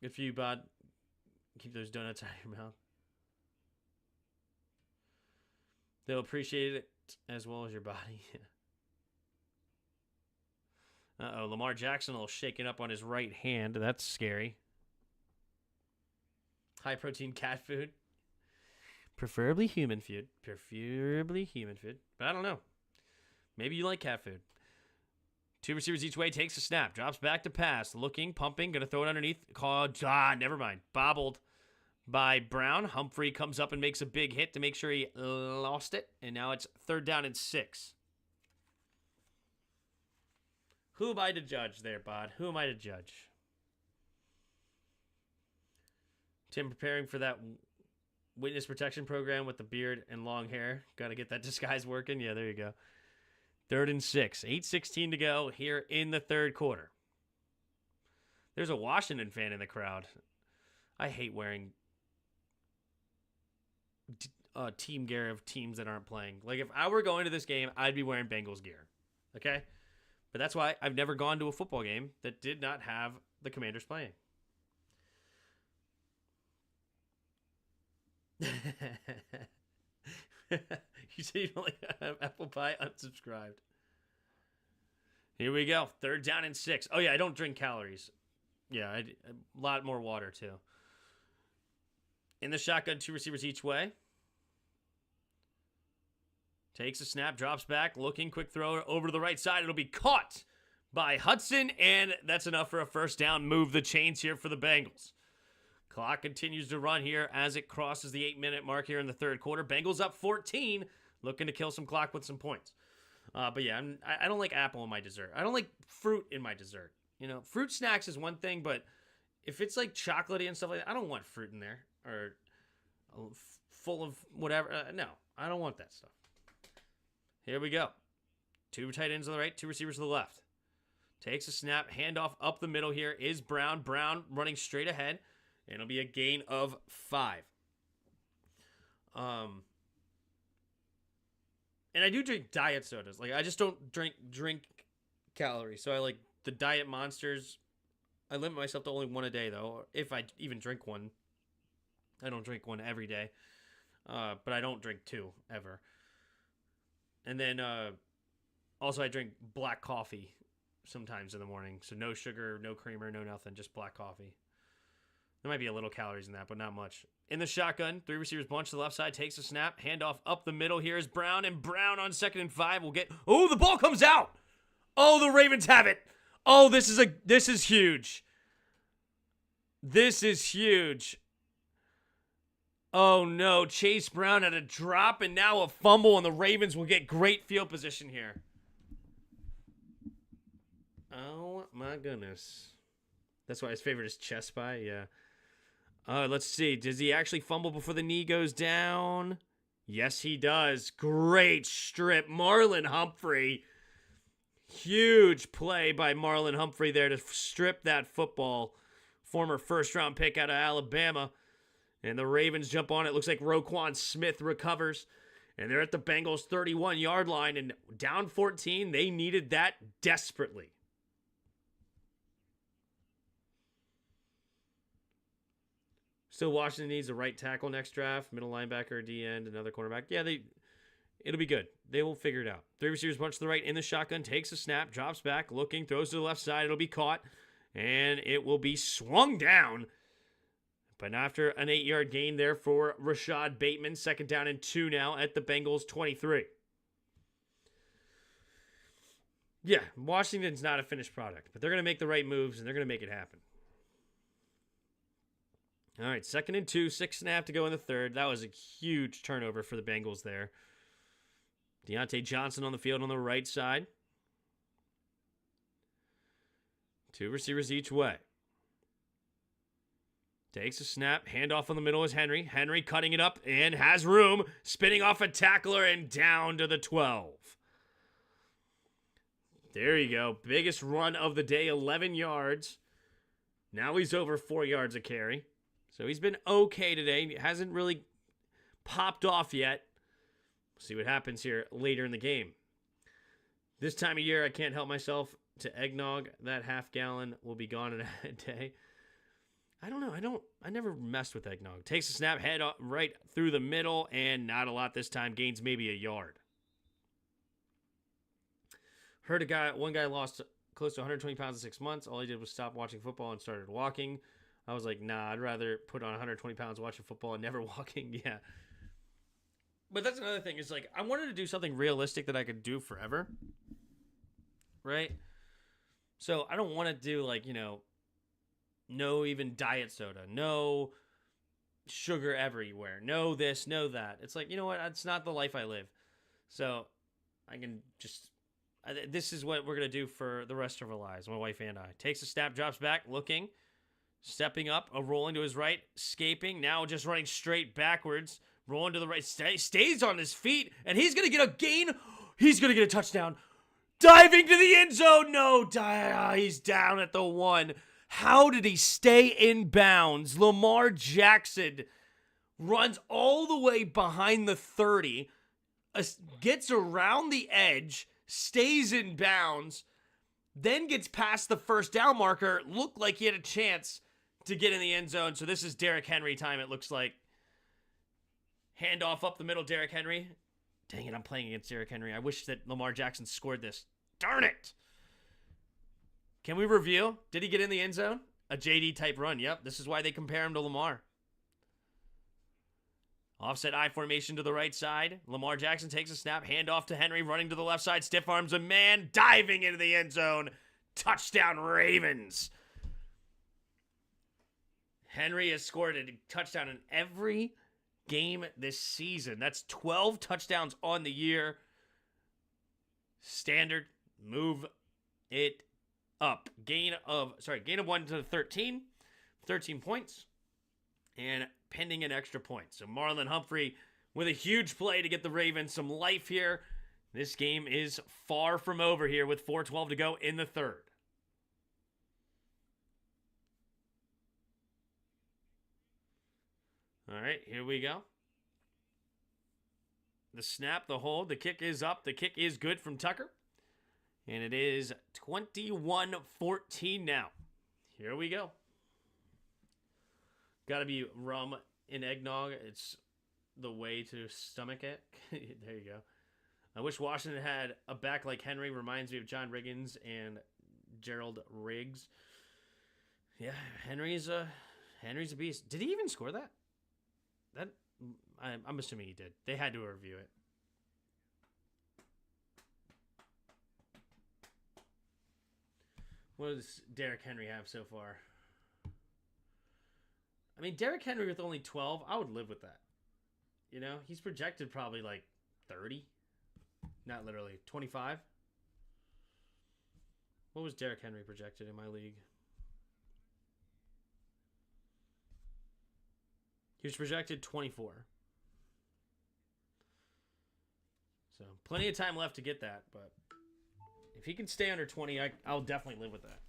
[SPEAKER 1] Good for you, bud. Keep those donuts out of your mouth. They'll appreciate it as well as your body. Uh-oh, Lamar Jackson a little shaken up on his right hand. That's scary. High-protein cat food. Preferably human food. Preferably human food. But I don't know. Maybe you like cat food. 2 receivers each way. Takes a snap. Drops back to pass. Looking. Pumping. Going to throw it underneath. Called. Never mind. Bobbled by Brown. Humphrey comes up and makes a big hit to make sure he lost it. And now it's 3rd down and 6. Who am I to judge there, Bod? Who am I to judge? Tim preparing for that witness protection program with the beard and long hair. Got to get that disguise working. Yeah, there you go. 3rd and 6. 8:16 to go here in the 3rd quarter. There's a Washington fan in the crowd. I hate wearing team gear of teams that aren't playing. Like, if I were going to this game, I'd be wearing Bengals gear. Okay? But that's why I've never gone to a football game that did not have the Commanders playing. You say you don't like apple pie? Unsubscribed. Here we go. 3rd down and 6. Oh, yeah, I don't drink calories. Yeah, a lot more water, too. In the shotgun, 2 receivers each way. Takes a snap, drops back, looking, quick throw over to the right side. It'll be caught by Hudson, and that's enough for a first down. Move the chains here for the Bengals. Clock continues to run here as it crosses the 8-minute mark here in the third quarter. Bengals up 14, looking to kill some clock with some points. But yeah, I don't like apple in my dessert. I don't like fruit in my dessert. You know, fruit snacks is one thing, but if it's like chocolatey and stuff like that, I don't want fruit in there or full of whatever. No, I don't want that stuff. Here we go. 2 tight ends on the right, 2 receivers to the left. Takes a snap, handoff up the middle here is Brown. Brown running straight ahead, and it'll be a gain of 5. And I do drink diet sodas. Like, I just don't drink calories. So I like the Diet Monsters. I limit myself to only one a day, though. If I even drink one. I don't drink one every day. But I don't drink 2 ever. And then also I drink black coffee sometimes in the morning. So no sugar, no creamer, no nothing. Just black coffee. There might be a little calories in that, but not much. In the shotgun, 3 receivers bunch to the left side. Takes a snap. Handoff up the middle. Here is Brown. And Brown on 2nd and 5 will get... Oh, the ball comes out! Oh, the Ravens have it! Oh, this is huge. This is huge. Oh, no. Chase Brown had a drop and now a fumble, and the Ravens will get great field position here. Oh, my goodness. That's why his favorite is chest pie, yeah. Let's see. Does he actually fumble before the knee goes down? Yes, he does. Great strip. Marlon Humphrey. Huge play by Marlon Humphrey there to strip that football. Former first-round pick out of Alabama. And the Ravens jump on it. Looks like Roquan Smith recovers. And they're at the Bengals' 31-yard line. And down 14, they needed that desperately. Still, Washington needs a right tackle next draft, middle linebacker, D-end, another cornerback. Yeah, it'll be good. They will figure it out. 3 receivers bunch to the right in the shotgun, takes a snap, drops back, looking, throws to the left side. It'll be caught, and it will be swung down. But after an 8-yard gain there for Rashad Bateman, 2nd down and 2 now at the Bengals' 23. Yeah, Washington's not a finished product, but they're going to make the right moves, and they're going to make it happen. All right, 2nd and 2, 6.5 to go in the third. That was a huge turnover for the Bengals there. Deontay Johnson on the field on the right side. 2 receivers each way. Takes a snap, handoff on the middle is Henry. Henry cutting it up and has room, spinning off a tackler and down to the 12. There you go. Biggest run of the day, 11 yards. Now he's over 4 yards a carry. So he's been okay today. He hasn't really popped off yet. We'll see what happens here later in the game. This time of year, I can't help myself to eggnog. That half gallon will be gone in a day. I don't know. I never messed with eggnog. Takes a snap, head up right through the middle, and not a lot this time. Gains maybe a yard. Heard one guy lost close to 120 pounds in 6 months. All he did was stop watching football and started walking. I was like, nah, I'd rather put on 120 pounds watching football and never walking. Yeah. But that's another thing. Is like, I wanted to do something realistic that I could do forever. Right? So I don't want to do like, no even diet soda. No sugar everywhere. No this, no that. It's like, you know what? It's not the life I live. So I can just... This is what we're going to do for the rest of our lives, my wife and I. Takes a snap, drops back, looking. Stepping up, rolling to his right, escaping, now just running straight backwards, rolling to the right, stays on his feet, and he's going to get a gain. He's going to get a touchdown. Diving to the end zone. No, he's down at the 1. How did he stay in bounds? Lamar Jackson runs all the way behind the 30, gets around the edge, stays in bounds, then gets past the first down marker. Looked like he had a chance to get in the end zone. So this is Derrick Henry time, it looks like. Handoff up the middle, Derrick Henry. Dang it, I'm playing against Derrick Henry. I wish that Lamar Jackson scored this. Darn it! Can we review? Did he get in the end zone? A JD type run. Yep, this is why they compare him to Lamar. Offset I formation to the right side. Lamar Jackson takes a snap. Handoff to Henry, running to the left side. Stiff arms a man, diving into the end zone. Touchdown Ravens. Henry has scored a touchdown in every game this season. That's 12 touchdowns on the year. Standard. Move it up. Gain of 1 to 13. 13 points. And pending an extra point. So Marlon Humphrey with a huge play to get the Ravens some life here. This game is far from over here with 4:12 to go in the third. All right, here we go. The snap, the hold, the kick is up. The kick is good from Tucker. And it is 21-14 now. Here we go. Got to be rum and eggnog. It's the way to stomach it. There you go. I wish Washington had a back like Henry. Reminds me of John Riggins and Gerald Riggs. Yeah, Henry's a beast. Did he even score that? I'm assuming he did. They had to review it. What does Derrick Henry have so far? I mean, Derrick Henry with only 12, I would live with that. You know, he's projected probably like 30. Not literally. 25. What was Derrick Henry projected in my league? He was projected 24. So, plenty of time left to get that, but if he can stay under 20, I'll definitely live with that.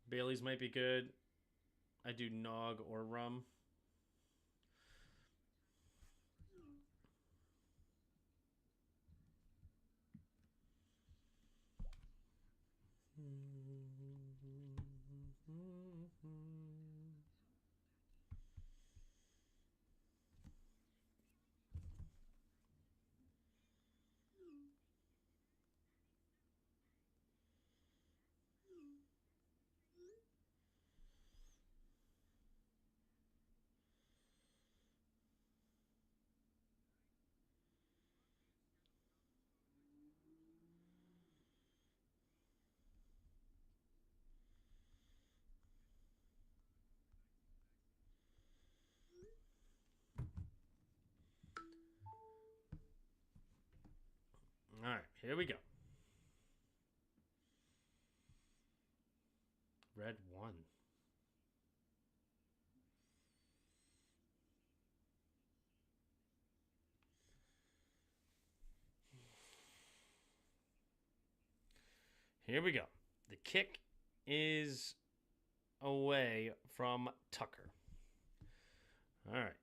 [SPEAKER 1] Bailey's might be good. I do nog or rum. All right, here we go. Red 1. Here we go. The kick is away from Tucker. All right.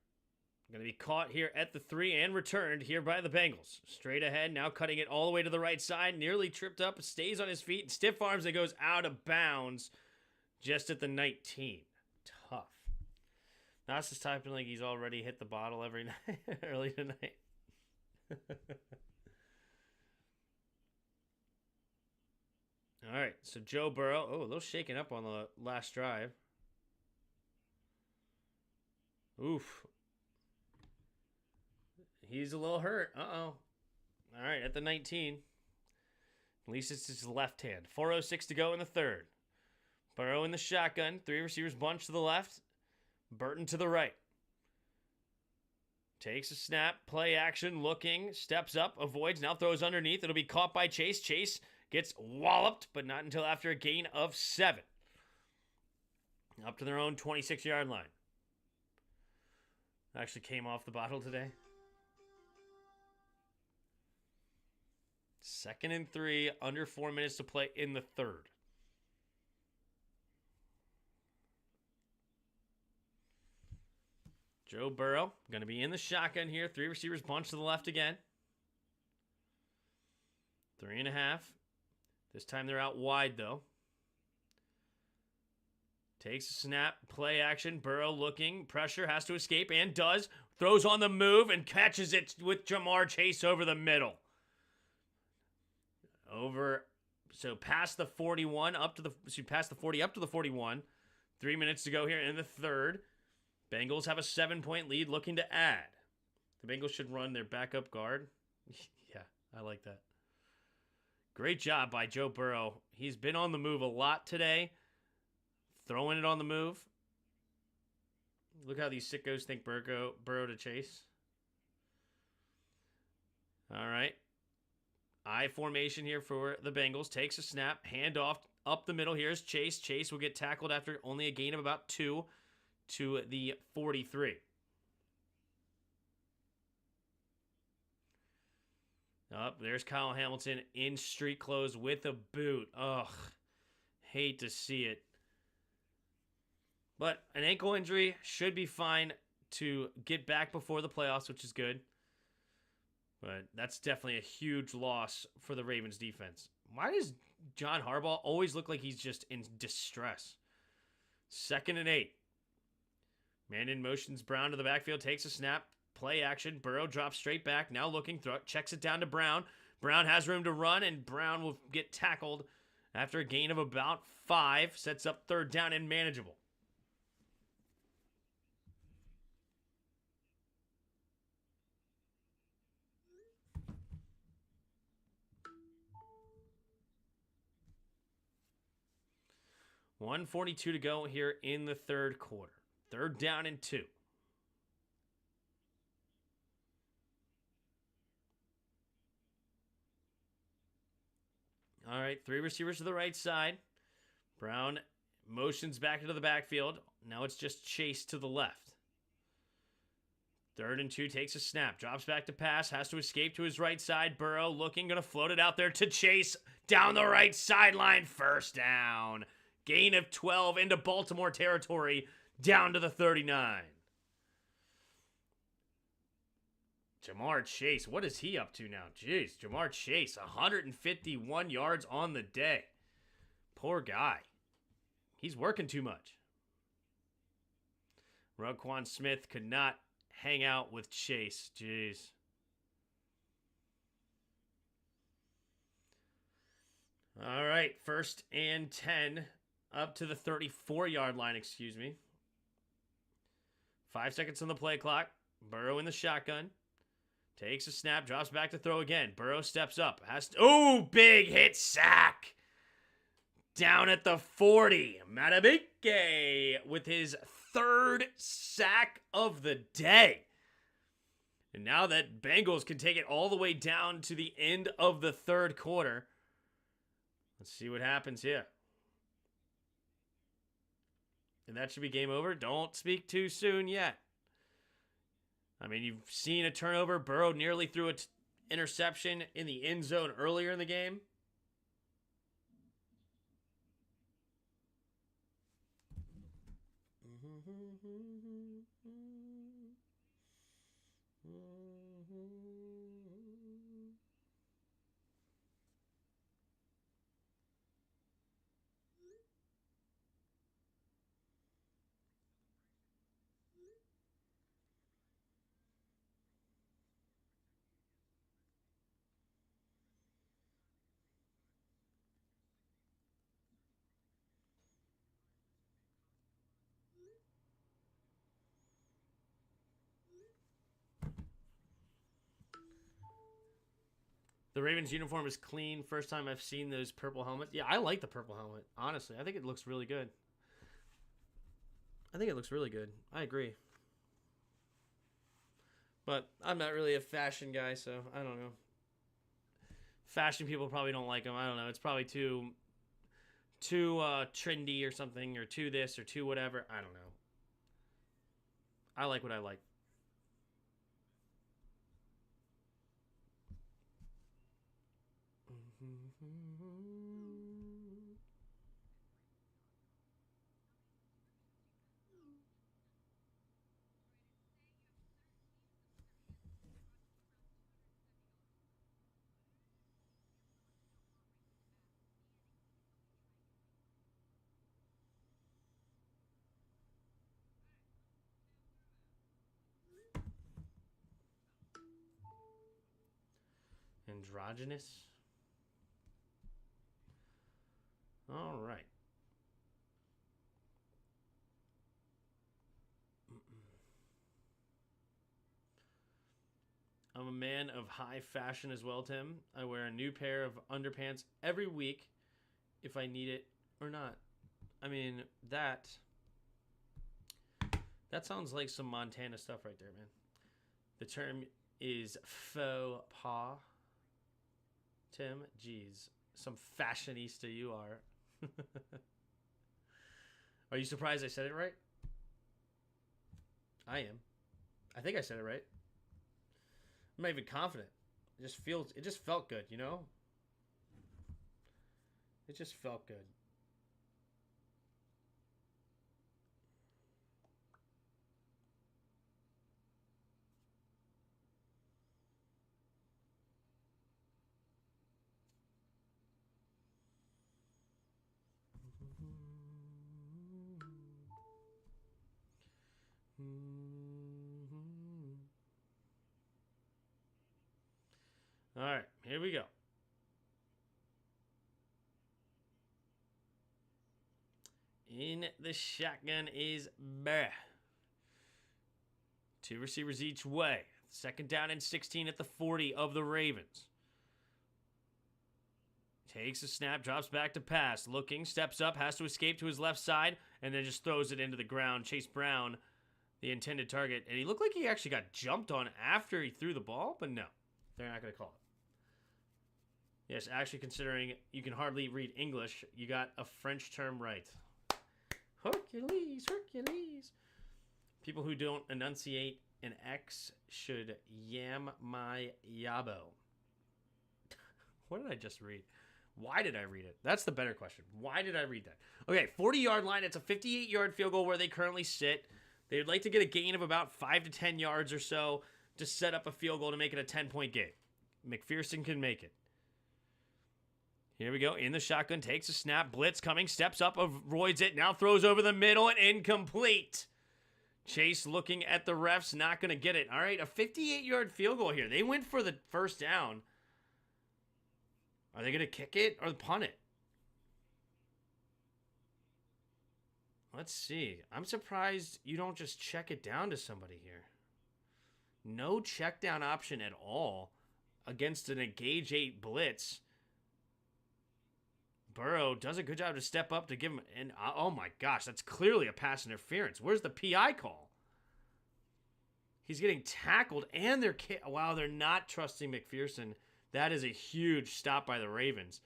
[SPEAKER 1] Going to be caught here at the 3 and returned here by the Bengals. Straight ahead, now cutting it all the way to the right side. Nearly tripped up, stays on his feet. Stiff arms and goes out of bounds just at the 19. Tough. Nas is typing like he's already hit the bottle every night, early tonight. All right, so Joe Burrow. Oh, a little shaken up on the last drive. Oof. He's a little hurt. Uh-oh. All right, at the 19. At least it's his left hand. 4:06 to go in the third. Burrow in the shotgun. 3 receivers bunch to the left. Burton to the right. Takes a snap. Play action. Looking. Steps up. Avoids. Now throws underneath. It'll be caught by Chase. Chase gets walloped, but not until after a gain of 7. Up to their own 26-yard line. Actually came off the bottle today. 2nd and 3, under 4 minutes to play in the third. Joe Burrow going to be in the shotgun here. 3 receivers bunch to the left again. 3.5. This time they're out wide, though. Takes a snap, play action. Burrow looking, pressure, has to escape, and does. Throws on the move and catches it with Jamar Chase over the middle. Past the 41, past the 40, up to the 41. 3 minutes to go here in the third. Bengals have a 7-point lead, looking to add. The Bengals should run their backup guard. Yeah, I like that. Great job by Joe Burrow. He's been on the move a lot today. Throwing it on the move. Look how these sickos think Burrow to Chase. All right. I formation here for the Bengals. Takes a snap. Handoff up the middle. Here's Chase. Chase will get tackled after only a gain of about 2 to the 43. There's Kyle Hamilton in street clothes with a boot. Ugh. Hate to see it. But an ankle injury should be fine to get back before the playoffs, which is good. But that's definitely a huge loss for the Ravens defense. Why does John Harbaugh always look like he's just in distress? 2nd and 8. Man in motions Brown to the backfield, takes a snap, play action. Burrow drops straight back, now looking, checks it down to Brown. Brown has room to run, and Brown will get tackled after a gain of about 5. Sets up 3rd down and manageable. $1:42 to go here in the third quarter. 3rd down and 2. All right, 3 receivers to the right side. Brown motions back into the backfield. Now it's just Chase to the left. 3rd and 2, takes a snap, drops back to pass, has to escape to his right side. Burrow looking, going to float it out there to Chase down the right sideline. 1st down. Gain of 12 into Baltimore territory, down to the 39. Jamar Chase, what is he up to now? Jeez, Jamar Chase, 151 yards on the day. Poor guy. He's working too much. Roquan Smith could not hang out with Chase. Jeez. All right, 1st and 10. Up to the 34-yard line, excuse me. 5 seconds on the play clock. Burrow in the shotgun. Takes a snap, drops back to throw again. Burrow steps up. Big hit sack. Down at the 40. Matabike with his 3rd sack of the day. And now that Bengals can take it all the way down to the end of the third quarter. Let's see what happens here. And that should be game over. Don't speak too soon yet. I mean, you've seen a turnover. Burrow nearly threw an interception in the end zone earlier in the game. The Ravens uniform is clean. First time I've seen those purple helmets. Yeah, I like the purple helmet. Honestly, I think it looks really good. I agree. But I'm not really a fashion guy, so I don't know. Fashion people probably don't like them. I don't know. It's probably too trendy or something, or too this or too whatever. I don't know. I like what I like. Androgynous. All right. I'm a man of high fashion as well, Tim. I wear a new pair of underpants every week if I need it or not. I mean, that sounds like some Montana stuff right there, man. The term is faux pas. Tim, geez, some fashionista you are. Are you surprised I said it right? I am. I think I said it right. I'm not even confident. It just felt good, you know? It just felt good. All right, here we go. In the shotgun is Bah. 2 receivers each way. 2nd down and 16 at the 40 of the Ravens. Takes a snap, drops back to pass. Looking, steps up, has to escape to his left side, and then just throws it into the ground. Chase Brown, the intended target. And he looked like he actually got jumped on after he threw the ball, but no, they're not going to call it. Yes, actually, considering you can hardly read English, you got a French term right. Hercules, Hercules. People who don't enunciate an X should yam my yabo. What did I just read? Why did I read it? That's the better question. Why did I read that? Okay, 40-yard line. It's a 58-yard field goal where they currently sit. They'd like to get a gain of about 5 to 10 yards or so to set up a field goal to make it a 10-point game. McPherson can make it. Here we go. In the shotgun, takes a snap. Blitz coming, steps up, avoids it, now throws over the middle and incomplete. Chase looking at the refs, not going to get it. All right, a 58-yard field goal here. They went for the first down. Are they going to kick it or punt it? Let's see. I'm surprised you don't just check it down to somebody here. No check down option at all against an Engage 8 blitz. Burrow does a good job to step up to give him, and oh my gosh, that's clearly a pass interference. Where's the PI call? He's getting tackled, and they're not trusting McPherson. That is a huge stop by the Ravens.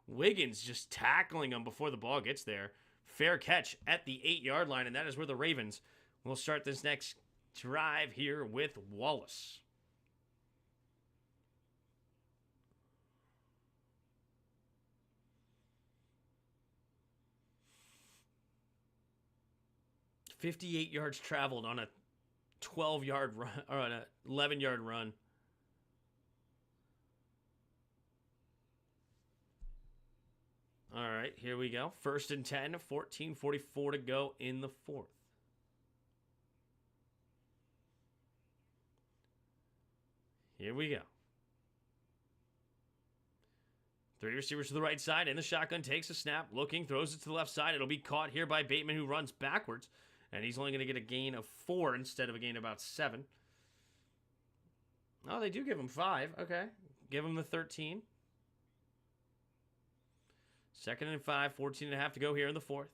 [SPEAKER 1] Wiggins just tackling him before the ball gets there. Fair catch at the 8-yard line, and that is where the Ravens will start this next drive here with Wallace. $58 yards traveled on a 12-yard run, or on a 11-yard run. All right, here we go. 1st and 10, 14:44 to go in the 4th. Here we go. 3 receivers to the right side. In the shotgun, takes a snap, looking, throws it to the left side. It'll be caught here by Bateman, who runs backwards. And he's only going to get a gain of 4 instead of a gain of about 7. Oh, they do give him 5. Okay. Give him the 13. 2nd and 5, 14 and a half to go here in the 4th.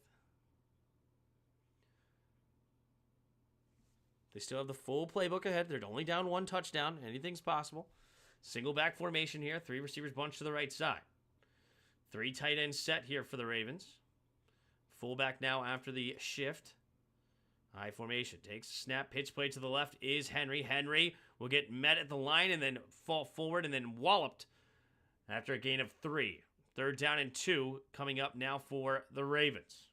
[SPEAKER 1] They still have the full playbook ahead. They're only down 1 touchdown. Anything's possible. Single back formation here. 3 receivers bunch to the right side. 3 tight ends set here for the Ravens. Fullback now after the shift. High formation. Takes a snap. Pitch play to the left is Henry. Henry will get met at the line and then fall forward and then walloped after a gain of 3. 3rd down and 2 coming up now for the Ravens.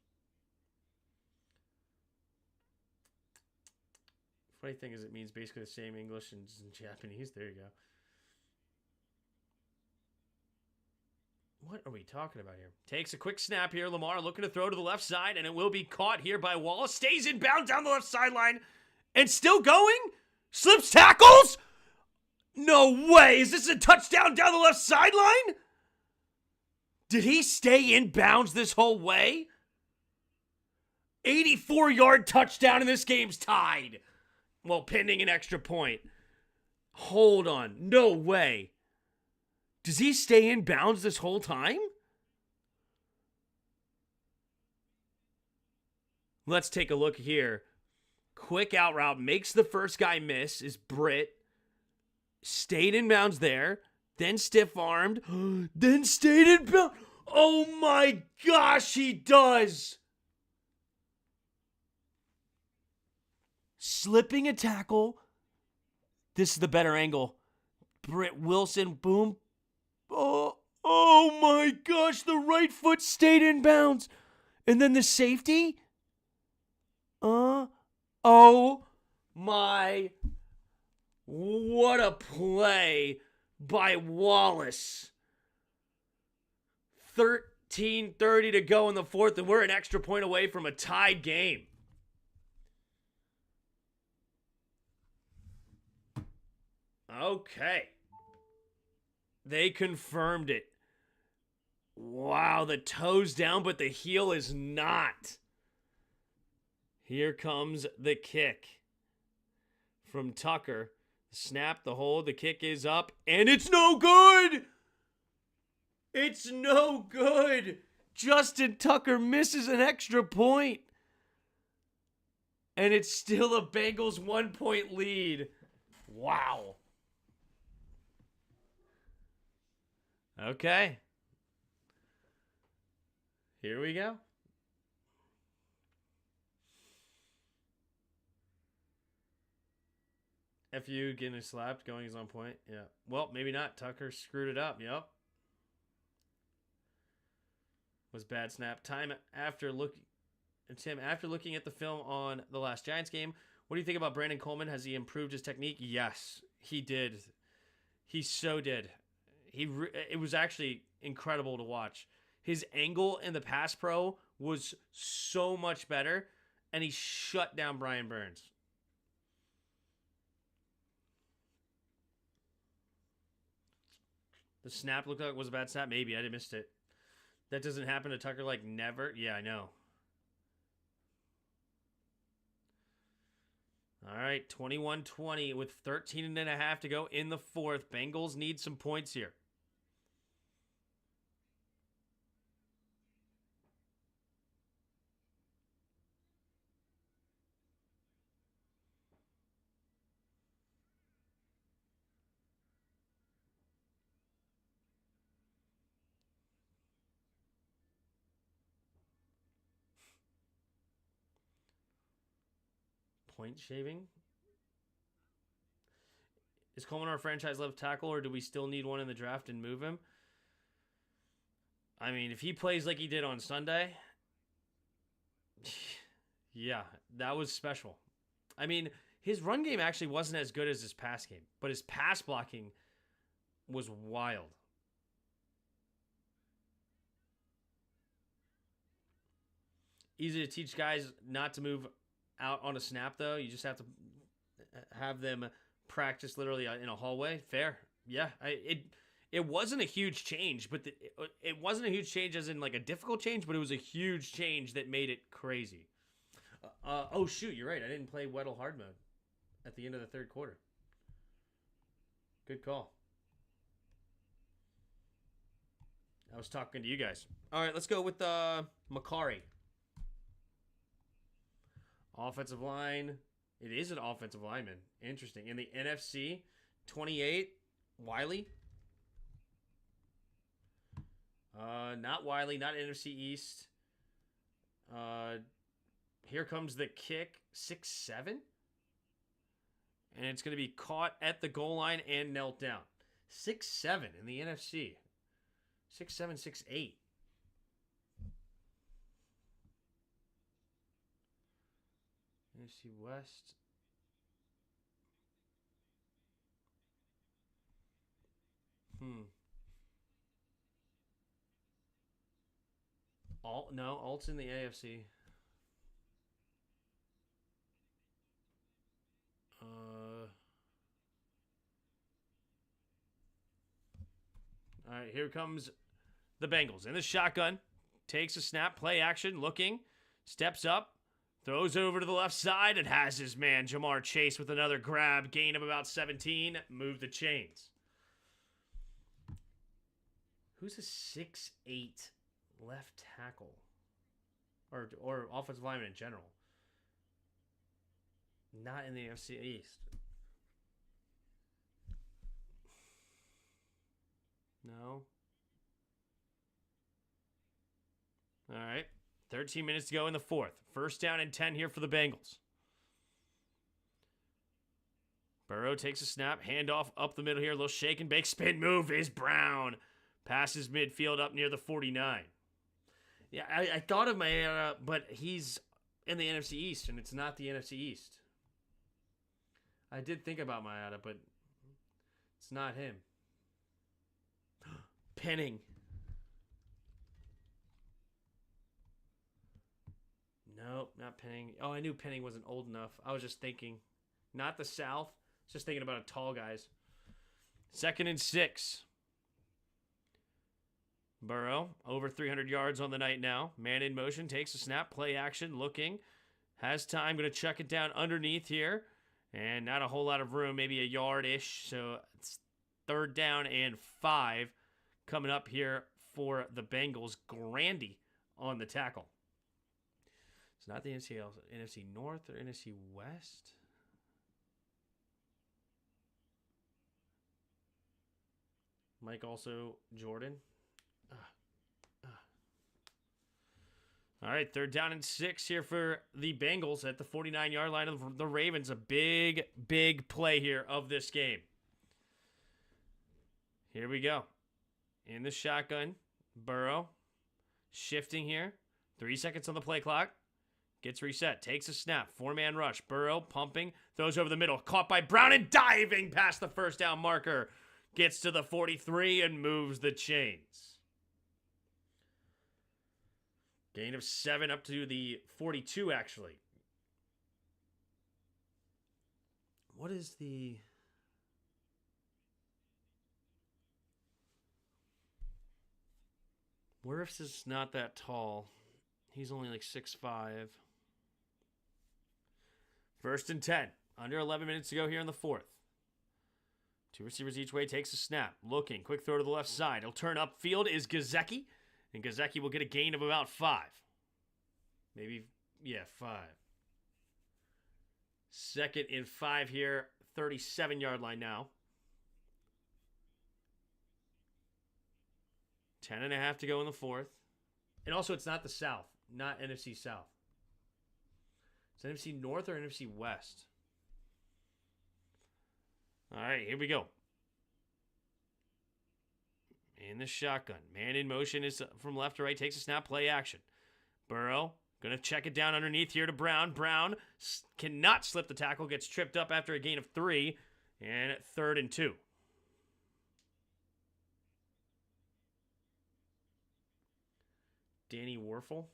[SPEAKER 1] Funny thing is it means basically the same English and Japanese. There you go. What are we talking about here? Takes a quick snap here. Lamar looking to throw to the left side, and it will be caught here by Wallace. Stays inbound down the left sideline and still going. Slips tackles. No way! Is this a touchdown down the left sideline? Did he stay in bounds this whole way? 84-yard touchdown and this game's tied. Well, pending an extra point. Hold on. No way. Does he stay in bounds this whole time? Let's take a look here. Quick out route. Makes the first guy miss. Is Britt. Stayed in bounds there. Then stiff-armed. Then stayed in bounds. Oh my gosh, he does. Slipping a tackle. This is the better angle. Britt Wilson, boom. Oh my gosh, the right foot stayed in bounds. And then the safety. Oh my. What a play by Wallace. 13:30 to go in the fourth, and we're an extra point away from a tied game. Okay. They confirmed it. Wow, the toe's down, but the heel is not. Here comes the kick from Tucker. Snap, the hold, the kick is up, and it's no good! It's no good! Justin Tucker misses an extra point. And it's still a Bengals 1-point lead. Wow. Okay. Here we go. FU getting slapped, going is on point. Yeah. Well, maybe not. Tucker screwed it up. Yep. Was bad snap. Tim, after looking at the film on the last Giants game, what do you think about Brandon Coleman? Has he improved his technique? Yes, he did. He so did. It was actually incredible to watch. His angle in the pass pro was so much better, and he shut down Brian Burns. The snap looked like it was a bad snap. Maybe. I missed it. That doesn't happen to Tucker like never. Yeah, I know. All right, 21-20 with 13 and a half to go in the fourth. Bengals need some points here. Point shaving? Is Coleman our franchise left tackle, or do we still need one in the draft and move him? I mean, if he plays like he did on Sunday, yeah, that was special. I mean, his run game actually wasn't as good as his pass game, but his pass blocking was wild. Easy to teach guys not to move out on a snap, though. You just have to have them practice literally in a hallway. Fair. Yeah. It wasn't a huge change, but it wasn't a huge change as in like a difficult change, but it was a huge change that made it crazy. Oh, shoot. You're right. I didn't play Weddle hard mode at the end of the third quarter. Good call. I was talking to you guys. All right, let's go with Makari. Offensive line. It is an offensive lineman. Interesting. In the NFC, 28, Wiley. Not Wiley, not NFC East. Here comes the kick, 6'7". And it's going to be caught at the goal line and knelt down. 6'7" in the NFC. 6'7", 6'8". NFC West. Alt's in the AFC. right, here comes the Bengals in the shotgun. Takes a snap, play action, looking, steps up, throws over to the left side, and has his man Jamar Chase with another grab, gain of about 17, move the chains. Who's a 6'8" left tackle? Or offensive lineman in general? Not in the NFC East. No. All right. 13 minutes to go in the fourth. First down and 10 here for the Bengals. Burrow takes a snap. Handoff up the middle here. A little shake and bake. Spin move is Brown. Passes midfield up near the 49. Yeah, I thought of Mariota, but he's in the NFC East, and it's not the NFC East. I did think about Mariota, but it's not him. Penning. Nope, not Penning. Oh, I knew Penning wasn't old enough. I was just thinking, not the South. Just thinking about a tall guys. 2nd and 6. Burrow, over 300 yards on the night now. Man in motion, takes a snap, play action, looking. Has time, going to chuck it down underneath here. And not a whole lot of room, maybe a yard-ish. So it's 3rd down and 5 coming up here for the Bengals. Grandy on the tackle. It's not the NFC North or NFC West. Mike also Jordan. All right, 3rd down and 6 here for the Bengals at the 49-yard line of the Ravens. A big, big play here of this game. Here we go. In the shotgun, Burrow shifting here. 3 seconds on the play clock. Gets reset, takes a snap, 4-man rush. Burrow pumping, throws over the middle. Caught by Brown and diving past the first down marker. Gets to the 43 and moves the chains. Gain of 7 up to the 42, actually. What is the... Wirfs is not that tall. He's only like 6'5". 1st and 10. Under 11 minutes to go here in the fourth. 2 receivers each way, takes a snap. Looking, quick throw to the left side. He'll turn upfield is Gesicki. And Gesicki will get a gain of about 5. Maybe, 5. 2nd and 5 here. 37-yard line now. 10.5 to go in the fourth. And also, it's not the South. Not NFC South. It's NFC North or NFC West. All right, here we go. In the shotgun. Man in motion is from left to right. Takes a snap, play action. Burrow going to check it down underneath here to Brown. Brown cannot slip the tackle. Gets tripped up after a gain of 3. And 3rd and 2. Danny Werfel.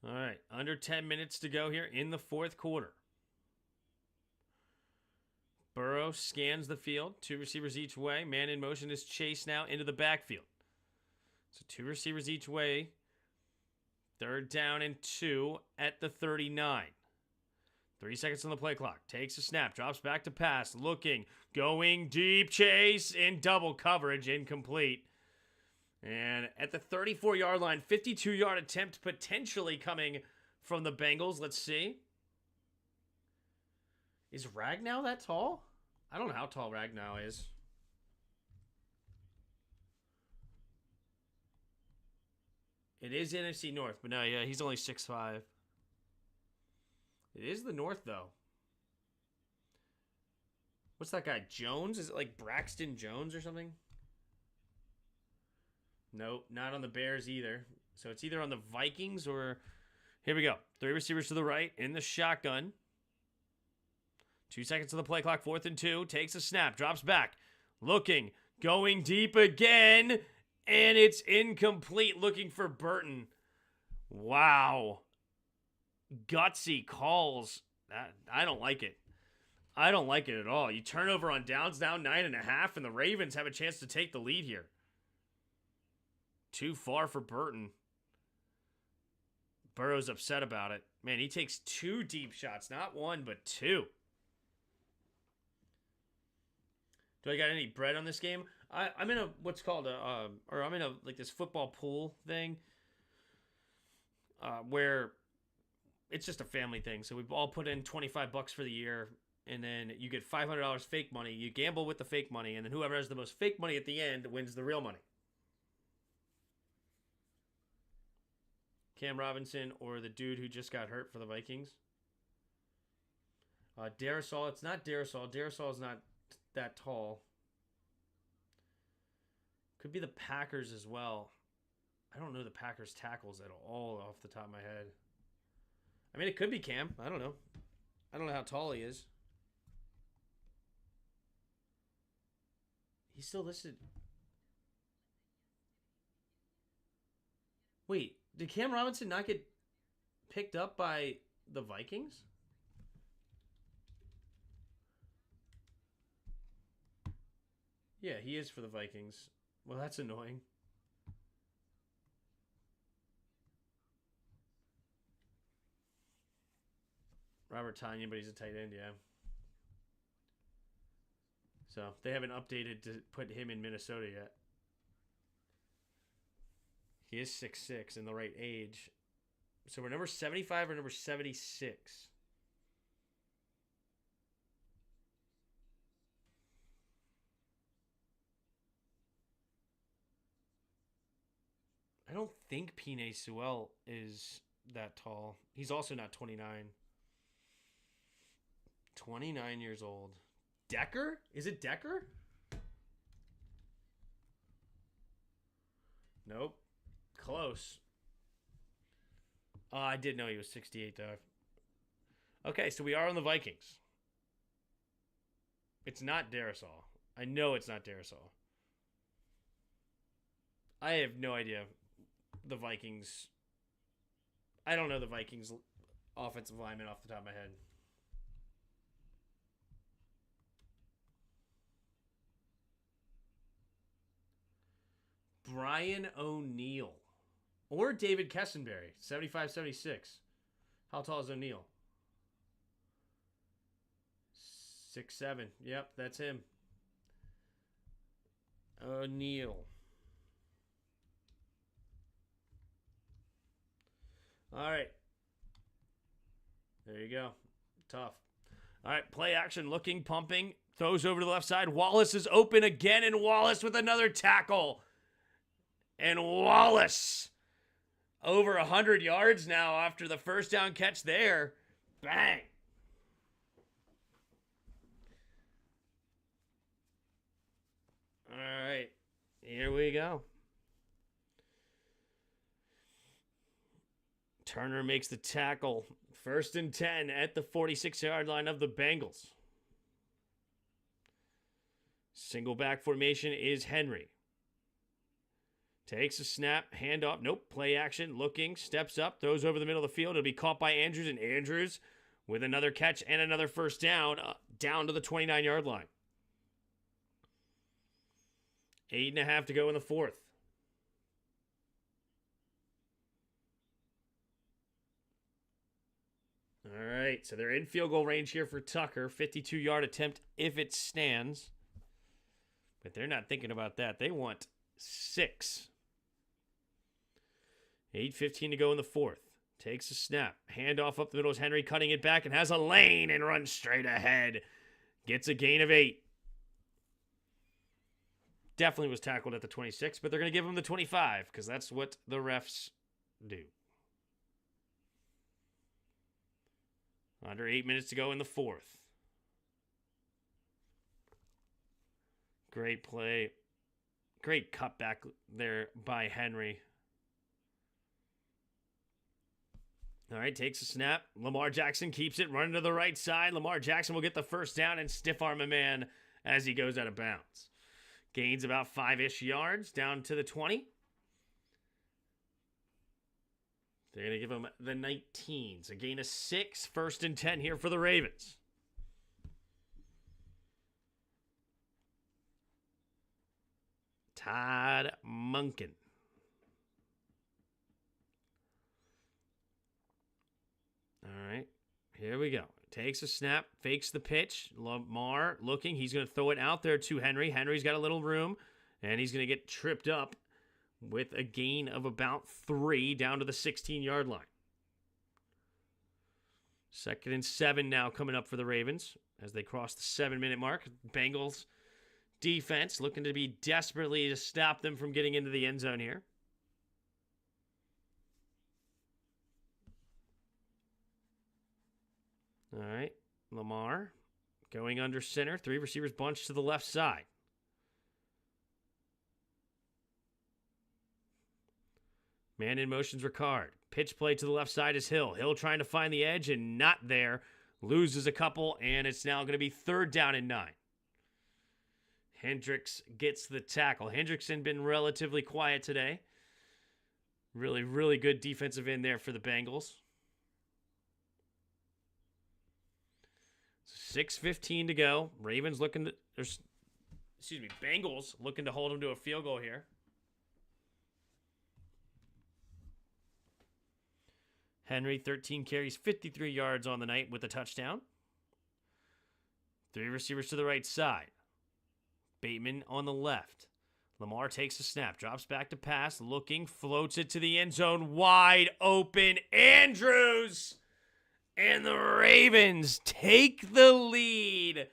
[SPEAKER 1] All right, under 10 minutes to go here in the fourth quarter. Burrow scans the field. 2 receivers each way. Man in motion is Chase now into the backfield. So 2 receivers each way. 3rd down and 2 at the 39. 3 seconds on the play clock. Takes a snap. Drops back to pass. Looking. Going deep. Chase in double coverage. Incomplete. And at the 34-yard line, 52-yard attempt potentially coming from the Bengals. Let's see. Is Ragnow that tall? I don't know how tall Ragnow is. It is NFC North, but no, yeah, he's only 6'5". It is the North, though. What's that guy, Jones? Is it like Braxton Jones or something? Nope, not on the Bears either. So it's either on the Vikings or... Here we go. 3 receivers to the right in the shotgun. 2 seconds on the play clock. 4th and 2. Takes a snap. Drops back. Looking. Going deep again. And it's incomplete. Looking for Burton. Wow. gutsy calls. I don't like it. I don't like it at all. You turn over on downs, down 9.5, and the Ravens have a chance to take the lead here. Too far for Burton. Burrow's upset about it. Man, he takes 2 deep shots. Not 1, but 2. Do I got any bread on this game? I'm in a, what's called I'm in a, like this football pool thing. Where it's just a family thing. So we've all put in $25 for the year. And then you get $500 fake money. You gamble with the fake money. And then whoever has the most fake money at the end wins the real money. Cam Robinson or the dude who just got hurt for the Vikings. Darrisaw. It's not Darrisaw. Darrisaw is not that tall. Could be the Packers as well. I don't know the Packers tackles at all off the top of my head. I mean, it could be Cam. I don't know. I don't know how tall he is. He's still listed. Wait, did Cam Robinson not get picked up by the Vikings? Yeah, he is for the Vikings. Well, that's annoying. Robert Tanya, but he's a tight end, yeah. So they haven't updated to put him in Minnesota yet. He is 6'6" and the right age. So we're number 75 or number 76? I don't think Penei Sewell is that tall. He's also not 29. 29 years old. Decker? Is it Decker? Nope. Close. I did know he was 68, though. Okay, so we are on the Vikings. It's not Darrisaw. I know it's not Darrisaw. I have no idea. The Vikings. I don't know the Vikings offensive lineman off the top of my head. Brian O'Neill. Or David Kessenberry, 75-76. How tall is O'Neill? 6'7". Yep, that's him. O'Neill. All right. There you go. Tough. All right, play action, looking, pumping. Throws over to the left side. Wallace is open again, and Wallace with another tackle. And Wallace over 100 yards now after the first down catch there. Bang. All right, here we go. Turner makes the tackle. 1st and 10 at the 46-yard line of the Bengals. Single back formation is Henry. Takes a snap, handoff. Nope, play action, looking, steps up, throws over the middle of the field. It'll be caught by Andrews, and Andrews with another catch and another first down, down to the 29-yard line. 8.5 to go in the 4th. All right, so they're in field goal range here for Tucker. 52-yard attempt if it stands. But they're not thinking about that. They want 6. 8:15 to go in the 4th. Takes a snap. Handoff up the middle is Henry, cutting it back and has a lane and runs straight ahead. Gets a gain of 8. Definitely was tackled at the 26, but they're going to give him the 25 because that's what the refs do. Under 8 minutes to go in the 4th. Great play. Great cutback there by Henry. All right, takes a snap. Lamar Jackson keeps it, running to the right side. Lamar Jackson will get the first down and stiff arm a man as he goes out of bounds. Gains about 5-ish yards down to the 20. They're going to give them the 19s. A gain of 6, 1st and 10 here for the Ravens. Todd Monken. All right, here we go. Takes a snap, fakes the pitch. Lamar looking. He's going to throw it out there to Henry. Henry's got a little room, and he's going to get tripped up with a gain of about 3 down to the 16-yard line. 2nd and 7 now coming up for the Ravens as they cross the 7-minute mark. Bengals defense looking to be desperately to stop them from getting into the end zone here. All right, Lamar going under center. 3 receivers bunched to the left side. Man in motion's Ricard. Pitch play to the left side is Hill. Hill trying to find the edge and not there. Loses a couple, and it's now going to be 3rd down and 9. Hendricks gets the tackle. Hendrickson been relatively quiet today. Really, really good defensive end there for the Bengals. 6:15 to go. Ravens looking to, Bengals looking to hold them to a field goal here. Henry, 13 carries, 53 yards on the night with a touchdown. 3 receivers to the right side. Bateman on the left. Lamar takes a snap, drops back to pass, looking, floats it to the end zone, wide open. Andrews! And the Ravens take the lead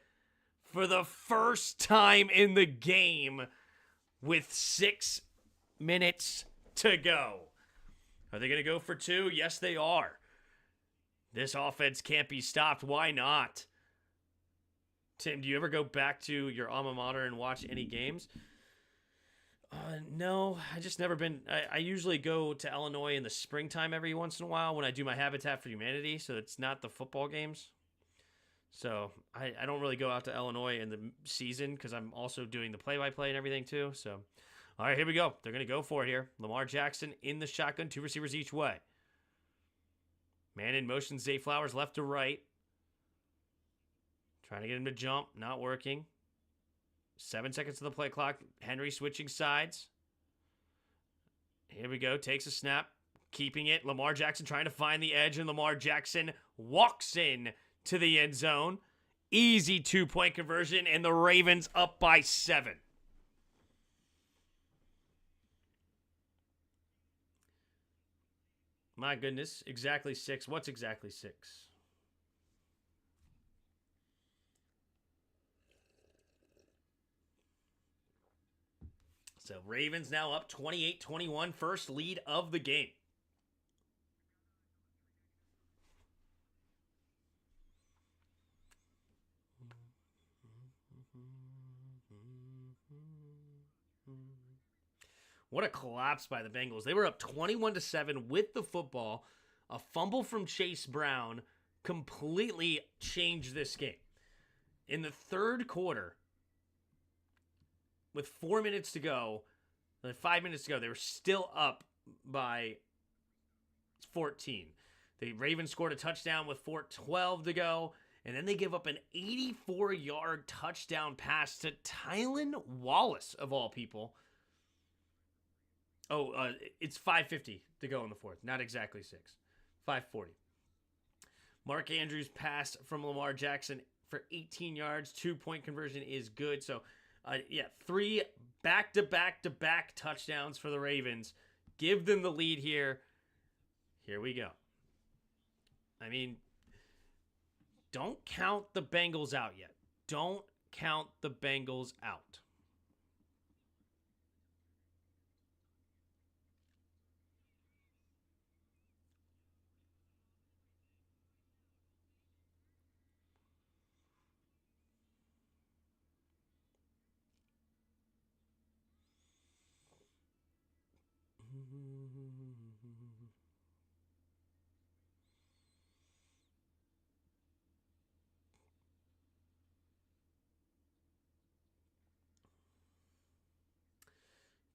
[SPEAKER 1] for the first time in the game with 6 minutes to go. Are they going to go for 2? Yes, they are. This offense can't be stopped. Why not? Tim, do you ever go back to your alma mater and watch any games? No, I just never been. I usually go to Illinois in the springtime every once in a while when I do my Habitat for Humanity, so it's not the football games. So I don't really go out to Illinois in the season because I'm also doing the play-by-play and everything too. So, all right, here we go. They're going to go for it here. Lamar Jackson in the shotgun, 2 receivers each way. Man in motion, Zay Flowers left to right. Trying to get him to jump, not working. 7 seconds to the play clock. Henry switching sides. Here we go. Takes a snap. Keeping it. Lamar Jackson trying to find the edge, and Lamar Jackson walks in to the end zone. Easy 2-point conversion, and the Ravens up by 7. My goodness. Exactly 6. What's exactly 6? So Ravens now up 28-21, first lead of the game. What a collapse by the Bengals. They were up 21-7 with the football. A fumble from Chase Brown completely changed this game. In the third quarter, with 4 minutes to go, 5 minutes to go, they were still up by 14. The Ravens scored a touchdown with 4:12 to go, and then they give up an 84-yard touchdown pass to Tylan Wallace, of all people. It's 5:50 to go in the fourth, not exactly 6. 5:40. Mark Andrews pass from Lamar Jackson for 18 yards. 2-point conversion is good. So, 3 back-to-back-to-back touchdowns for the Ravens. Give them the lead here. Here we go. I mean, don't count the Bengals out yet. Don't count the Bengals out.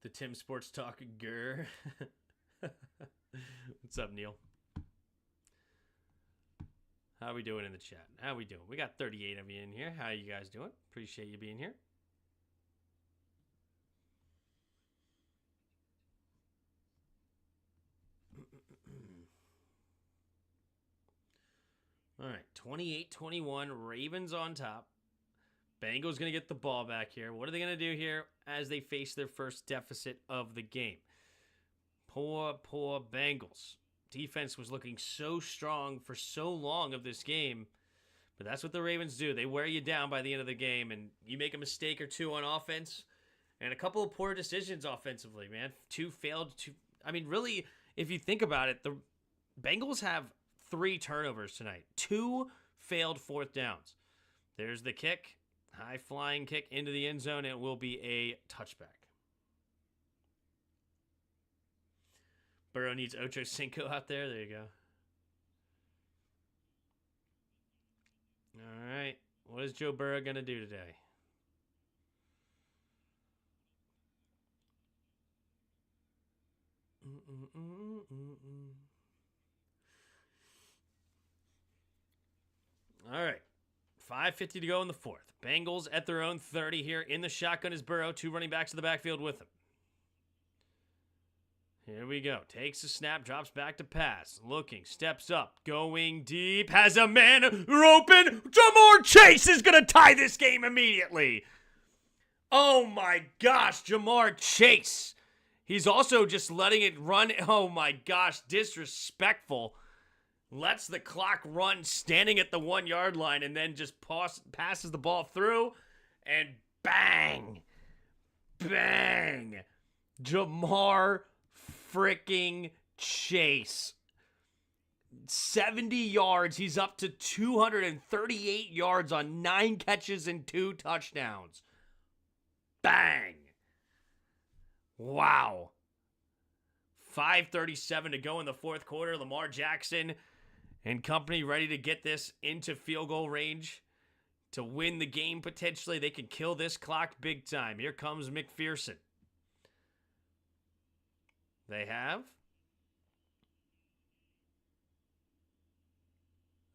[SPEAKER 1] The Tim Sports Talk, grr. What's up, Neil? How we doing in the chat? How we doing? We got 38 of you in here. How you guys doing? Appreciate you being here. All right, 28-21, Ravens on top. Bengals going to get the ball back here. What are they going to do here as they face their first deficit of the game? Poor Bengals. Defense was looking so strong for so long of this game, but that's what the Ravens do. They wear you down by the end of the game, and you make a mistake or two on offense, and a couple of poor decisions offensively, man. Really, if you think about it, the Bengals have 3 turnovers tonight. 2 failed fourth downs. There's the kick. High-flying kick into the end zone. It will be a touchback. Burrow needs Ocho Cinco out there. There you go. All right. What is Joe Burrow going to do today? All right. 5:50 to go in the fourth. Bengals at their own 30 here. In the shotgun is Burrow. 2 running backs to the backfield with him. Here we go. Takes a snap, drops back to pass. Looking, steps up, going deep, has a man open. Jamar Chase is going to tie this game immediately. Oh my gosh, Jamar Chase. He's also just letting it run. Oh my gosh, disrespectful. Lets the clock run standing at the 1-yard line and then just passes the ball through and bang. Bang. Jamar freaking Chase. 70 yards. He's up to 238 yards on 9 catches and 2 touchdowns. Bang. Wow. 5:37 to go in the fourth quarter. Lamar Jackson and company ready to get this into field goal range to win the game potentially. They can kill this clock big time. Here comes McPherson. They have.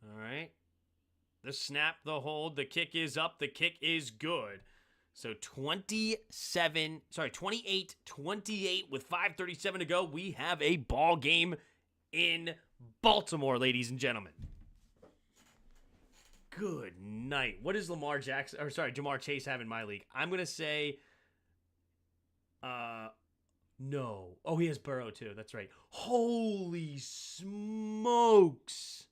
[SPEAKER 1] All right. The snap, the hold, the kick is up, the kick is good. So 28-28 with 5:37 to go. We have a ball game in Baltimore, ladies and gentlemen. Good night. What does Jamar Chase have in my league? I'm going to say no. Oh, he has Burrow too. That's right. Holy smokes.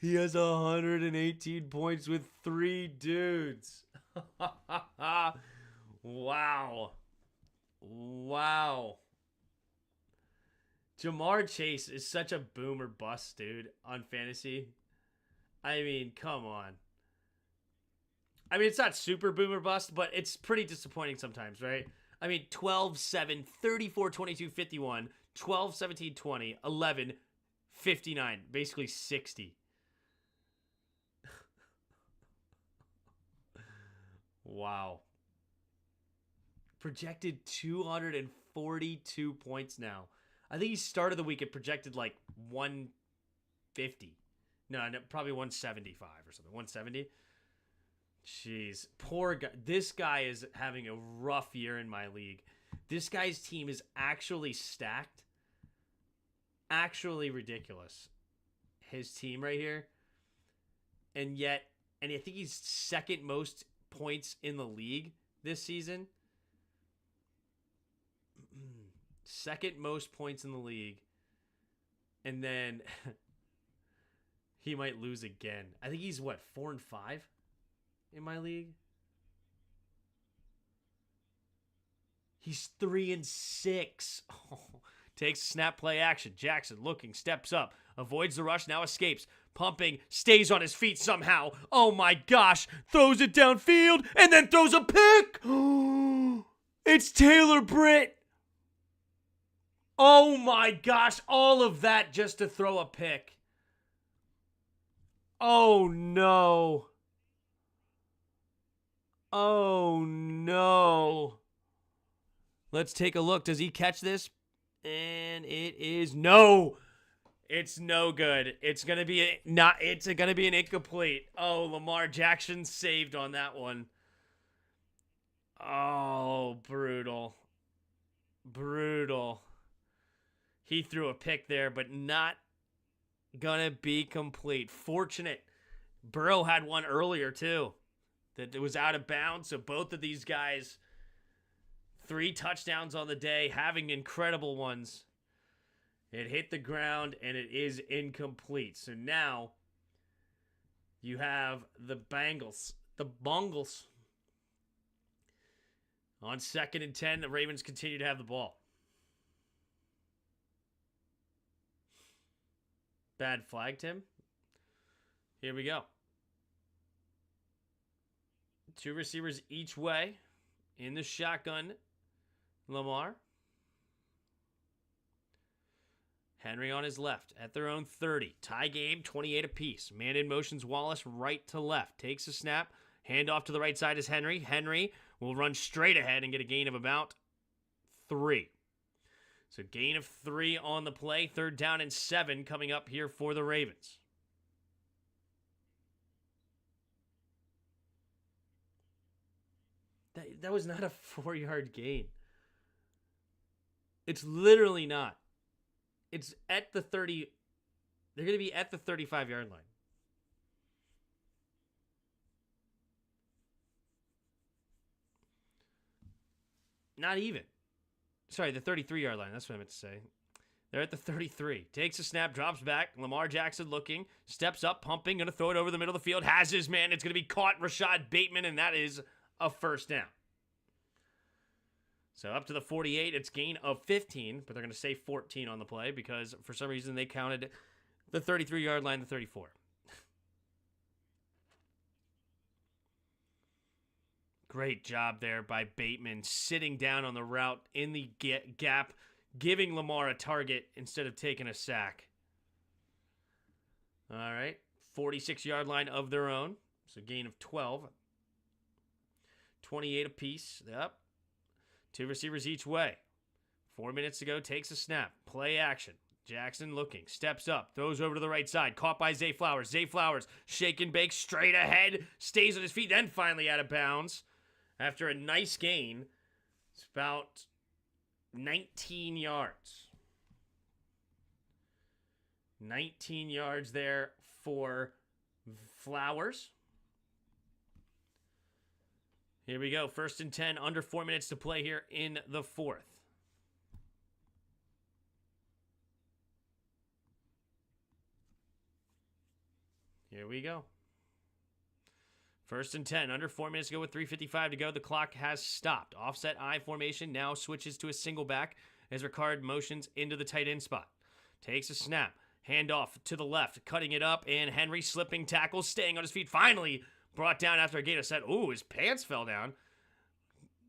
[SPEAKER 1] He has 118 points with 3 dudes. Wow. Jamar Chase is such a boomer bust, dude, on fantasy. I mean, come on. I mean, it's not super boomer bust, but it's pretty disappointing sometimes, right? I mean, 12-7, 34-22, 51, 12-17, 20, 11, 59, basically 60. Wow. Projected 242 points now. I think he started the week at projected like 150. No, probably 175 or something. 170. Jeez. Poor guy. This guy is having a rough year in my league. This guy's team is actually stacked. Actually ridiculous. His team right here. And I think he's second most points in the league this season. Second most points in the league. And then he might lose again. I think he's 4-5 in my league. He's 3-6. Oh, takes snap play action. Jackson looking, steps up, avoids the rush, now escapes. Pumping, stays on his feet somehow. Oh my gosh. Throws it downfield and then throws a pick. It's Taylor Britt. Oh my gosh. All of that just to throw a pick. Oh no. Oh, no. Let's take a look. Does he catch this? And it is no. It's no good. It's gonna be an incomplete. Oh, Lamar Jackson saved on that one. Oh, brutal. Brutal. He threw a pick there, but not gonna be complete. Fortunate. Burrow had one earlier too that it was out of bounds. So both of these guys, 3 touchdowns on the day, having incredible ones. It hit the ground, and it is incomplete. So now you have the Bengals. On 2nd and 10, the Ravens continue to have the ball. Bad flag, Tim. Here we go. 2 receivers each way in the shotgun. Lamar. Henry on his left at their own 30. Tie game, 28 apiece. Man in motions Wallace right to left. Takes a snap. Hand off to the right side is Henry. Henry will run straight ahead and get a gain of about 3. So gain of 3 on the play. 3rd down and 7 coming up here for the Ravens. That was not a 4-yard gain. It's literally not. It's at the 30. They're going to be at the 35-yard line. Not even. Sorry, the 33-yard line. That's what I meant to say. They're at the 33. Takes a snap, drops back. Lamar Jackson looking. Steps up, pumping. Going to throw it over the middle of the field. Has his man. It's going to be caught. Rashad Bateman, and that is a 1st down. So up to the 48, it's gain of 15, but they're going to say 14 on the play because for some reason they counted the 33-yard line, the 34. Great job there by Bateman, sitting down on the route in the gap, giving Lamar a target instead of taking a sack. All right, 46-yard line of their own, so gain of 12. 28 apiece, yep. 2 receivers each way. 4 minutes to go, takes a snap. Play action. Jackson looking, steps up, throws over to the right side. Caught by Zay Flowers. Zay Flowers, shake and bake, straight ahead. Stays on his feet, then finally out of bounds. After a nice gain, it's about 19 yards. 19 yards there for Flowers. Here we go. 1st and 10, under 4 minutes to play here in the 4th. Here we go. 1st and 10, under 4 minutes to go with 3:55 to go. The clock has stopped. Offset I formation now switches to a single back as Ricard motions into the tight end spot. Takes a snap. Handoff to the left, cutting it up, and Henry slipping tackle, staying on his feet. Finally brought down after a gain of set. Ooh, his pants fell down.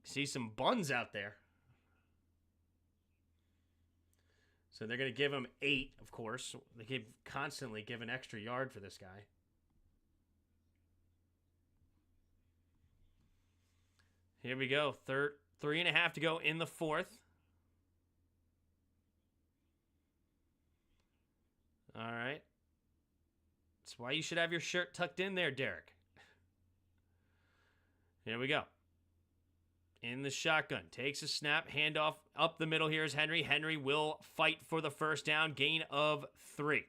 [SPEAKER 1] See some buns out there. So they're going to give him 8, of course. They constantly give an extra yard for this guy. Here we go. 3.5 to go in the 4th. All right. That's why you should have your shirt tucked in there, Derek. Here we go. In the shotgun. Takes a snap. Handoff up the middle. Here's Henry. Henry will fight for the 1st down. Gain of 3.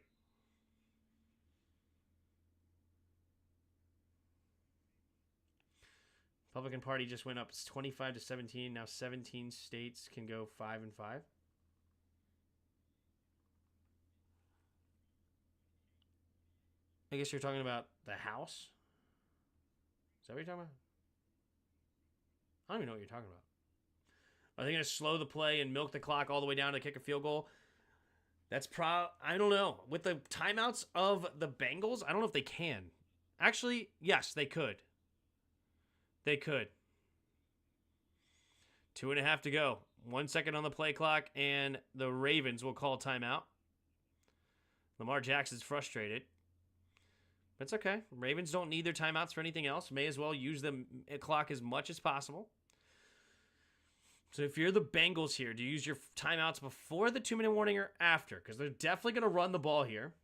[SPEAKER 1] Republican Party just went up 25 to 17. Now 17 states can go 5 and 5. I guess you're talking about the House? Is that what you're talking about? I don't even know what you're talking about. Are they going to slow the play and milk the clock all the way down to kick a field goal? I don't know. With the timeouts of the Bengals, I don't know if they can. Actually, yes, they could. They could. 2.5 to go. 1 second on the play clock, and the Ravens will call timeout. Lamar Jackson's frustrated. That's okay. Ravens don't need their timeouts for anything else. May as well use the clock as much as possible. So if you're the Bengals here, do you use your timeouts before the 2-minute warning or after? Because they're definitely going to run the ball here.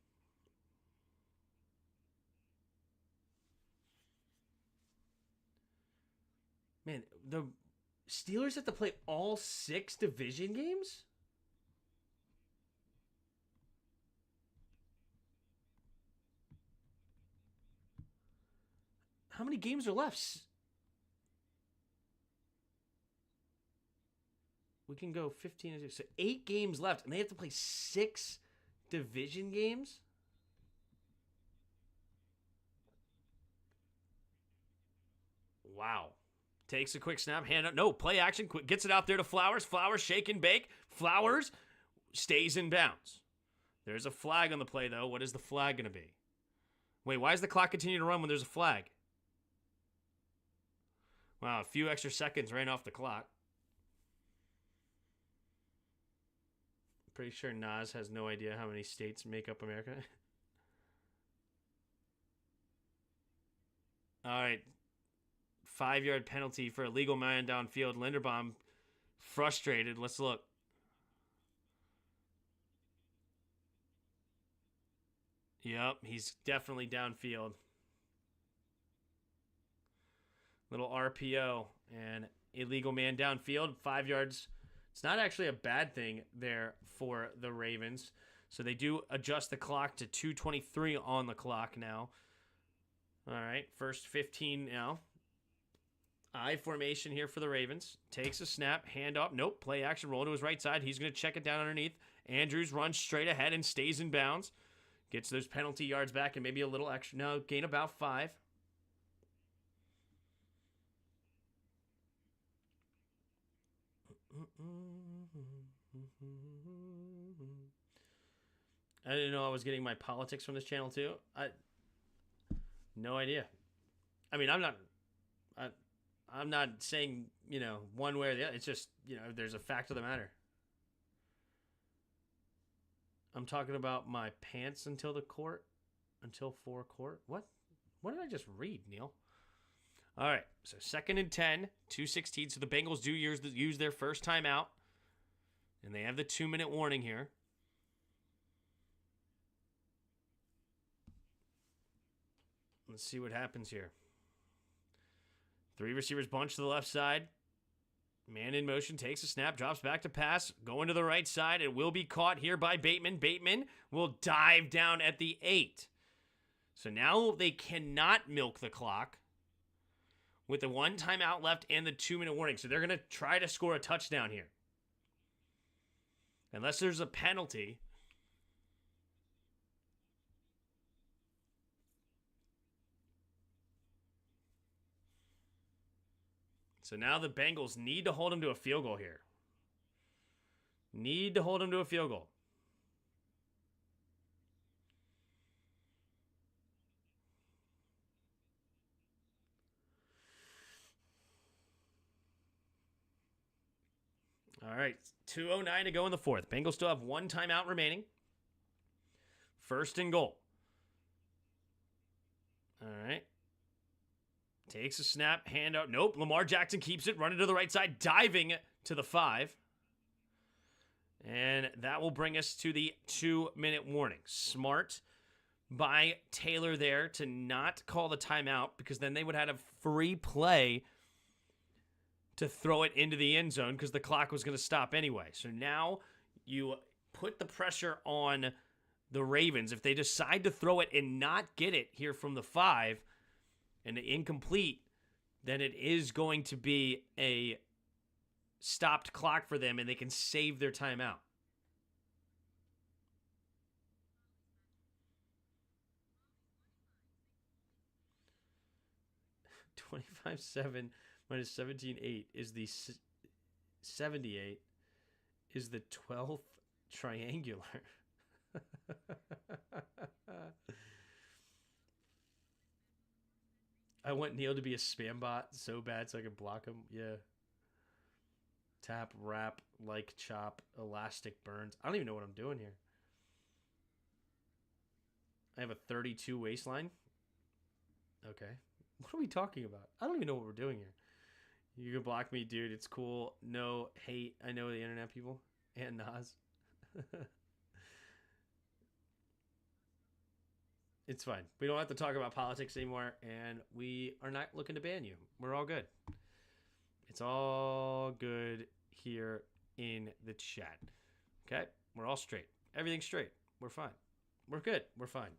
[SPEAKER 1] Man, the Steelers have to play all 6 division games? How many games are left? We can go 15. So 8 games left, and they have to play 6 division games? Wow. Takes a quick snap, hand up. No, play action. Quick, gets it out there to Flowers. Flowers, shake and bake. Flowers stays in bounds. There's a flag on the play, though. What is the flag going to be? Wait, why does the clock continue to run when there's a flag? Wow, a few extra seconds ran off the clock. Pretty sure Nas has no idea how many states make up America. All right. 5-yard penalty for a legal man downfield. Linderbaum frustrated. Let's look. Yep, he's definitely downfield. Little RPO and illegal man downfield. 5 yards. It's not actually a bad thing there for the Ravens. So they do adjust the clock to 2:23 on the clock now. All right, first 15 now. I formation here for the Ravens. Takes a snap, hand up. Nope, play action, roll to his right side. He's going to check it down underneath. Andrews runs straight ahead and stays in bounds. Gets those penalty yards back and maybe a little extra. No, gain about 5. I didn't know I was getting my politics from this channel too. No idea. I mean, I'm not saying, one way or the other. It's just, there's a fact of the matter. I'm talking about my pants until 4 court. What did I just read, Neil? All right, so 2nd and 10, 2:16. So the Bengals do use their first timeout, and they have the 2-minute warning here. Let's see what happens here. 3 receivers bunch to the left side. Man in motion, takes a snap, drops back to pass, going to the right side. It will be caught here by Bateman. Bateman will dive down at the 8. So now they cannot milk the clock with the 1 timeout left and the 2-minute warning. So they're going to try to score a touchdown here. Unless there's a penalty. So now the Bengals need to hold him to a field goal here. Need to hold him to a field goal. All right, 2:09 to go in the 4th. Bengals still have 1 timeout remaining. 1st and goal. All right. Takes a snap, hand out. Nope, Lamar Jackson keeps it, running to the right side, diving to the 5. And that will bring us to the 2-minute warning. Smart by Taylor there to not call the timeout, because then they would have a free play to throw it into the end zone because the clock was going to stop anyway. So now you put the pressure on the Ravens. If they decide to throw it and not get it here from the 5 and incomplete, then it is going to be a stopped clock for them and they can save their timeout. $25.7 minus 17.8 is the 78 is the 12th triangular. I want Neil to be a spam bot so bad so I can block him. Yeah. Tap, wrap, like, chop, elastic burns. I don't even know what I'm doing here. I have a 32 waistline. Okay. What are we talking about? I don't even know what we're doing here. You can block me, dude. It's cool. No hate. I know the internet people. And Nas. It's fine. We don't have to talk about politics anymore, and we are not looking to ban you. We're all good. It's all good here in the chat. Okay? We're all straight. Everything's straight. We're fine. We're good. We're fine.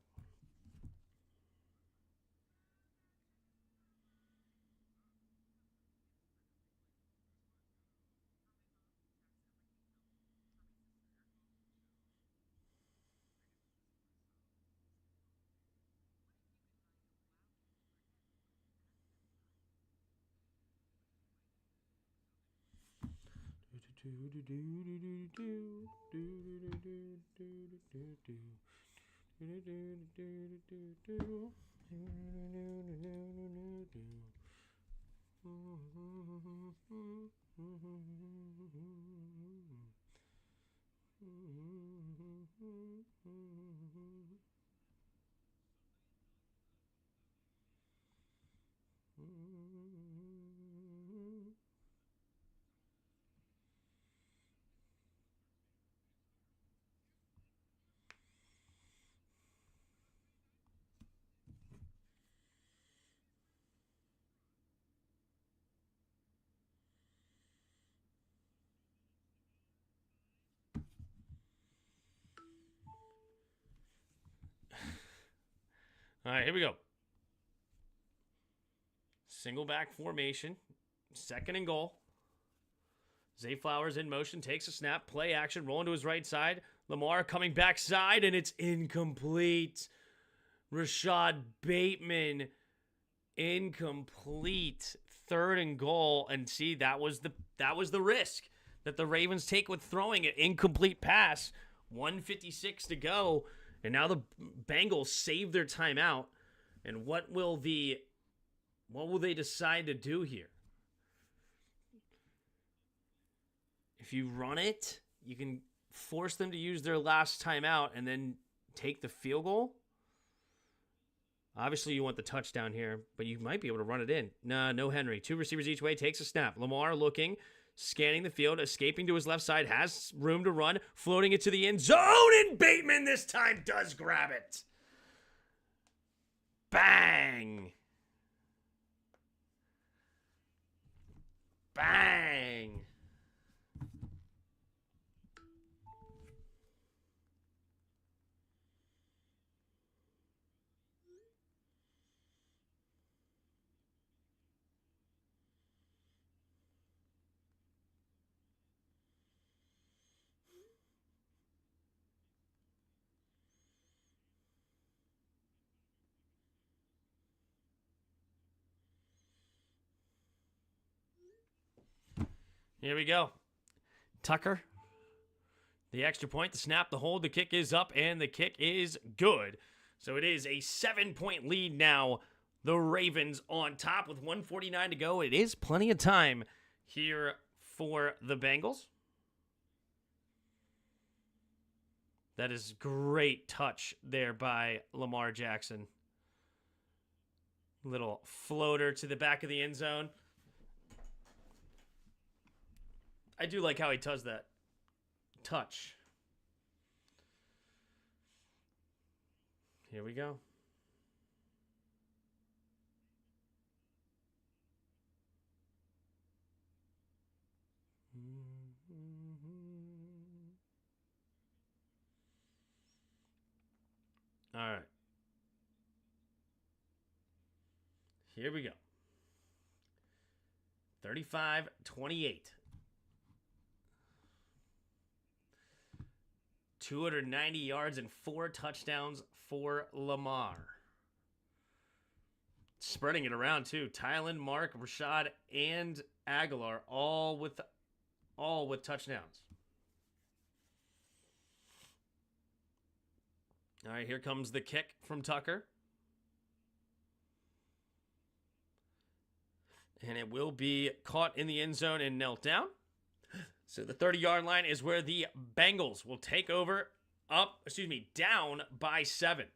[SPEAKER 1] All right, here we go. Single back formation. Second and goal. Zay Flowers in motion, takes a snap, play action, rolling to his right side. Lamar coming backside, and it's incomplete. Rashad Bateman, incomplete. Third and goal, and see, that was the risk that the Ravens take with throwing an incomplete pass. 1:56 to go, and now the Bengals save their timeout. And what will they decide to do here? If you run it, you can force them to use their last timeout and then take the field goal. Obviously, you want the touchdown here, but you might be able to run it in. No Henry. Two receivers each way, takes a snap. Lamar looking, scanning the field, escaping to his left side, has room to run, floating it to the end zone, and Bateman this time does grab it. Bang! Bang! Here we go. Tucker. The extra point, the snap, the hold, the kick is up, and the kick is good. So it is a 7-point lead now. The Ravens on top with 1:49 to go. It is plenty of time here for the Bengals. That is great touch there by Lamar Jackson. Little floater to the back of the end zone. I do like how he does that touch. Here we go. All right. Here we go. 35-28. 290 yards and 4 touchdowns for Lamar. Spreading it around too. Tylen, Mark, Rashad, and Aguilar all with touchdowns. All right, here comes the kick from Tucker. And it will be caught in the end zone and knelt down. So the 30-yard line is where the Bengals will take over down by 7.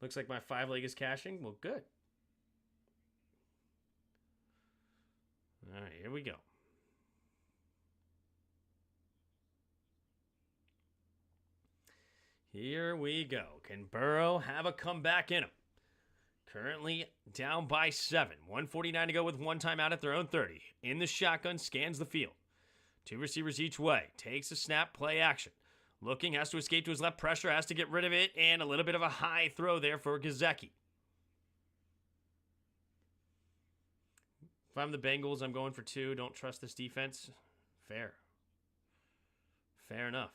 [SPEAKER 1] Looks like my 5-leg is cashing. Well, good. All right, here we go. Here we go. Can Burrow have a comeback in him? Currently down by 7. 1:49 to go with one timeout at their own 30. In the shotgun, scans the field. 2 receivers each way. Takes a snap, play action. Looking, has to escape to his left, pressure, has to get rid of it, and a little bit of a high throw there for Gesicki. If I'm the Bengals, I'm going for 2. Don't trust this defense. Fair. Fair enough.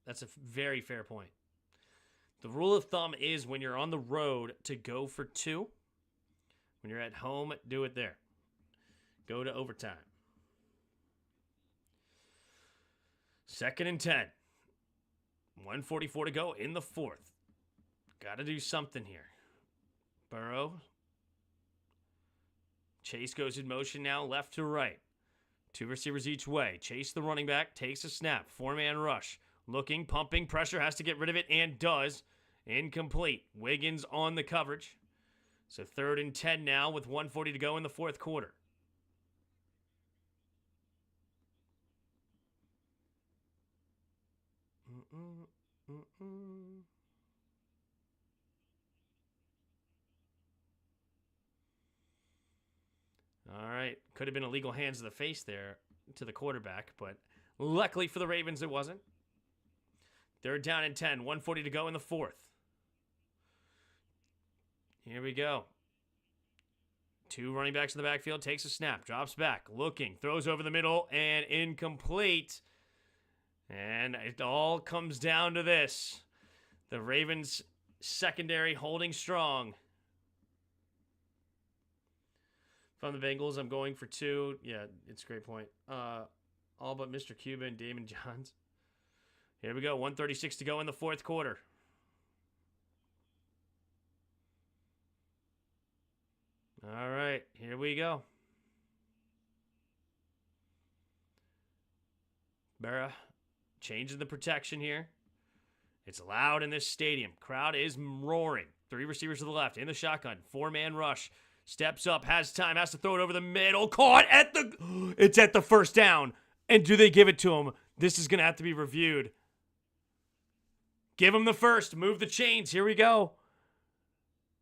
[SPEAKER 1] That's a very fair point. The rule of thumb is when you're on the road to go for 2. When you're at home, do it there. Go to overtime. 2nd and 10. 1:44 to go in the 4th. Got to do something here. Burrow. Chase goes in motion now, left to right. 2 receivers each way. Chase, the running back, takes a snap. 4-man rush. Looking, pumping, pressure, has to get rid of it, and does. Incomplete. Wiggins on the coverage. So 3rd and 10 now with 1:40 to go in the 4th quarter. All right. Could have been illegal hands to the face there to the quarterback, but luckily for the Ravens, it wasn't. 3rd down and 10. 1:40 to go in the 4th. Here we go. 2 running backs in the backfield. Takes a snap. Drops back. Looking. Throws over the middle. And incomplete. And it all comes down to this. The Ravens secondary holding strong. From the Bengals, I'm going for 2. Yeah, it's a great point. All but Mr. Cuba and Damon Johns. Here we go. 1:36 to go in the 4th quarter. All right, here we go. Berra changing the protection here. It's loud in this stadium. Crowd is roaring. 3 receivers to the left in the shotgun. 4-man rush. Steps up, has time, has to throw it over the middle. Caught at the... It's at the 1st down. And do they give it to him? This is going to have to be reviewed. Give him the 1st. Move the chains. Here we go.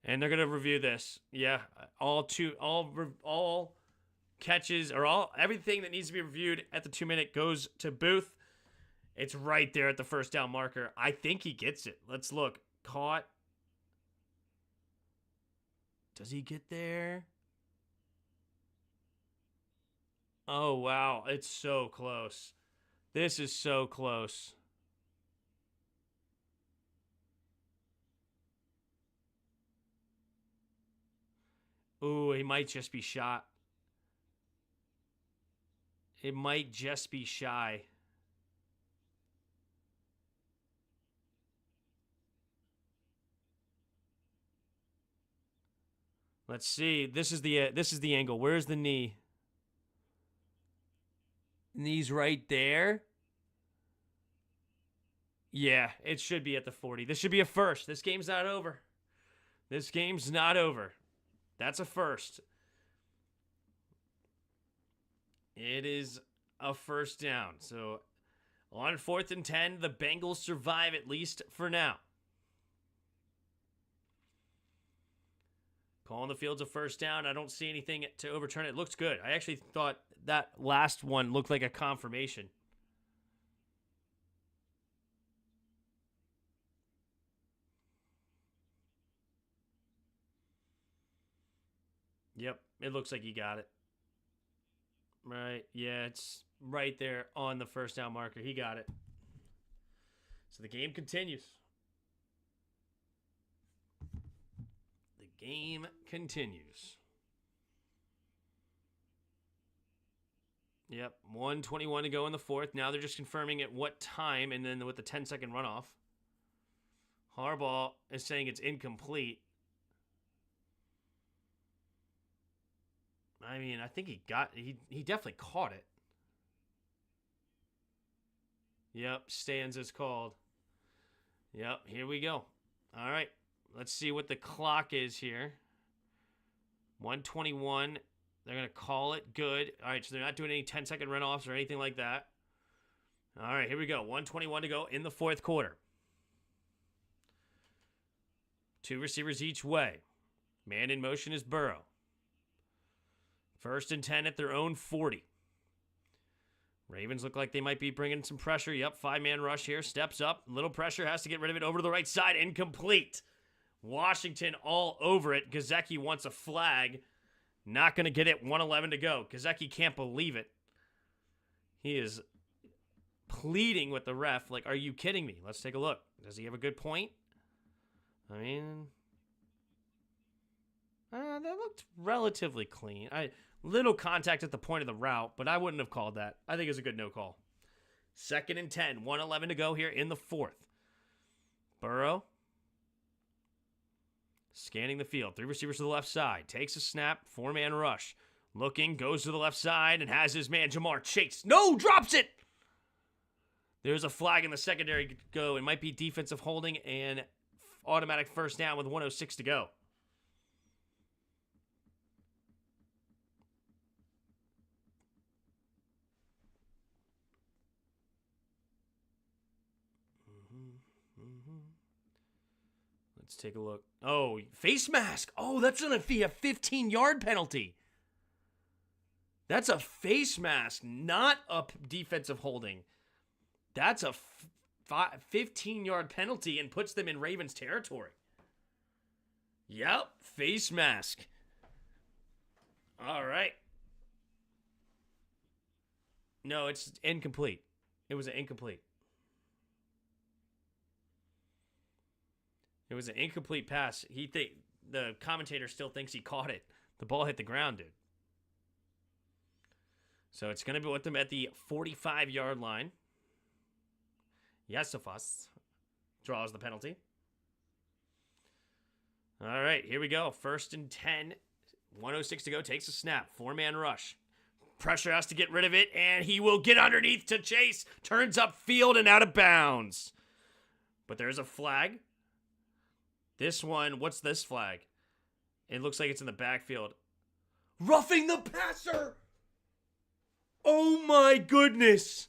[SPEAKER 1] And they're going to review this. Yeah, all catches or everything that needs to be reviewed at the 2-minute goes to Booth. It's right there at the 1st down marker. I think he gets it. Let's look. Caught. Does he get there? Oh, wow. It's so close. This is so close. Ooh, he might just be shot. It might just be shy. Let's see. This is the angle. Where's the knee? Knee's right there. Yeah, it should be at the 40. This should be a first. This game's not over. This game's not over. That's a first. It is a 1st down. So on 4th and 10, the Bengals survive at least for now. Calling the field's a 1st down. I don't see anything to overturn it. It looks good. I actually thought that last one looked like a confirmation. Yep, it looks like he got it. Right, yeah, it's right there on the 1st down marker. He got it. So the game continues. The game continues. Yep, 1:21 to go in the 4th. Now they're just confirming at what time, and then with the 10-second runoff. Harbaugh is saying it's incomplete. I mean, I think he definitely caught it. Yep, stands as called. Yep, here we go. All right. Let's see what the clock is here. 1:21. They're going to call it good. All right, so they're not doing any 10-second runoffs or anything like that. All right, here we go. 1:21 to go in the fourth quarter. 2 receivers each way. Man in motion is Burrow. 1st and 10 at their own 40. Ravens look like they might be bringing some pressure. Yep, 5-man rush here. Steps up. Little pressure. Has to get rid of it over to the right side. Incomplete. Washington all over it. Gesicki wants a flag. Not going to get it. 1:11 to go. Gesicki can't believe it. He is pleading with the ref. Like, are you kidding me? Let's take a look. Does he have a good point? I mean, that looked relatively clean. Little contact at the point of the route, but I wouldn't have called that. I think it was a good no call. 2nd and 10. 1:11 to go here in the fourth. Burrow. Scanning the field. 3 receivers to the left side. Takes a snap. 4-man rush. Looking. Goes to the left side and has his man Jamar Chase. No! Drops it! There's a flag in the secondary go. It might be defensive holding and automatic first down with 1:06 to go. Let's take a look. Oh, face mask. Oh, that's going to be a 15-yard penalty. That's a face mask, not a defensive holding. That's a 15-yard penalty and puts them in Ravens territory. Yep, face mask. All right. No, it's incomplete. It was an incomplete. It was an incomplete pass. The commentator still thinks he caught it. The ball hit the ground, dude. So it's going to be with them at the 45-yard line. Yesifas draws the penalty. All right, here we go. 1st and 10. 1:06 to go. Takes a snap. 4-man rush. Pressure has to get rid of it, and he will get underneath to Chase. Turns upfield and out of bounds. But there's a flag. This one, what's this flag? It looks like it's in the backfield. Roughing the passer! Oh my goodness!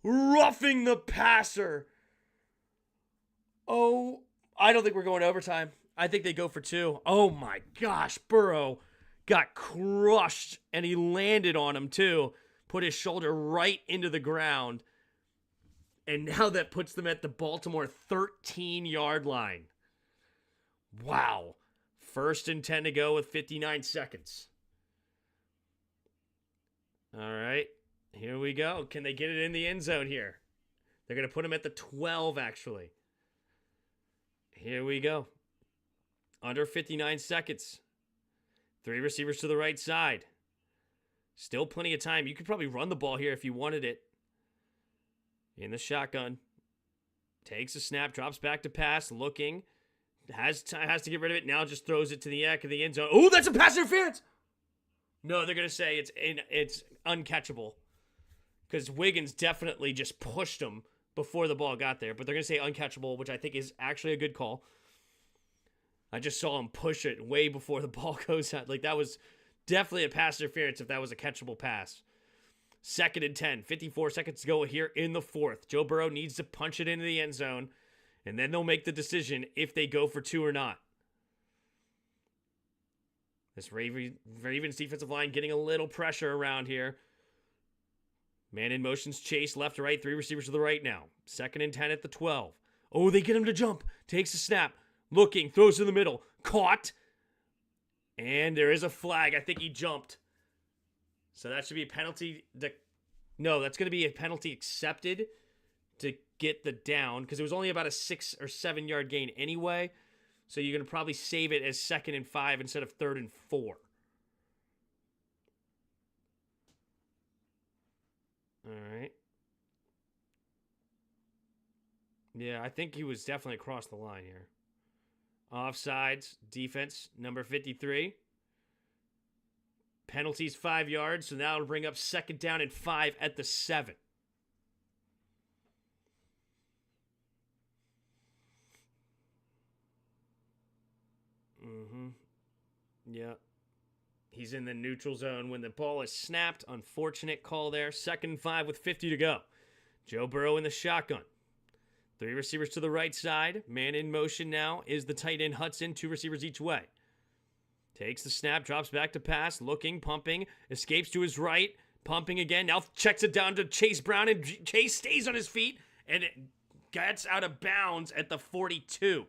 [SPEAKER 1] Roughing the passer! Oh, I don't think we're going to overtime. I think they go for 2. Oh my gosh, Burrow got crushed, and he landed on him too. Put his shoulder right into the ground. And now that puts them at the Baltimore 13-yard line. Wow. 1st and 10 to go with 59 seconds. All right. Here we go. Can they get it in the end zone here? They're going to put him at the 12, actually. Here we go. Under 59 seconds. 3 receivers to the right side. Still plenty of time. You could probably run the ball here if you wanted it. In the shotgun. Takes a snap. Drops back to pass. Looking. Has to get rid of it. Now just throws it to the back of the end zone. Oh, that's a pass interference! No, they're going to say it's uncatchable. Because Wiggins definitely just pushed him before the ball got there. But they're going to say uncatchable, which I think is actually a good call. I just saw him push it way before the ball goes out. Like, that was definitely a pass interference if that was a catchable pass. 2nd and 10. 54 seconds to go here in the fourth. Joe Burrow needs to punch it into the end zone. And then they'll make the decision if they go for 2 or not. This Ravens defensive line getting a little pressure around here. Man in motion's Chase, left to right. 3 receivers to the right now. 2nd and 10 at the 12. Oh, they get him to jump. Takes a snap. Looking, throws in the middle. Caught. And there is a flag. I think he jumped. So that should be a penalty. No, that's going to be a penalty accepted to get the down, because it was only about a 6 or 7 yard gain anyway. So you're going to probably save it as 2nd and 5 instead of 3rd and 4. All right. Yeah, I think he was definitely across the line here. Offsides, defense, number 53. Penalties 5 yards, so now it'll bring up 2nd down and 5 at the 7. Yeah. He's in the neutral zone when the ball is snapped. Unfortunate call there. 2nd and 5 with 50 to go. Joe Burrow in the shotgun. 3 receivers to the right side. Man in motion now is the tight end Hudson. 2 receivers each way. Takes the snap, drops back to pass, looking, pumping, escapes to his right, pumping again. Now checks it down to Chase Brown, and Chase stays on his feet, and it gets out of bounds at the 42.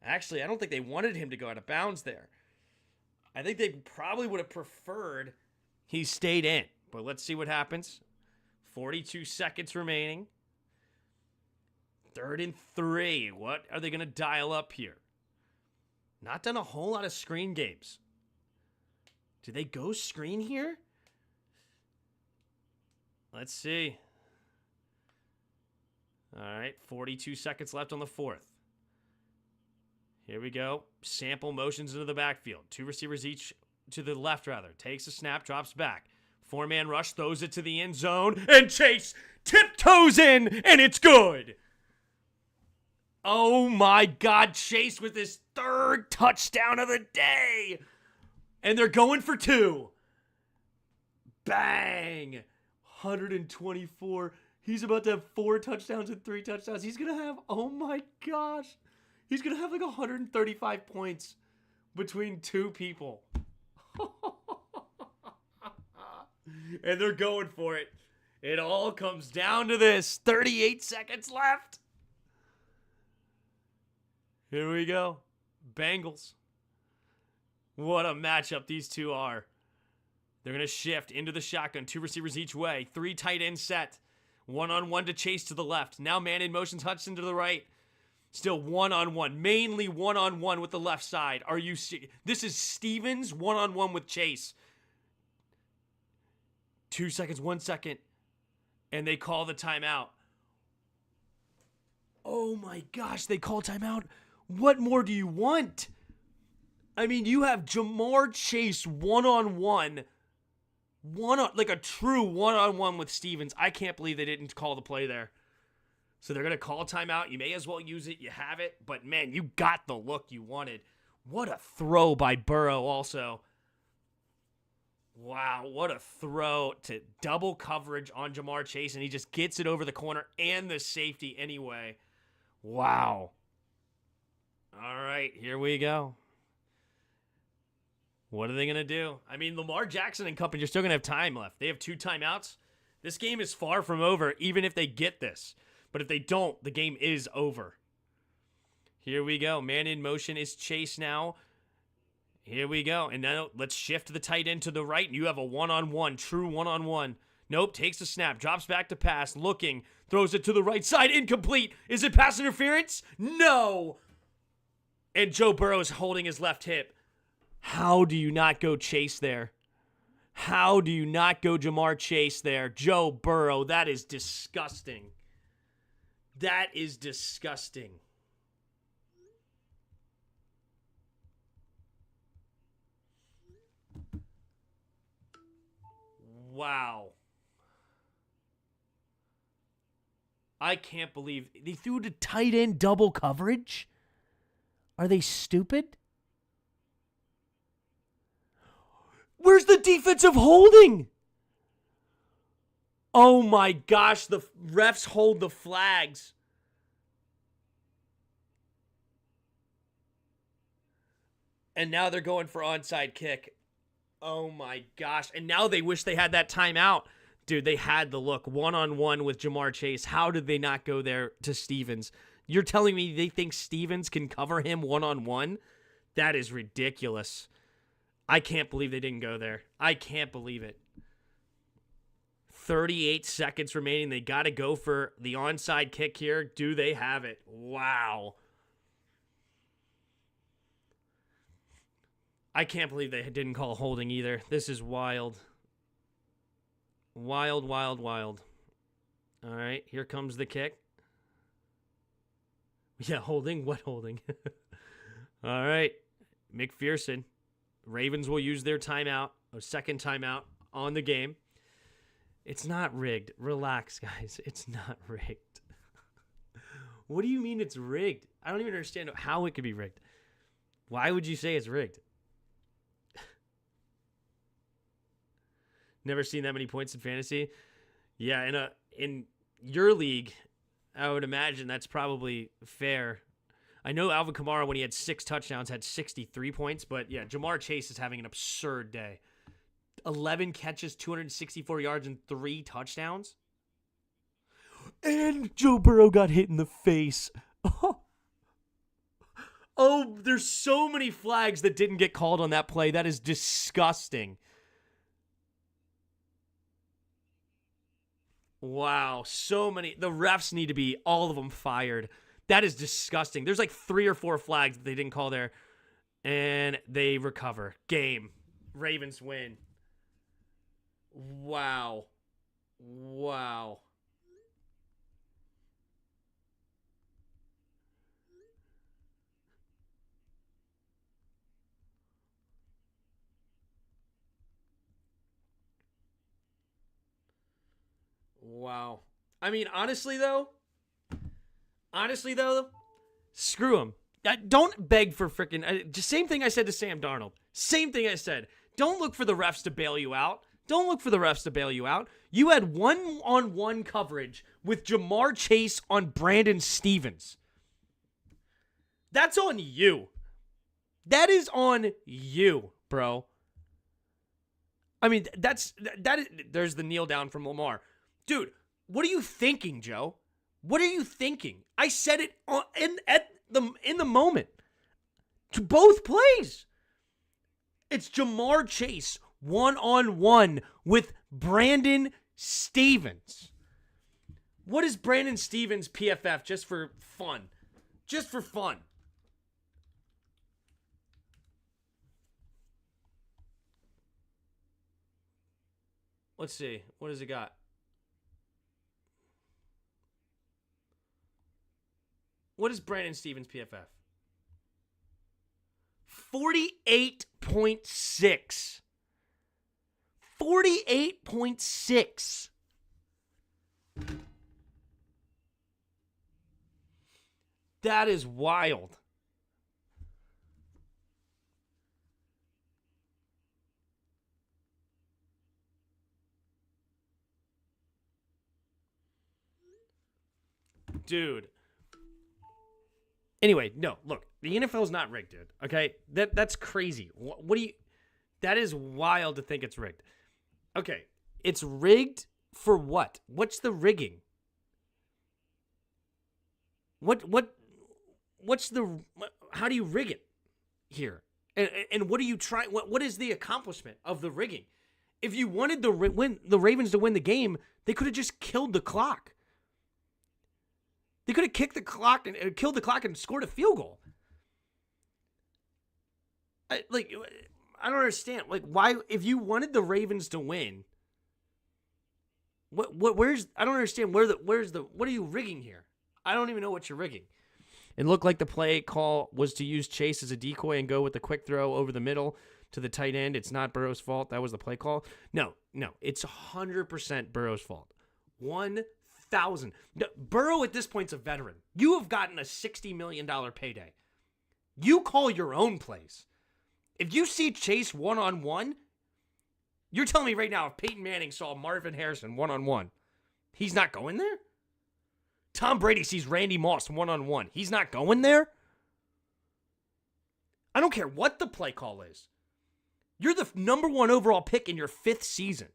[SPEAKER 1] Actually, I don't think they wanted him to go out of bounds there. I think they probably would have preferred he stayed in. But let's see what happens. 42 seconds remaining. 3rd and 3. What are they going to dial up here? Not done a whole lot of screen games. Do they go screen here? Let's see. All right, 42 seconds left on the 4th. Here we go. Sample motions into the backfield. 2 receivers each to the left, rather. Takes a snap, drops back. 4-man rush, throws it to the end zone, and Chase tiptoes in, and it's good. Oh my God, Chase with his 3rd touchdown of the day. And they're going for 2. Bang. 124. He's about to have 4 touchdowns and 3 touchdowns. He's going to have, oh my gosh. He's going to have like 135 points between 2 people. And they're going for it. It all comes down to this. 38 seconds left. Here we go. Bengals. What a matchup these two are. They're going to shift into the shotgun. 2 receivers each way. 3 tight ends set. 1-on-1 to Chase to the left. Now man in motions Hudson to the right. Still 1-on-1. Mainly 1-on-1 with the left side. Are you This is Stevens 1-on-1 with Chase. 2 seconds, 1 second. And they call the timeout. Oh my gosh, they call timeout. What more do you want? I mean, you have Jamar Chase 1-on-1. Like a true 1-on-1 with Stevens. I can't believe they didn't call the play there. So they're going to call timeout. You may as well use it. You have it. But, man, you got the look you wanted. What a throw by Burrow also. Wow, what a throw to double coverage on Jamar Chase. And he just gets it over the corner and the safety anyway. Wow. All right, here we go. What are they going to do? I mean, Lamar Jackson and company are still going to have time left. They have 2 timeouts. This game is far from over, even if they get this. But if they don't, the game is over. Here we go. Man in motion is Chase now. Here we go. And now let's shift the tight end to the right. And you have a 1-on-1, true 1-on-1. Nope, takes the snap, drops back to pass, looking, throws it to the right side, incomplete. Is it pass interference? No. And Joe Burrow is holding his left hip. How do you not go Chase there? How do you not go Jamar Chase there? Joe Burrow, that is disgusting. That is disgusting. Wow. I can't believe they threw to tight end double coverage. Are they stupid? Where's the defensive holding? Oh my gosh, the refs hold the flags. And now they're going for onside kick. Oh my gosh. And now they wish they had that timeout. Dude, they had the look 1-on-1 with Jamar Chase. How did they not go there to Stevens? You're telling me they think Stevens can cover him 1-on-1? That is ridiculous. I can't believe they didn't go there. I can't believe it. 38 seconds remaining. They got to go for the onside kick here. Do they have it? Wow. I can't believe they didn't call holding either. This is wild. Wild, wild, wild. All right, here comes the kick. Yeah, holding? What holding? All right, McPherson. Ravens will use their timeout, a second timeout on the game. It's not rigged. Relax, guys. It's not rigged. What do you mean it's rigged? I don't even understand how it could be rigged. Why would you say it's rigged? Never seen that many points in fantasy. Yeah, in your league, I would imagine that's probably fair. I know Alvin Kamara, when he had 6 touchdowns, had 63 points, but yeah, Jamar Chase is having an absurd day. 11 catches, 264 yards, and 3 touchdowns. And Joe Burrow got hit in the face. Oh, there's so many flags that didn't get called on that play. That is disgusting. Wow, so many. The refs need to be, all of them, fired. That is disgusting. There's like 3 or 4 flags that they didn't call there. And they recover. Game. Ravens win. Wow. Wow. Wow. I mean, honestly, though, screw him. Don't beg for freaking. Just same thing I said to Sam Darnold. Same thing I said. Don't look for the refs to bail you out. Don't look for the refs to bail you out. You had one-on-one coverage with Jamar Chase on Brandon Stevens. That's on you. That is on you, bro. I mean, there's the kneel down from Lamar. Dude, what are you thinking, Joe? What are you thinking? I said it in the moment. To both plays. It's Jamar Chase one-on-one with Brandon Stevens. What is Brandon Stevens PFF just for fun? Just for fun. Let's see. What has it got? What is Brandon Stevens PFF? 48.6. 48.6. That is wild. Dude. Anyway, no, look, the NFL is not rigged, dude. Okay? That's crazy. What do you... That is wild to think it's rigged. Okay, it's rigged for what? What's the rigging? What's the... How do you rig it here? And what do you try... What is the accomplishment of the rigging? If you wanted the Ravens to win the game, they could have just killed the clock. They could have killed the clock and scored a field goal. I don't understand. Like, why, if you wanted the Ravens to win, where's, I don't understand what are you rigging here? I don't even know what you're rigging. It looked like the play call was to use Chase as a decoy and go with the quick throw over the middle to the tight end. It's not Burrow's fault. That was the play call. No, it's 100% Burrow's fault. 1,000. Burrow at this point's a veteran. You have gotten a $60 million payday. You call your own plays. If you see Chase one-on-one, you're telling me right now if Peyton Manning saw Marvin Harrison one-on-one, he's not going there? Tom Brady sees Randy Moss one-on-one. He's not going there? I don't care what the play call is. You're the number 1 overall pick in your 5th season.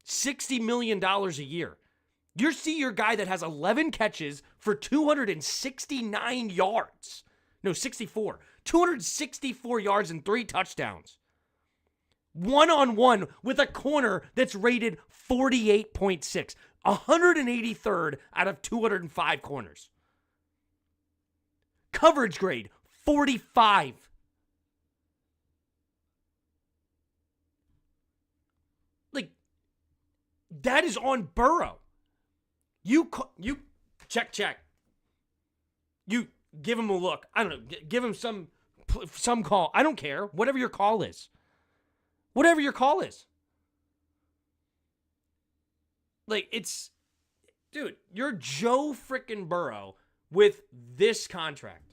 [SPEAKER 1] $60 million a year. You see your guy that has 11 catches for 269 yards. No, 64. 264 yards and 3 touchdowns. One-on-one with a corner that's rated 48.6. 183rd out of 205 corners. Coverage grade, 45. Like, that is on Burrow. You check. You give him a look. I don't know. Give him some call. I don't care. Whatever your call is. Whatever your call is. Like, it's... Dude, you're Joe frickin' Burrow with this contract.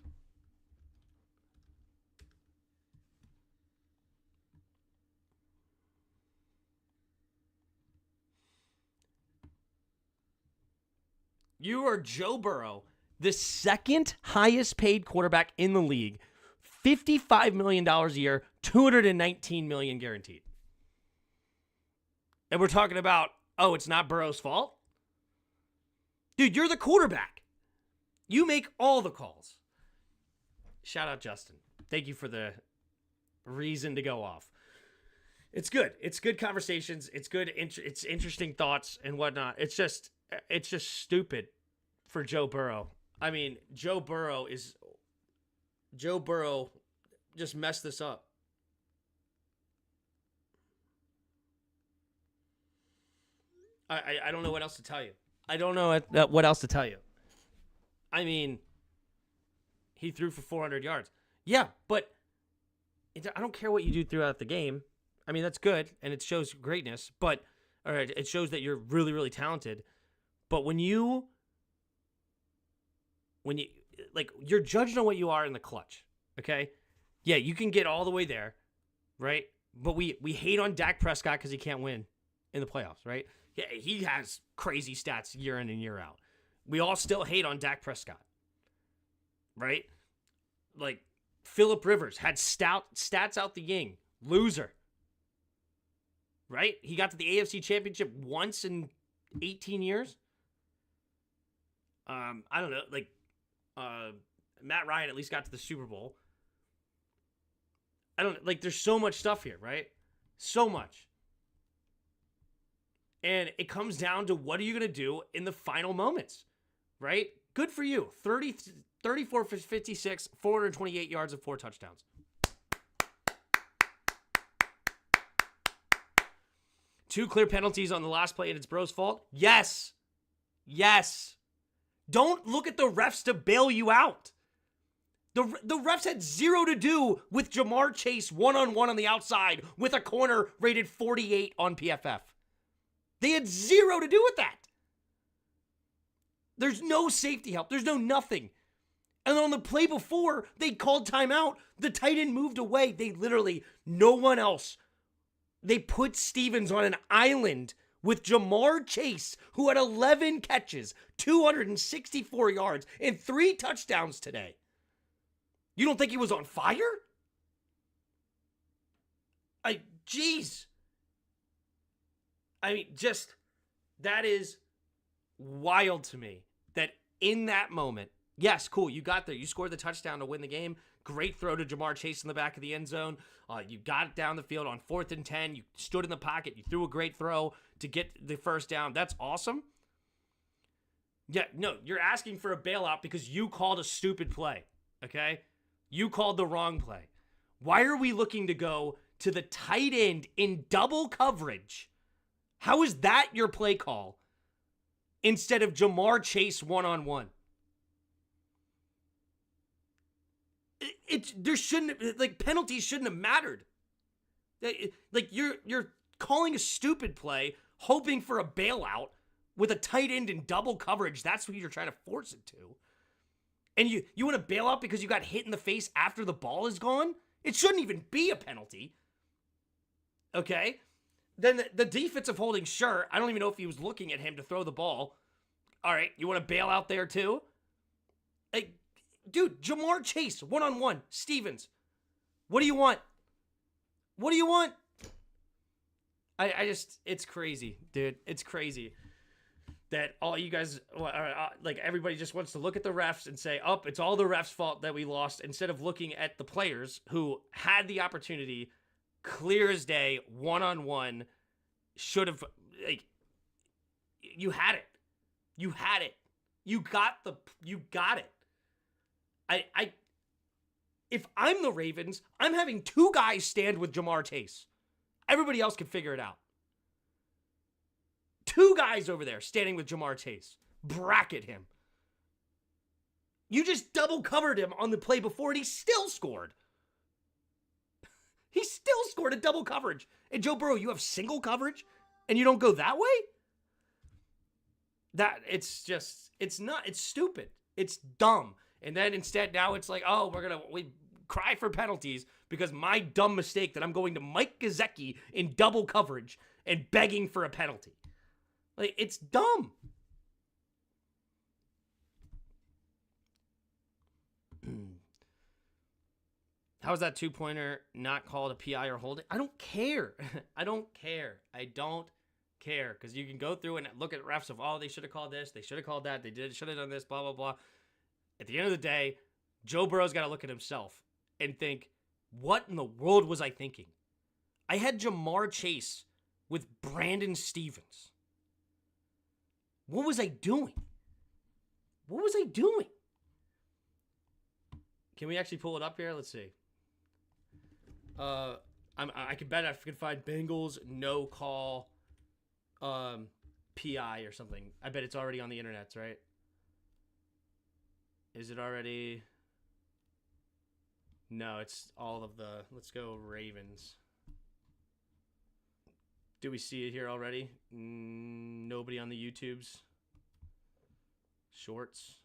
[SPEAKER 1] You are Joe Burrow, the second highest paid quarterback in the league, $55 million a year, $219 million guaranteed. And we're talking about, oh, it's not Burrow's fault? Dude, you're the quarterback. You make all the calls. Shout out Justin. Thank you for the reason to go off. It's good. It's good conversations. It's good. It's interesting thoughts and whatnot. It's just stupid for Joe Burrow. I mean, Joe Burrow just messed this up. I don't know what else to tell you. I don't know what else to tell you. I mean, he threw for 400 yards. Yeah, but I don't care what you do throughout the game. I mean, that's good, and it shows greatness, but all right, it shows that you're really, really talented. But when you're judged on what you are in the clutch, okay? Yeah, you can get all the way there, right? But we hate on Dak Prescott because he can't win in the playoffs, right? Yeah, he has crazy stats year in and year out. We all still hate on Dak Prescott, right? Like, Phillip Rivers had stats out the ying. Loser. Right? He got to the AFC Championship once in 18 years. I don't know. Like, Matt Ryan at least got to the Super Bowl. I don't, like, there's so much stuff here, right? So much. And it comes down to what are you going to do in the final moments, right? Good for you. 34 for 56, 428 yards and 4 touchdowns. Two clear penalties on the last play and it's Burrow's fault? Yes. Yes. Don't look at the refs to bail you out. The refs had zero to do with Jamar Chase one-on-one on the outside with a corner rated 48 on PFF. They had zero to do with that. There's no safety help. There's no nothing. And on the play before, they called timeout. The tight end moved away. They literally, no one else. They put Stevens on an island with Jamar Chase, who had 11 catches, 264 yards, and 3 touchdowns today. You don't think he was on fire? Jeez. I mean, just, that is wild to me that in that moment, yes, cool, you got there. You scored the touchdown to win the game. Great throw to Jamar Chase in the back of the end zone. You got it down the field on 4th and 10. You stood in the pocket. You threw a great throw to get the first down. That's awesome. Yeah, no, you're asking for a bailout because you called a stupid play, okay? You called the wrong play. Why are we looking to go to the tight end in double coverage? How is that your play call instead of Jamar Chase one-on-one? There shouldn't, like, penalties shouldn't have mattered. Like, you're calling a stupid play, hoping for a bailout with a tight end in double coverage. That's what you're trying to force it to. And you want to bail out because you got hit in the face after the ball is gone? It shouldn't even be a penalty. Okay? Then the defensive holding, sure. I don't even know if he was looking at him to throw the ball. All right, you want to bail out there too? Like, dude, Jamar Chase, one-on-one, Stevens. What do you want? What do you want? I just, it's crazy, dude. It's crazy that all you guys, like, everybody just wants to look at the refs and say, oh, it's all the refs' fault that we lost, instead of looking at the players who had the opportunity, clear as day, one-on-one, should have, like, you had it. You had it. You got it. If I'm the Ravens, I'm having 2 guys stand with Jamar Chase. Everybody else can figure it out. 2 guys over there standing with Jamar Chase. Bracket him. You just double covered him on the play before and he still scored. He still scored a double coverage. And Joe Burrow, you have single coverage and you don't go that way? It's stupid. It's dumb. And then instead now it's like, oh, we cry for penalties because my dumb mistake that I'm going to Mike Gesicki in double coverage and begging for a penalty. Like, it's dumb. How is that 2-pointer not called a PI or holding? I don't care. I don't care. I don't care. Because you can go through and look at refs of, oh, they should have called this. They should have called that. They should have done this, blah, blah, blah. At the end of the day, Joe Burrow's got to look at himself and think, what in the world was I thinking? I had Jamar Chase with Brandon Stevens. What was I doing? What was I doing? Can we actually pull it up here? Let's see. I can bet I can find Bengals no call PI or something. I bet it's already on the internet, right? Is it already? No, it's all of the. Let's go Ravens. Do we see it here already? Nobody on the YouTubes. Shorts.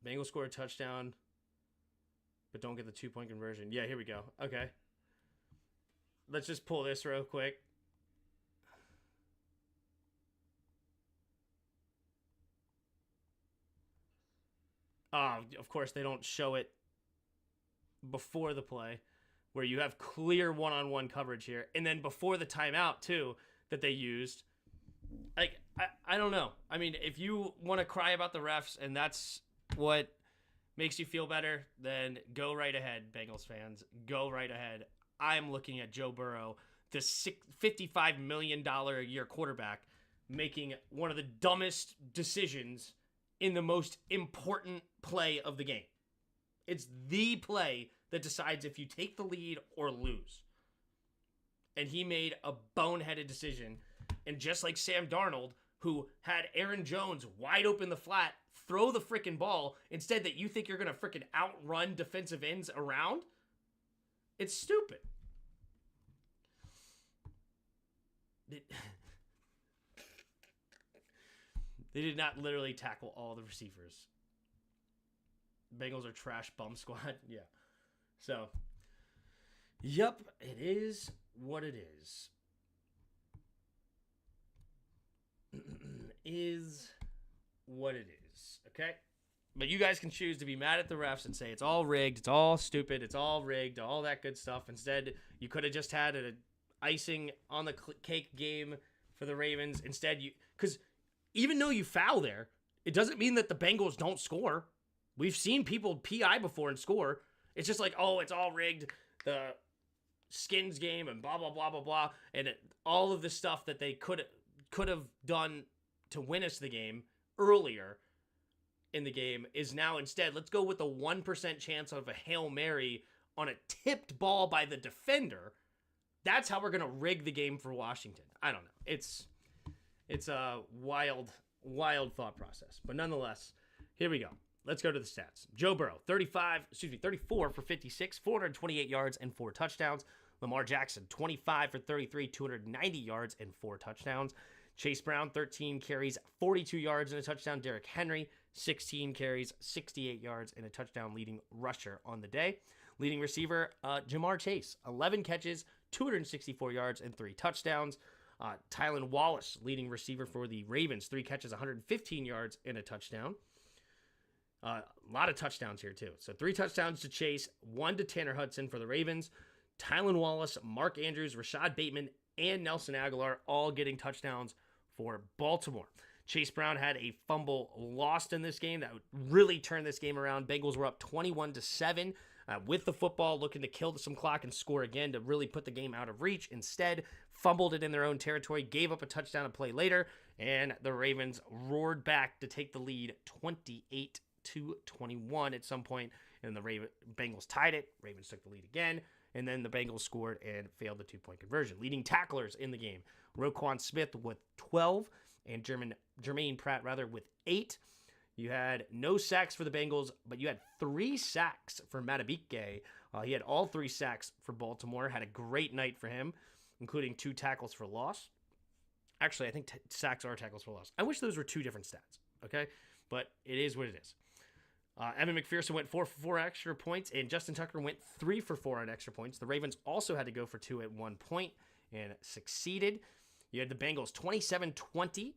[SPEAKER 1] Bengals score a touchdown, but don't get the 2-point conversion. Yeah, here we go. Okay. Let's just pull this real quick. Of course, they don't show it before the play, where you have clear one-on-one coverage here. And then before the timeout, too, that they used. Like, I don't know. I mean, if you want to cry about the refs and that's what makes you feel better, then go right ahead, Bengals fans. Go right ahead. I'm looking at Joe Burrow, the $55 million a year quarterback, making one of the dumbest decisions in the most important play of the game. It's the play that decides if you take the lead or lose. And he made a boneheaded decision. And just like Sam Darnold, who had Aaron Jones wide open the flat, throw the freaking ball, instead that you think you're going to freaking outrun defensive ends around, it's stupid. They did not literally tackle all the receivers. Bengals are trash bum squad. Yeah. So, yep, it is what it is. Is what it is. Okay? But you guys can choose to be mad at the refs and say it's all rigged, it's all stupid, it's all rigged, all that good stuff. Instead, you could have just had an icing on the cake game for the Ravens. Instead, because even though you foul there, it doesn't mean that the Bengals don't score. We've seen people PI before and score. It's just like, oh, it's all rigged. The Skins game and blah, blah, blah, blah, blah. And all of the stuff that they could have done to win us the game earlier in the game is now instead, let's go with the 1% chance of a Hail Mary on a tipped ball by the defender. That's how we're going to rig the game for Washington. I don't know. It's a wild thought process. But nonetheless, here we go. Let's go to the stats. Joe Burrow, 34 for 56, 428 yards and 4 touchdowns. Lamar Jackson, 25 for 33, 290 yards and 4 touchdowns. Chase Brown, 13 carries, 42 yards and a touchdown. Derrick Henry, 16 carries, 68 yards and a touchdown, leading rusher on the day. Leading receiver, Jamar Chase, 11 catches, 264 yards and 3 touchdowns. Tylan Wallace, leading receiver for the Ravens, 3 catches, 115 yards and a touchdown. A lot of touchdowns here, too. So 3 touchdowns to Chase, 1 to Tanner Hudson for the Ravens. Tylan Wallace, Mark Andrews, Rashad Bateman, and Nelson Aguilar all getting touchdowns for Baltimore. Chase Brown had a fumble lost in this game that would really turn this game around. Bengals were up 21-7 with the football, looking to kill some clock and score again to really put the game out of reach. Instead, fumbled it in their own territory, gave up a touchdown a play later, and the Ravens roared back to take the lead 28-21 at some point, and the Bengals tied it. Ravens took the lead again, and then the Bengals scored and failed the 2-point conversion. Leading tacklers in the game, Roquan Smith with 12, and Jermaine Pratt with 8. You had no sacks for the Bengals, but you had 3 sacks for Matabike. He had all 3 sacks for Baltimore. Had a great night for him, including 2 tackles for loss. Actually, I think sacks are tackles for loss. I wish those were 2 different stats, okay? But it is what it is. Evan McPherson went 4 for 4 extra points, and Justin Tucker went 3 for 4 on extra points. The Ravens also had to go for 2 at one point and succeeded. You had the Bengals 27-20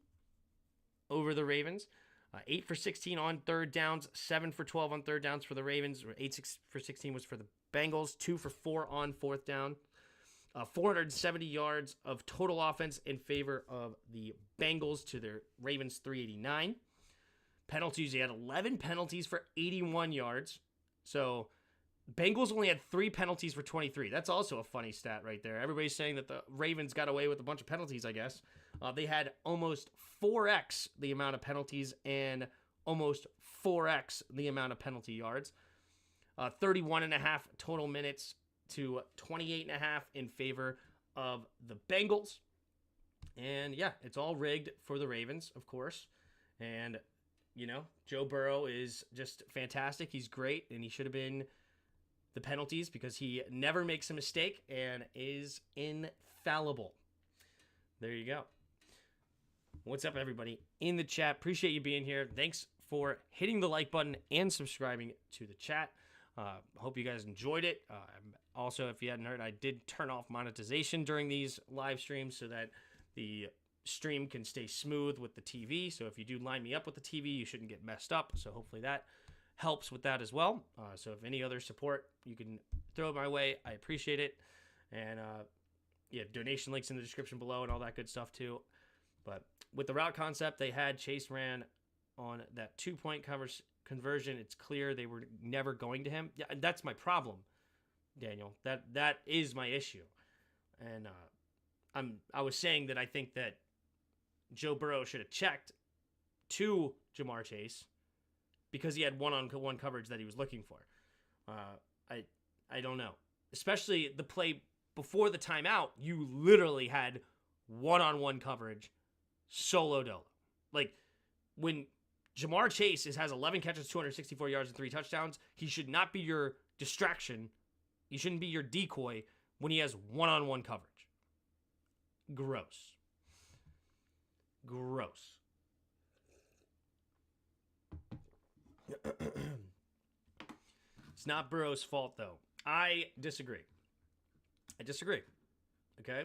[SPEAKER 1] over the Ravens. 8 for 16 on third downs, 7 for 12 on third downs for the Ravens. 8 for 16 was for the Bengals, 2 for 4 on fourth down. 470 yards of total offense in favor of the Bengals to their Ravens 389. Penalties, he had 11 penalties for 81 yards. So Bengals only had 3 penalties for 23. That's also a funny stat right there. Everybody's saying that the Ravens got away with a bunch of penalties, I guess. They had almost 4x the amount of penalties and almost 4x the amount of penalty yards. 31.5 total minutes to 28.5 in favor of the Bengals. And yeah, it's all rigged for the Ravens, of course. And, you know, Joe Burrow is just fantastic. He's great, and he should have been the penalties because he never makes a mistake and is infallible. There you go. What's up, everybody in the chat? Appreciate you being here. Thanks for hitting the like button and subscribing to the chat. Hope you guys enjoyed it. Also, if you hadn't heard, I did turn off monetization during these live streams so that the stream can stay smooth with the TV. So if you do line me up with the TV, you shouldn't get messed up. So hopefully that helps with that as well. So if any other support you can throw it my way, I appreciate it. And yeah, donation links in the description below and all that good stuff too. But with the route concept they had, Chase ran on that 2-point conversion. It's clear they were never going to him. Yeah, that's my problem, Daniel. That is my issue. And I was saying that I think that Joe Burrow should have checked to Jamar Chase because he had one-on-one coverage that he was looking for. I don't know. Especially the play before the timeout, you literally had one-on-one coverage, solo dolo. Like, when Jamar Chase has 11 catches, 264 yards, and 3 touchdowns, he should not be your distraction. He shouldn't be your decoy when he has one-on-one coverage. Gross. It's not Burrow's fault, though. I disagree. Okay?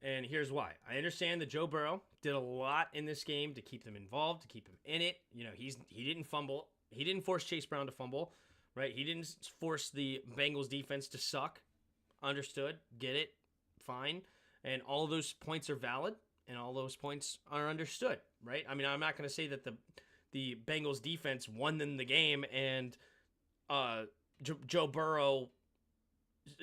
[SPEAKER 1] And here's why. I understand that Joe Burrow did a lot in this game to keep them involved, to keep them in it. You know, he didn't fumble. He didn't force Chase Brown to fumble, right? He didn't force the Bengals defense to suck. Understood. Get it. Fine. And all of those points are valid, and all those points are understood, right? I mean, I'm not going to say that the Bengals defense won them the game and Joe Burrow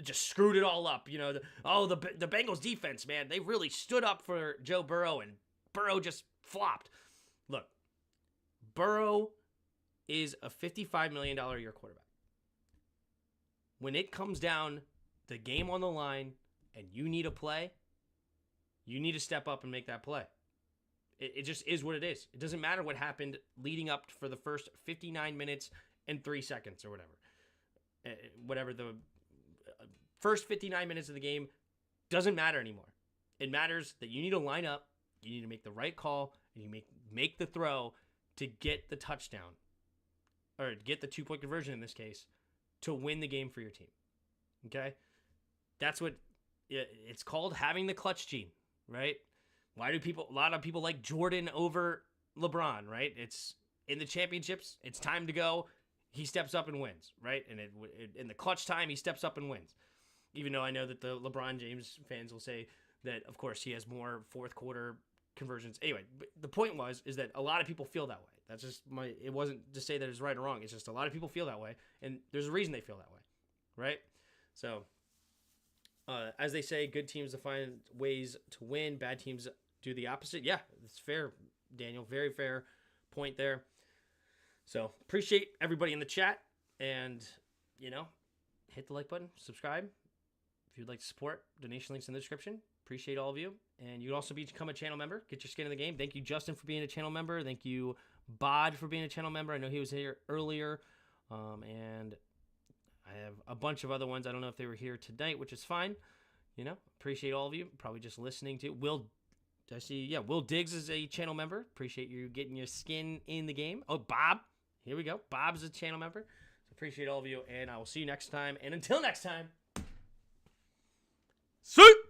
[SPEAKER 1] just screwed it all up. You know, the Bengals defense, man, they really stood up for Joe Burrow, and Burrow just flopped. Look, Burrow is a $55 million a year quarterback. When it comes down, the game on the line, and you need a play, you need to step up and make that play. It just is what it is. It doesn't matter what happened leading up for the first 59 minutes and 3 seconds or whatever. Whatever the first 59 minutes of the game doesn't matter anymore. It matters that you need to line up, you need to make the right call, and you make the throw to get the touchdown, or get the 2-point conversion in this case, to win the game for your team. Okay? That's what it's called, having the clutch gene, right? Why do a lot of people like Jordan over LeBron, right? It's in the championships, it's time to go. He steps up and wins, right? And in the clutch time, he steps up and wins. Even though I know that the LeBron James fans will say that, of course, he has more fourth quarter conversions. Anyway, but the point is that a lot of people feel that way. That's just it wasn't to say that it's right or wrong. It's just a lot of people feel that way, and there's a reason they feel that way, right? So, as they say, good teams find ways to win. Bad teams do the opposite. Yeah, it's fair, Daniel. Very fair point there. So, appreciate everybody in the chat. And, you know, hit the like button. Subscribe. If you'd like to support, donation links in the description. Appreciate all of you. And you can also become a channel member. Get your skin in the game. Thank you, Justin, for being a channel member. Thank you, Bod, for being a channel member. I know he was here earlier. And I have a bunch of other ones. I don't know if they were here tonight, which is fine. You know, appreciate all of you. Probably just listening to. Will Diggs is a channel member. Appreciate you getting your skin in the game. Oh, Bob. Here we go. Bob's a channel member. So appreciate all of you. And I will see you next time. And until next time, see you.